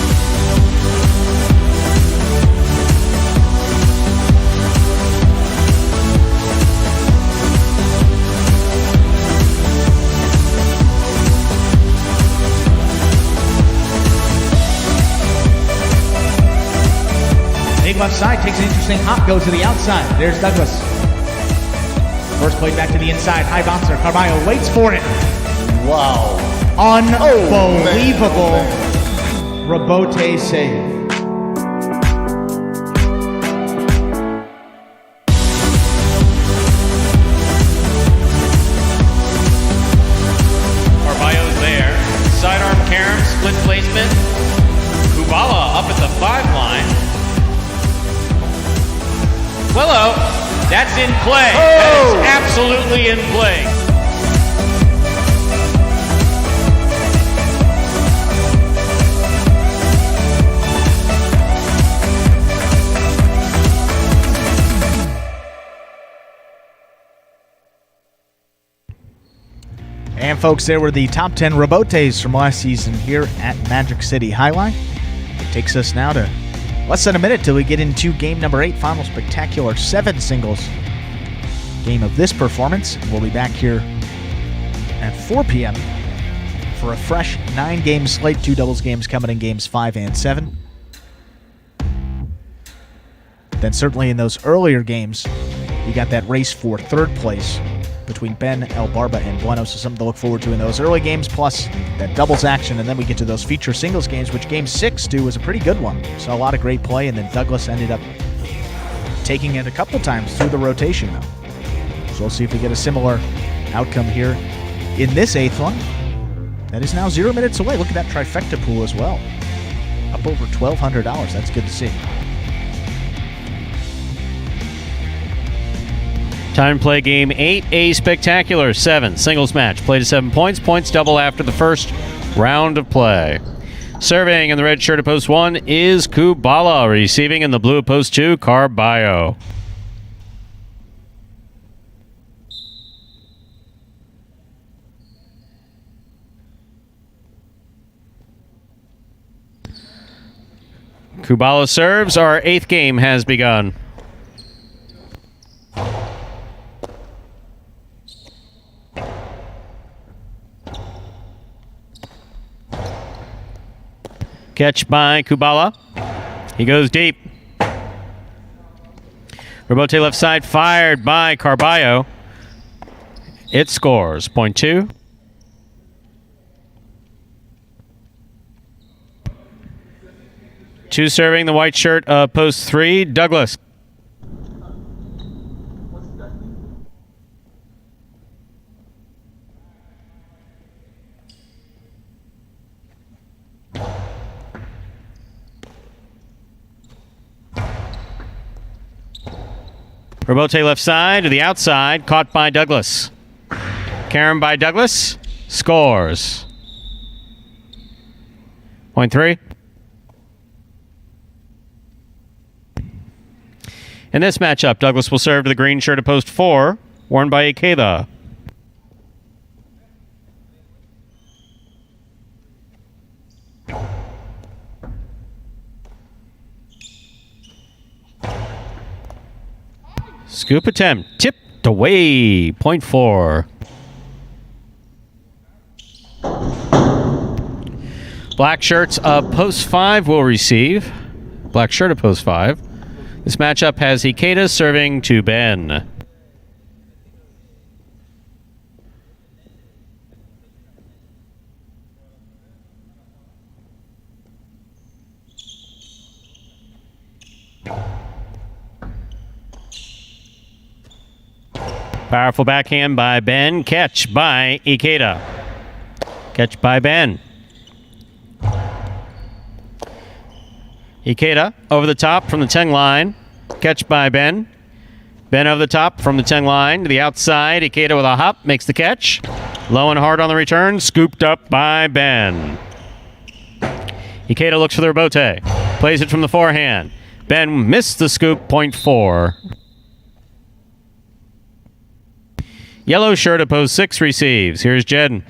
Big left side, takes an interesting hop, goes to the outside. There's Douglas. First play back to the inside, high bouncer. Carballo waits for it. Wow. Unbelievable Robote save. Carballo's there. Sidearm Karam, split placement. Kubala up at the 5 line. Hello. That's in play. That is absolutely in play. And folks, there were the top 10 Robotes from last season here at Magic City Jai-Alai. It takes us now to less than a minute till we get into game number 8, final spectacular 7 singles game of this performance. We'll be back here at 4 p.m. for a fresh 9-game slate, 2 doubles games coming in games 5 and 7. Then certainly in those earlier games, you got that race for 3rd place between Ben, El Barba, and Bueno, so something to look forward to in those early games, plus that doubles action, and then we get to those feature singles games, which game 6, Stu, was a pretty good one. Saw a lot of great play, and then Douglas ended up taking it a couple times through the rotation, though. So we'll see if we get a similar outcome here in this 8th one. That is now 0 minutes away. Look at that trifecta pool as well. Up over $1,200. That's good to see. Time to play game 8, a spectacular 7 singles match. Play to 7 points. Points double after the first round of play. Serving in the red shirt at post 1 is Kubala. Receiving in the blue at post 2, Carballo. Kubala serves. Our 8th game has begun. Catch by Kubala. He goes deep. Robote left side fired by Carballo. It scores. Point 2. Two serving the white shirt of post 3, Douglas. Robote left side to the outside, caught by Douglas. Carom by Douglas, scores. Point 3. In this matchup, Douglas will serve to the green shirt of post 4, worn by Ikeda. Scoop attempt, tipped away, point 4. Black shirts of post 5 will receive. Black shirt of post 5. This matchup has Ikeda serving to Ben. Powerful backhand by Ben. Catch by Ikeda. Catch by Ben. Ikeda over the top from the 10 line. Catch by Ben. Ben over the top from the 10 line to the outside. Ikeda with a hop makes the catch. Low and hard on the return. Scooped up by Ben. Ikeda looks for the rebote. Plays it from the forehand. Ben missed the scoop. Point 4. Yellow shirt of post 6 receives. Here's Jedden.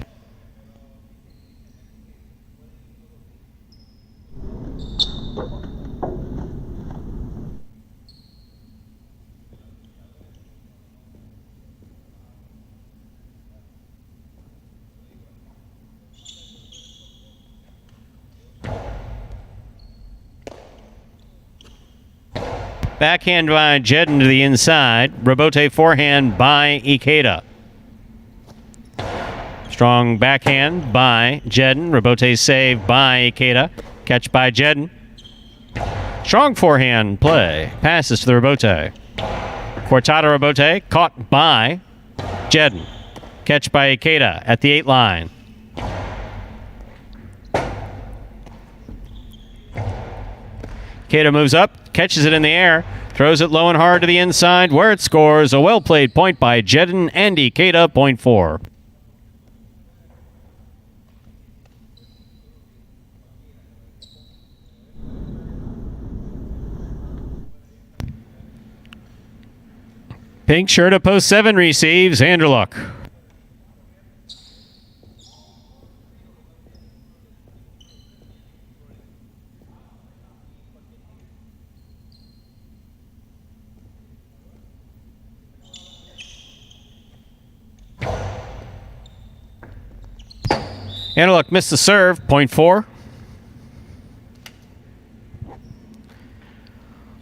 Backhand by Jedden to the inside. Robote forehand by Ikeda. Strong backhand by Jedden. Robote save by Ikeda. Catch by Jedden. Strong forehand play. Passes to the Robote. Cortada Robote caught by Jedden. Catch by Ikeda at the 8 line. Ikeda moves up, catches it in the air, throws it low and hard to the inside, where it scores. A well-played point by Jedden and Ikeda, point 4. Pink shirt of post 7 receives. Anderluck. Anderluck missed the serve. Point 4.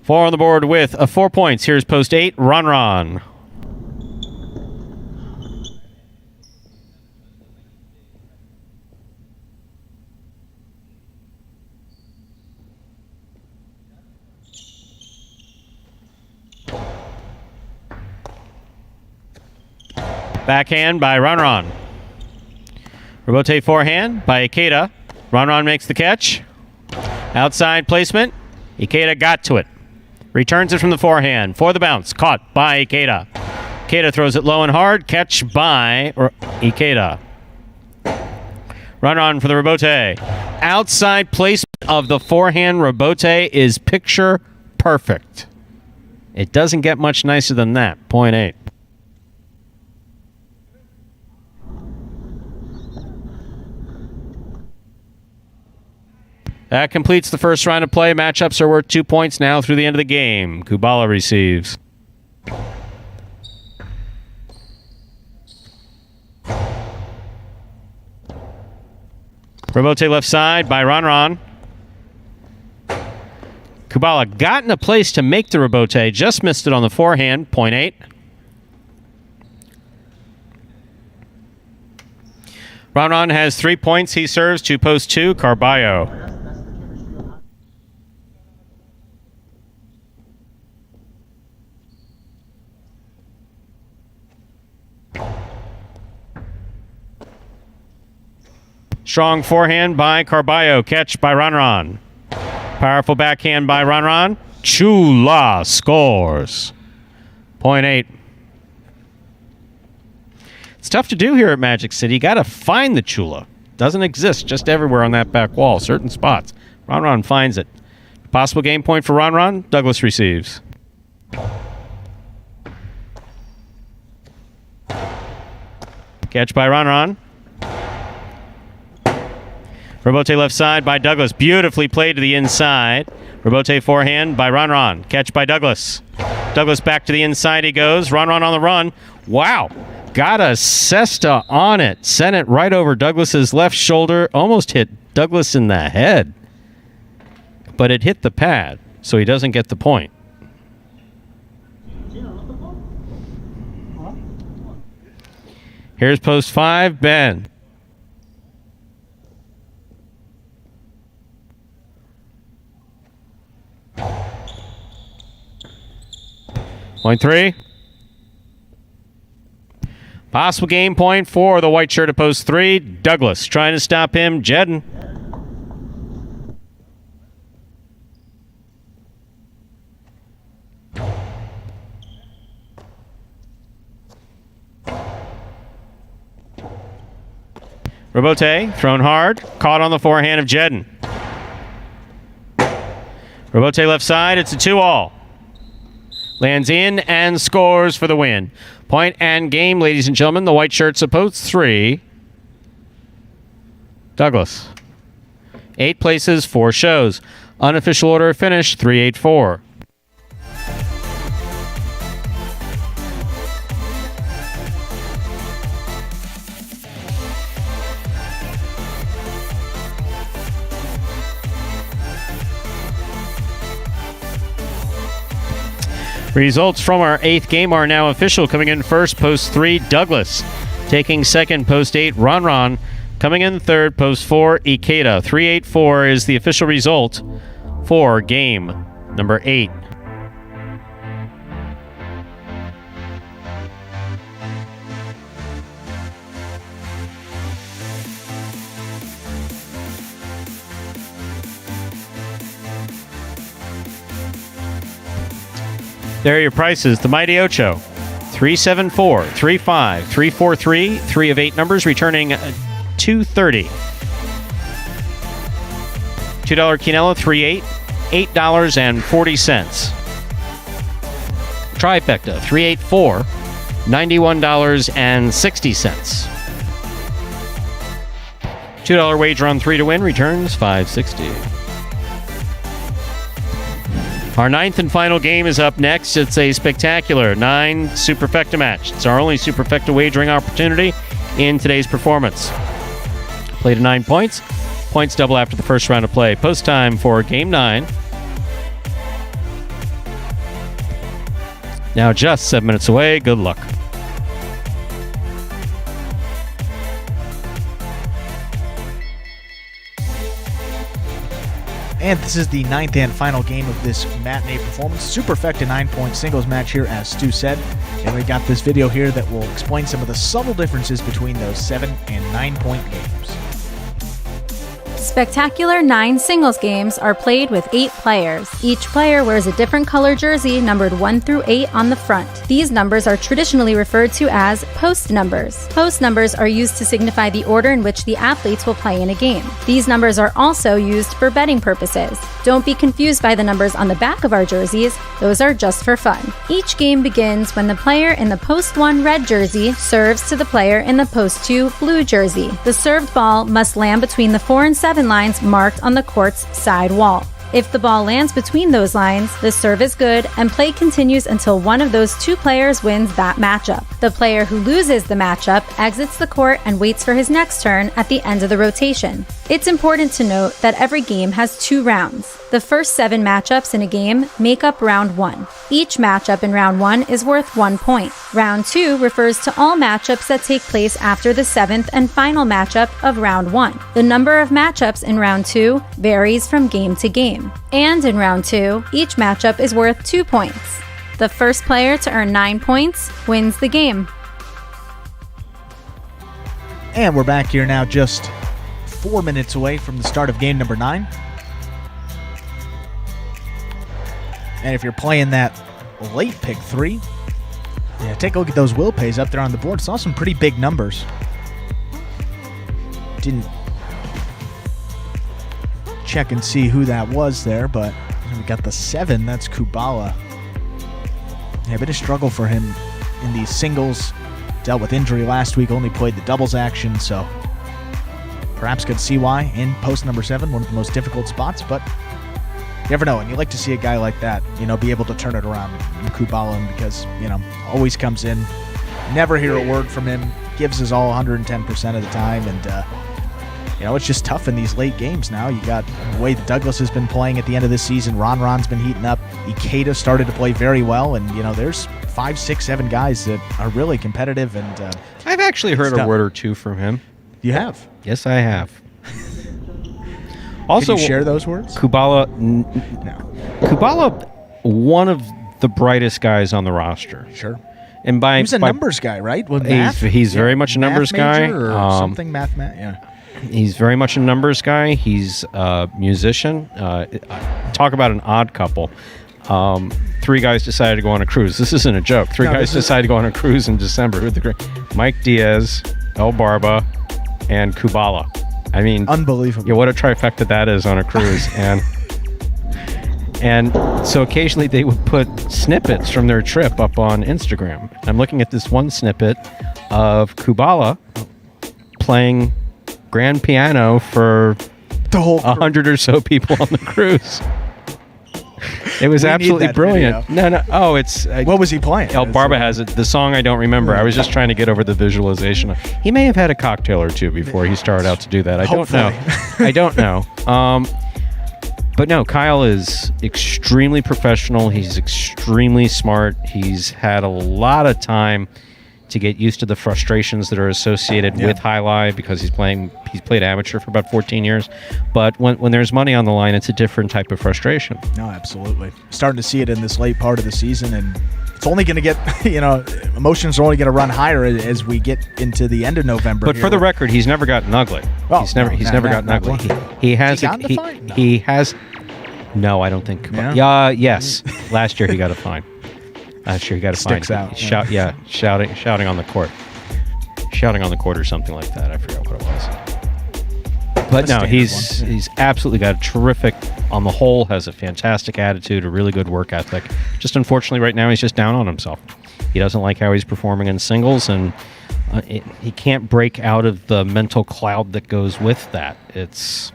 4 on the board with 4 points. Here's post 8, Ron. Backhand by Ron. Robote forehand by Ikeda. Ron makes the catch. Outside placement. Ikeda got to it. Returns it from the forehand. For the bounce. Caught by Ikeda. Ikeda throws it low and hard. Catch by Ikeda. Ron for the Robote. Outside placement of the forehand Robote is picture perfect. It doesn't get much nicer than that. Point 8. That completes the first round of play. Matchups are worth 2 points now through the end of the game. Kubala receives. Robote left side by Ron. Kubala got in a place to make the Robote, just missed it on the forehand, point 8. Ron has 3 points. He serves to post 2, Carballo. Strong forehand by Carballo. Catch by Ron. Powerful backhand by Ron. Chula scores. Point 8. It's tough to do here at Magic City. You got to find the Chula. Doesn't exist just everywhere on that back wall. Certain spots. Ron finds it. Possible game point for Ron. Douglas receives. Catch by Ron. Robote left side by Douglas. Beautifully played to the inside. Robote forehand by Ron. Catch by Douglas. Douglas back to the inside he goes. Ron on the run. Wow. Got a cesta on it. Sent it right over Douglas's left shoulder. Almost hit Douglas in the head. But it hit the pad, so he doesn't get the point. Here's post 5, Ben. Point 3. Possible game point for the white shirt at post 3. Douglas trying to stop him. Jedden. Robote thrown hard. Caught on the forehand of Jedden. Robote left side. It's a 2-all. Lands in and scores for the win. Point and game, ladies and gentlemen. The white shirts at post 3. Douglas. 8 places, 4 shows. Unofficial order of finish, 3-8-4. Results from our 8th game are now official. Coming in first, post 3, Douglas. Taking second, post 8, Ron. Coming in third, post 4, Ikeda. 3-8-4 is the official result for game number 8. There are your prices. The Mighty Ocho, 374, 35, 343, 3 of 8 numbers, returning $2.30. $2 Quinella, 3-8, $8.40. Trifecta, 384, $91.60. $2 wager on 3 to win returns $5.60. Our 9th and final game is up next. It's a spectacular 9 Superfecta match. It's our only Superfecta wagering opportunity in today's performance. Play to 9 points. Points double after the first round of play. Post time for game 9. Now just 7 minutes away. Good luck. And this is the 9th and final game of this matinee performance. Superfecta 9-point singles match here, as Stu said. And we got this video here that will explain some of the subtle differences between those 7 and 9-point games. Spectacular 9 singles games are played with 8 players. Each player wears a different color jersey numbered 1 through 8 on the front. These numbers are traditionally referred to as post numbers. Post numbers are used to signify the order in which the athletes will play in a game. These numbers are also used for betting purposes. Don't be confused by the numbers on the back of our jerseys. Those are just for fun. Each game begins when the player in the post 1 red jersey serves to the player in the post 2 blue jersey. The served ball must land between the 4 and 7 lines marked on the court's side wall. If the ball lands between those lines, the serve is good and play continues until one of those 2 players wins that matchup. The player who loses the matchup exits the court and waits for his next turn at the end of the rotation. It's important to note that every game has 2 rounds. The first 7 matchups in a game make up round 1. Each matchup in round 1 is worth 1 point. Round 2 refers to all matchups that take place after the 7th and final matchup of round 1. The number of matchups in round 2 varies from game to game. And in round 2, each matchup is worth 2 points. The first player to earn 9 points wins the game. And we're back here now, just 4 minutes away from the start of game number 9. And if you're playing that late pick 3, take a look at those will pays up there on the board. Saw some pretty big numbers. Didn't check and see who that was there, but we got the 7. That's Kubala. Yeah, a bit of struggle for him in these singles. Dealt with injury last week, only played the doubles action, so perhaps could see why in post number 7, one of the most difficult spots, but you never know, and you like to see a guy like that, be able to turn it around. Kubala, because, always comes in, never hear a word from him, gives his all 110% of the time, and it's just tough in these late games now. You got the way that Douglas has been playing at the end of this season. Ron's been heating up. Ikeda started to play very well, and there's 5, 6, 7 guys that are really competitive. And I've actually heard a word or two from him. You have? Yes, I have. Also, can you share those words? Kubala, No. Kubala, one of the brightest guys on the roster. Sure. And he's a numbers guy, right? With he's very much a numbers guy. Or something yeah. He's very much a numbers guy. He's a musician. Talk about an odd couple. 3 guys decided to go on a cruise. This isn't a joke. 3 guys decided to go on a cruise in December. Who the Mike Diaz, El Barba, and Kubala. I mean, unbelievable. Yeah, what a trifecta that is on a cruise. And so occasionally they would put snippets from their trip up on Instagram. I'm looking at this one snippet of Kubala playing grand piano for the whole 100 or so people on the cruise. It was absolutely brilliant. Video. No. Oh, it's... what was he playing? El Barba has it. The song I don't remember. I was just trying to get over the visualization. He may have had a cocktail or 2 before he started out to do that. I don't know. I don't know. But no, Kyle is extremely professional. He's extremely smart. He's had a lot of time to get used to the frustrations that are associated with Jai-Alai, because he's played amateur for about 14 years. But when there's money on the line, it's a different type of frustration. No, absolutely. Starting to see it in this late part of the season, and it's only going to get, emotions are only going to run higher as we get into the end of November. But for the record, he's never gotten ugly. Oh, he's never gotten ugly. He has he has. No, I don't think. Yeah? Yes. Last year he got a fine. Last year he got a fine. Sticks out. Shouting on the court. Shouting on the court or something like that. I forgot what it was. But no, he's absolutely got a terrific, on the whole, has a fantastic attitude, a really good work ethic. Just unfortunately right now he's just down on himself. He doesn't like how he's performing in singles, and he can't break out of the mental cloud that goes with that. The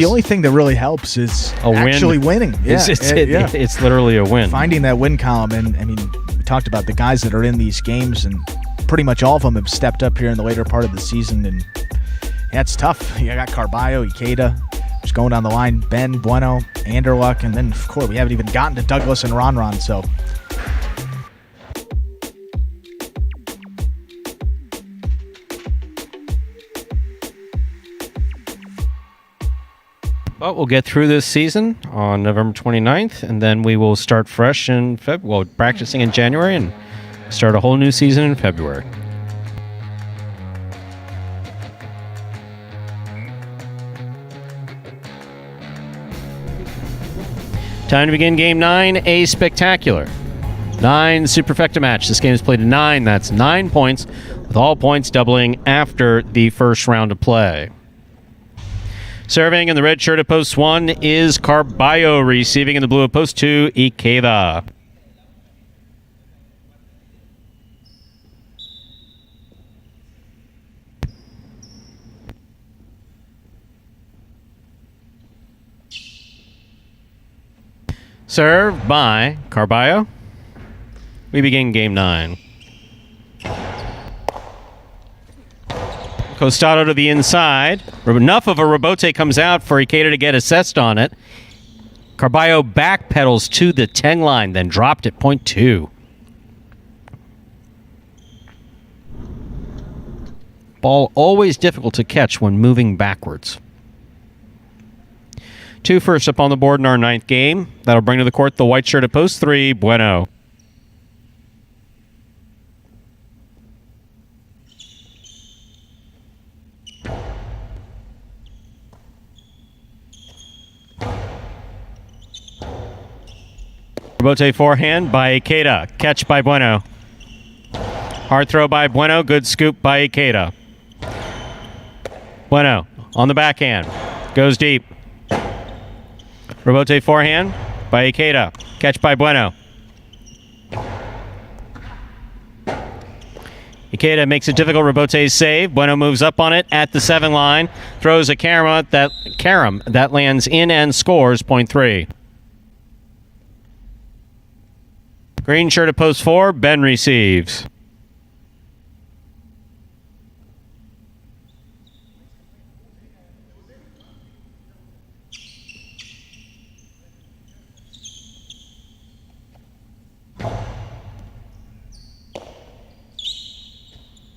only thing that really helps is actually winning. Yeah, it's literally a win. Finding that win column, and I mean, we talked about the guys that are in these games, and pretty much all of them have stepped up here in the later part of the season, and it's tough. You got Carballo, Ikeda, just going down the line, Ben, Bueno, Anderluck, and then of course we haven't even gotten to Douglas and Ron, so. But we'll get through this season on November 29th, and then we will start fresh in February. Practicing in January and start a whole new season in February. Time to begin Game 9, a spectacular 9 Superfecta match. This game is played to 9. That's 9 points, with all points doubling after the first round of play. Serving in the red shirt at post 1 is Carballo. Receiving in the blue at post 2, Ikeda. Served by Carballo. We begin game 9. Costado to the inside. Enough of a rebote comes out for Ikeda to get assessed on it. Carballo backpedals to the 10 line, then dropped at point 2. Ball always difficult to catch when moving backwards. 2 first up on the board in our 9th game. That'll bring to the court the white shirt at post 3, Bueno. Rebote forehand by Ikeda. Catch by Bueno. Hard throw by Bueno. Good scoop by Ikeda. Bueno on the backhand. Goes deep. Rebote forehand by Ikeda. Catch by Bueno. Ikeda makes a difficult rebote save. Bueno moves up on it at the 7 line. Throws a carom that lands in and scores point 3. Green shirt at post 4. Ben receives.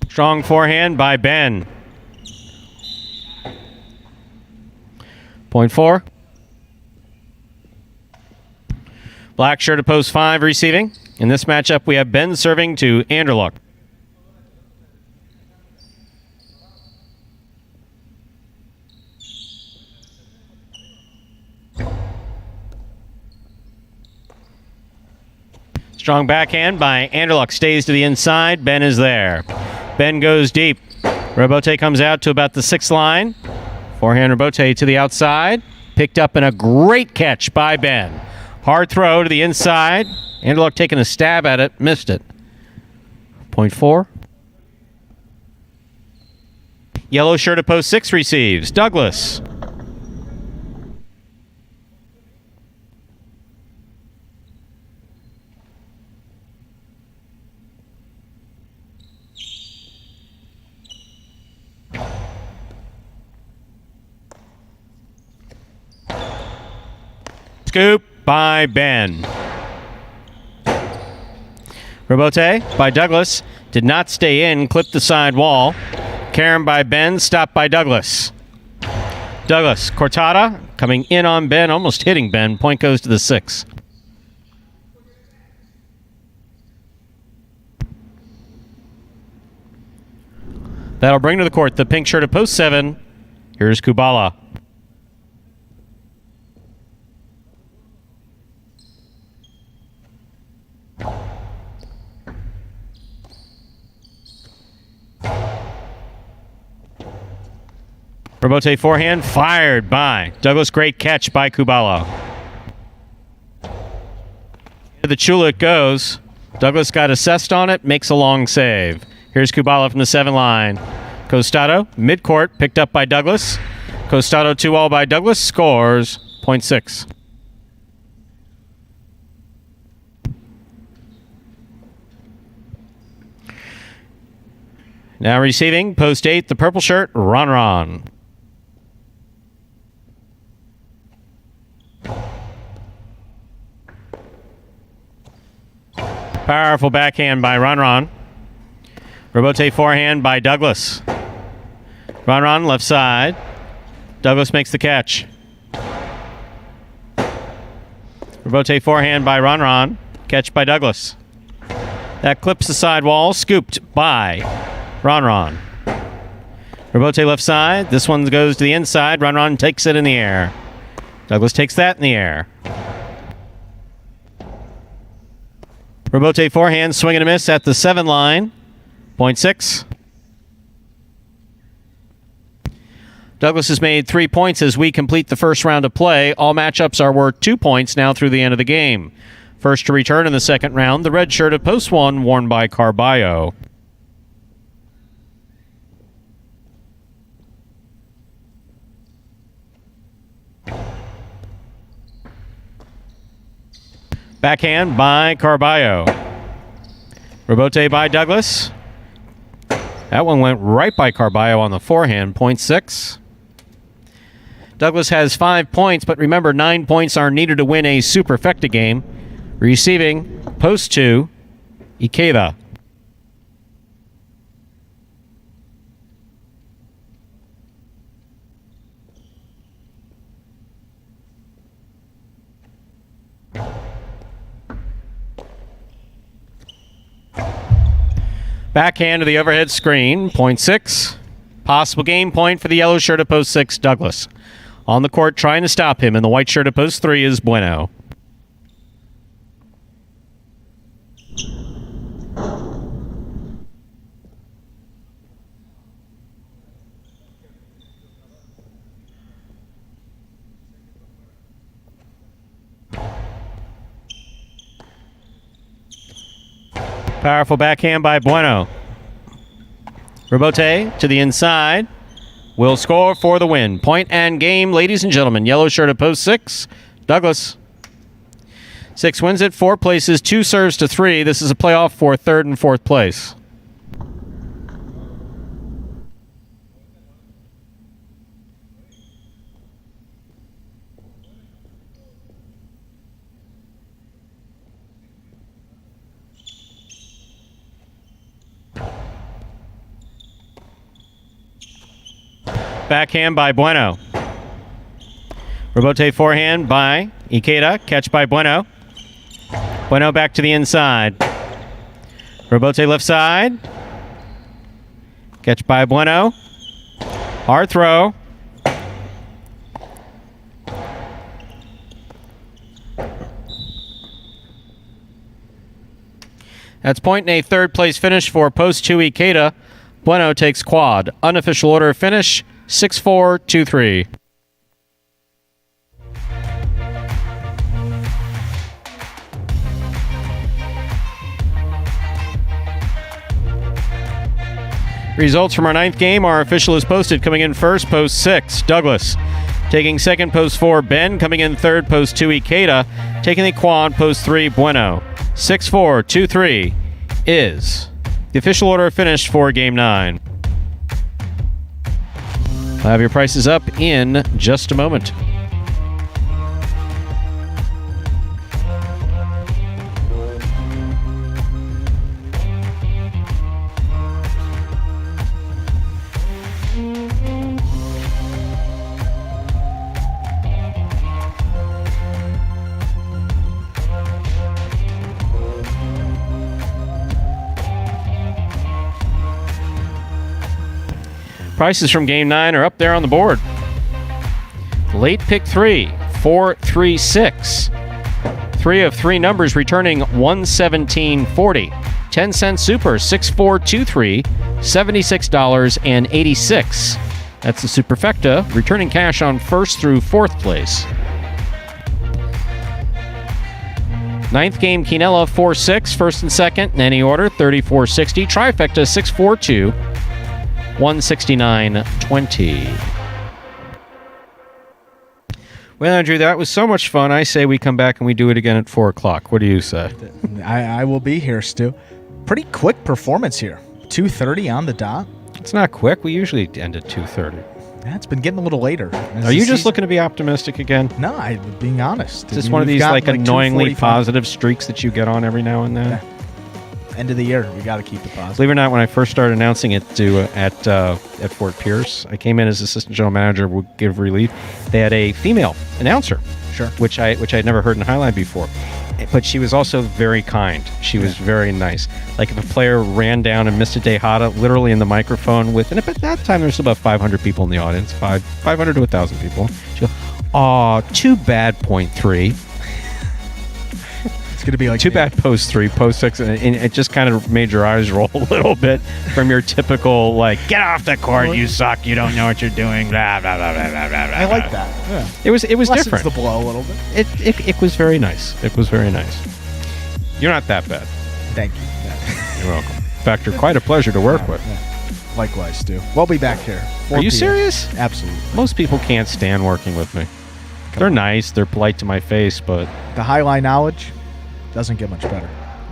Strong forehand by Ben. Point 4. Black shirt at post 5 receiving. In this matchup, we have Ben serving to Anderluck. Strong backhand by Anderluck. Stays to the inside. Ben is there. Ben goes deep. Rebote comes out to about the 6th line. Forehand rebote to the outside. Picked up in a great catch by Ben. Hard throw to the inside. Anderluck taking a stab at it. Missed it. Point 4. Yellow shirt at post 6 receives. Douglas. Scoop by Ben. Rebote by Douglas. Did not stay in. Clipped the side wall. Carom by Ben. Stopped by Douglas. Douglas. Cortada coming in on Ben. Almost hitting Ben. Point goes to the 6. That'll bring to the court the pink shirt at post 7. Here's Kubala. Rebote forehand fired by Douglas. Great catch by Kubala. The Chula it goes. Douglas got assessed on it. Makes a long save. Here's Kubala from the 7 line. Costado, midcourt, picked up by Douglas. Costado 2-all by Douglas. Scores point 6. Now receiving, post 8, the purple shirt, Ron. Powerful backhand by Ron. Rebote forehand by Douglas. Ron left side. Douglas makes the catch. Rebote forehand by Ron. Catch by Douglas. That clips the side wall. Scooped by Ron. Rebote left side. This one goes to the inside. Ron takes it in the air. Douglas takes that in the air. Rebote forehand, swing and a miss at the 7 line. Point 6. Douglas has made 3 points as we complete the first round of play. All matchups are worth 2 points now through the end of the game. First to return in the second round, the red shirt of post 1, worn by Carballo. Backhand by Carballo. Rebote by Douglas. That one went right by Carballo on the forehand, point 6. Douglas has 5 points, but remember, 9 points are needed to win a superfecta game. Receiving, post 2, Ikeda. Backhand to the overhead screen, point 6. Possible game point for the yellow shirt at post 6, Douglas. On the court trying to stop him, and the white shirt at post 3 is Bueno. Powerful backhand by Bueno. Rebote to the inside. Will score for the win. Point and game, ladies and gentlemen. Yellow shirt at post 6. Douglas. 6 wins it, 4 places, 2 serves to 3. This is a playoff for 3rd and 4th place. Backhand by Bueno. Rebote forehand by Ikeda. Catch by Bueno. Bueno back to the inside. Rebote left side. Catch by Bueno. Hard throw. That's point in a 3rd place finish for post 2 Ikeda. Bueno takes quad. Unofficial order of finish, 6-4, 2-3. Results from our 9th game. Our official is posted. Coming in first, post 6, Douglas. Taking second, post 4, Ben. Coming in third, post 2, Ikeda. Taking the quad, post 3, Bueno. 6-4, 2-3 is the official order of finish for Game 9. I'll have your prices up in just a moment. Prices from Game 9 are up there on the board. Late pick 3, 4-3-6. 3 of 3 numbers returning 117.40. 10-cent super, 6-4-2-3, $76.86. That's the superfecta, returning cash on 1st through 4th place. 9th game, Quinella 4-6, 1st and 2nd in any order, 34-60. Trifecta 6-4-2. 169.20. Well, Andrew, that was so much fun. I say we come back and we do it again at 4 o'clock. What do you say? I will be here, Stu. Pretty quick performance here. 2:30 on the dot. It's not quick. We usually end at 2:30. Yeah, it's been getting a little later. Are you just looking to be optimistic again? No, I'm being honest. Is this one of these like annoyingly positive streaks that you get on every now and then? Yeah. End of the year, we got to keep it positive. Believe it or not, when I first started announcing it at Fort Pierce, I came in as assistant general manager, would give relief. They had a female announcer, sure, which I'd never heard in highlight before. But she was also very kind. She was very nice. Like if a player ran down and missed a Dejada, literally in the microphone with, and at that time there's about 500 people in the audience, 500 to 1,000 people. She'll go, "Aw, too bad, point 3." going to be like too bad post 3, post 6, and it just kind of made your eyes roll a little bit from your typical, like, get off the court, you suck, you don't know what you're doing, blah, blah, blah, blah, blah, blah. I like that. Yeah. It was Lessens different. the blow a little bit. It was very nice. It was very nice. You're not that bad. Thank you. Yeah. You're welcome. In fact, you're quite a pleasure to work with. Yeah. Likewise, Stu. We'll be back here. Are you serious? Absolutely. Most people can't stand working with me. They're nice. They're polite to my face, but the highlight knowledge doesn't get much better.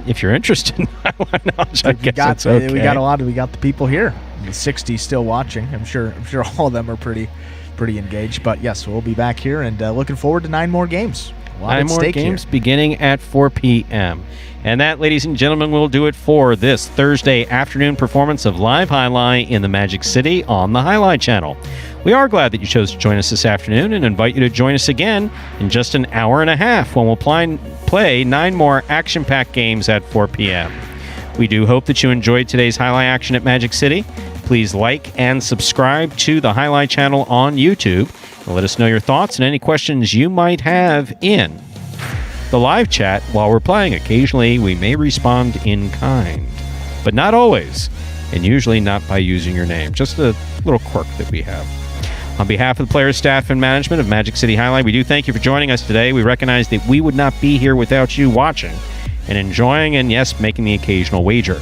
If you're interested in highlight knowledge, I guess it's okay. We got the people here. The 60 still watching. I'm sure all of them are pretty engaged. But yes, we'll be back here and looking forward to 9 more games. 9 more games beginning at 4 p.m. And that, ladies and gentlemen, will do it for this Thursday afternoon performance of Live Highlight in the Magic City on the Highlight Channel. We are glad that you chose to join us this afternoon and invite you to join us again in just an hour and a half when we'll play 9 more action-packed games at 4 p.m. We do hope that you enjoyed today's Highlight action at Magic City. Please like and subscribe to the Highlight Channel on YouTube. And let us know your thoughts and any questions you might have in the live chat while we're playing. Occasionally, we may respond in kind, but not always, and usually not by using your name. Just a little quirk that we have. On behalf of the players, staff, and management of Magic City Highlight, we do thank you for joining us today. We recognize that we would not be here without you watching and enjoying and, yes, making the occasional wager.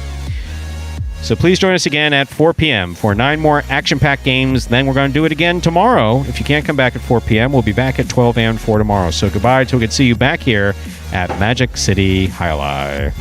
So please join us again at 4 p.m. for 9 more action-packed games. Then we're going to do it again tomorrow. If you can't come back at 4 p.m., we'll be back at 12 and 4 tomorrow. So goodbye till we can see you back here at Magic City Jai-Alai.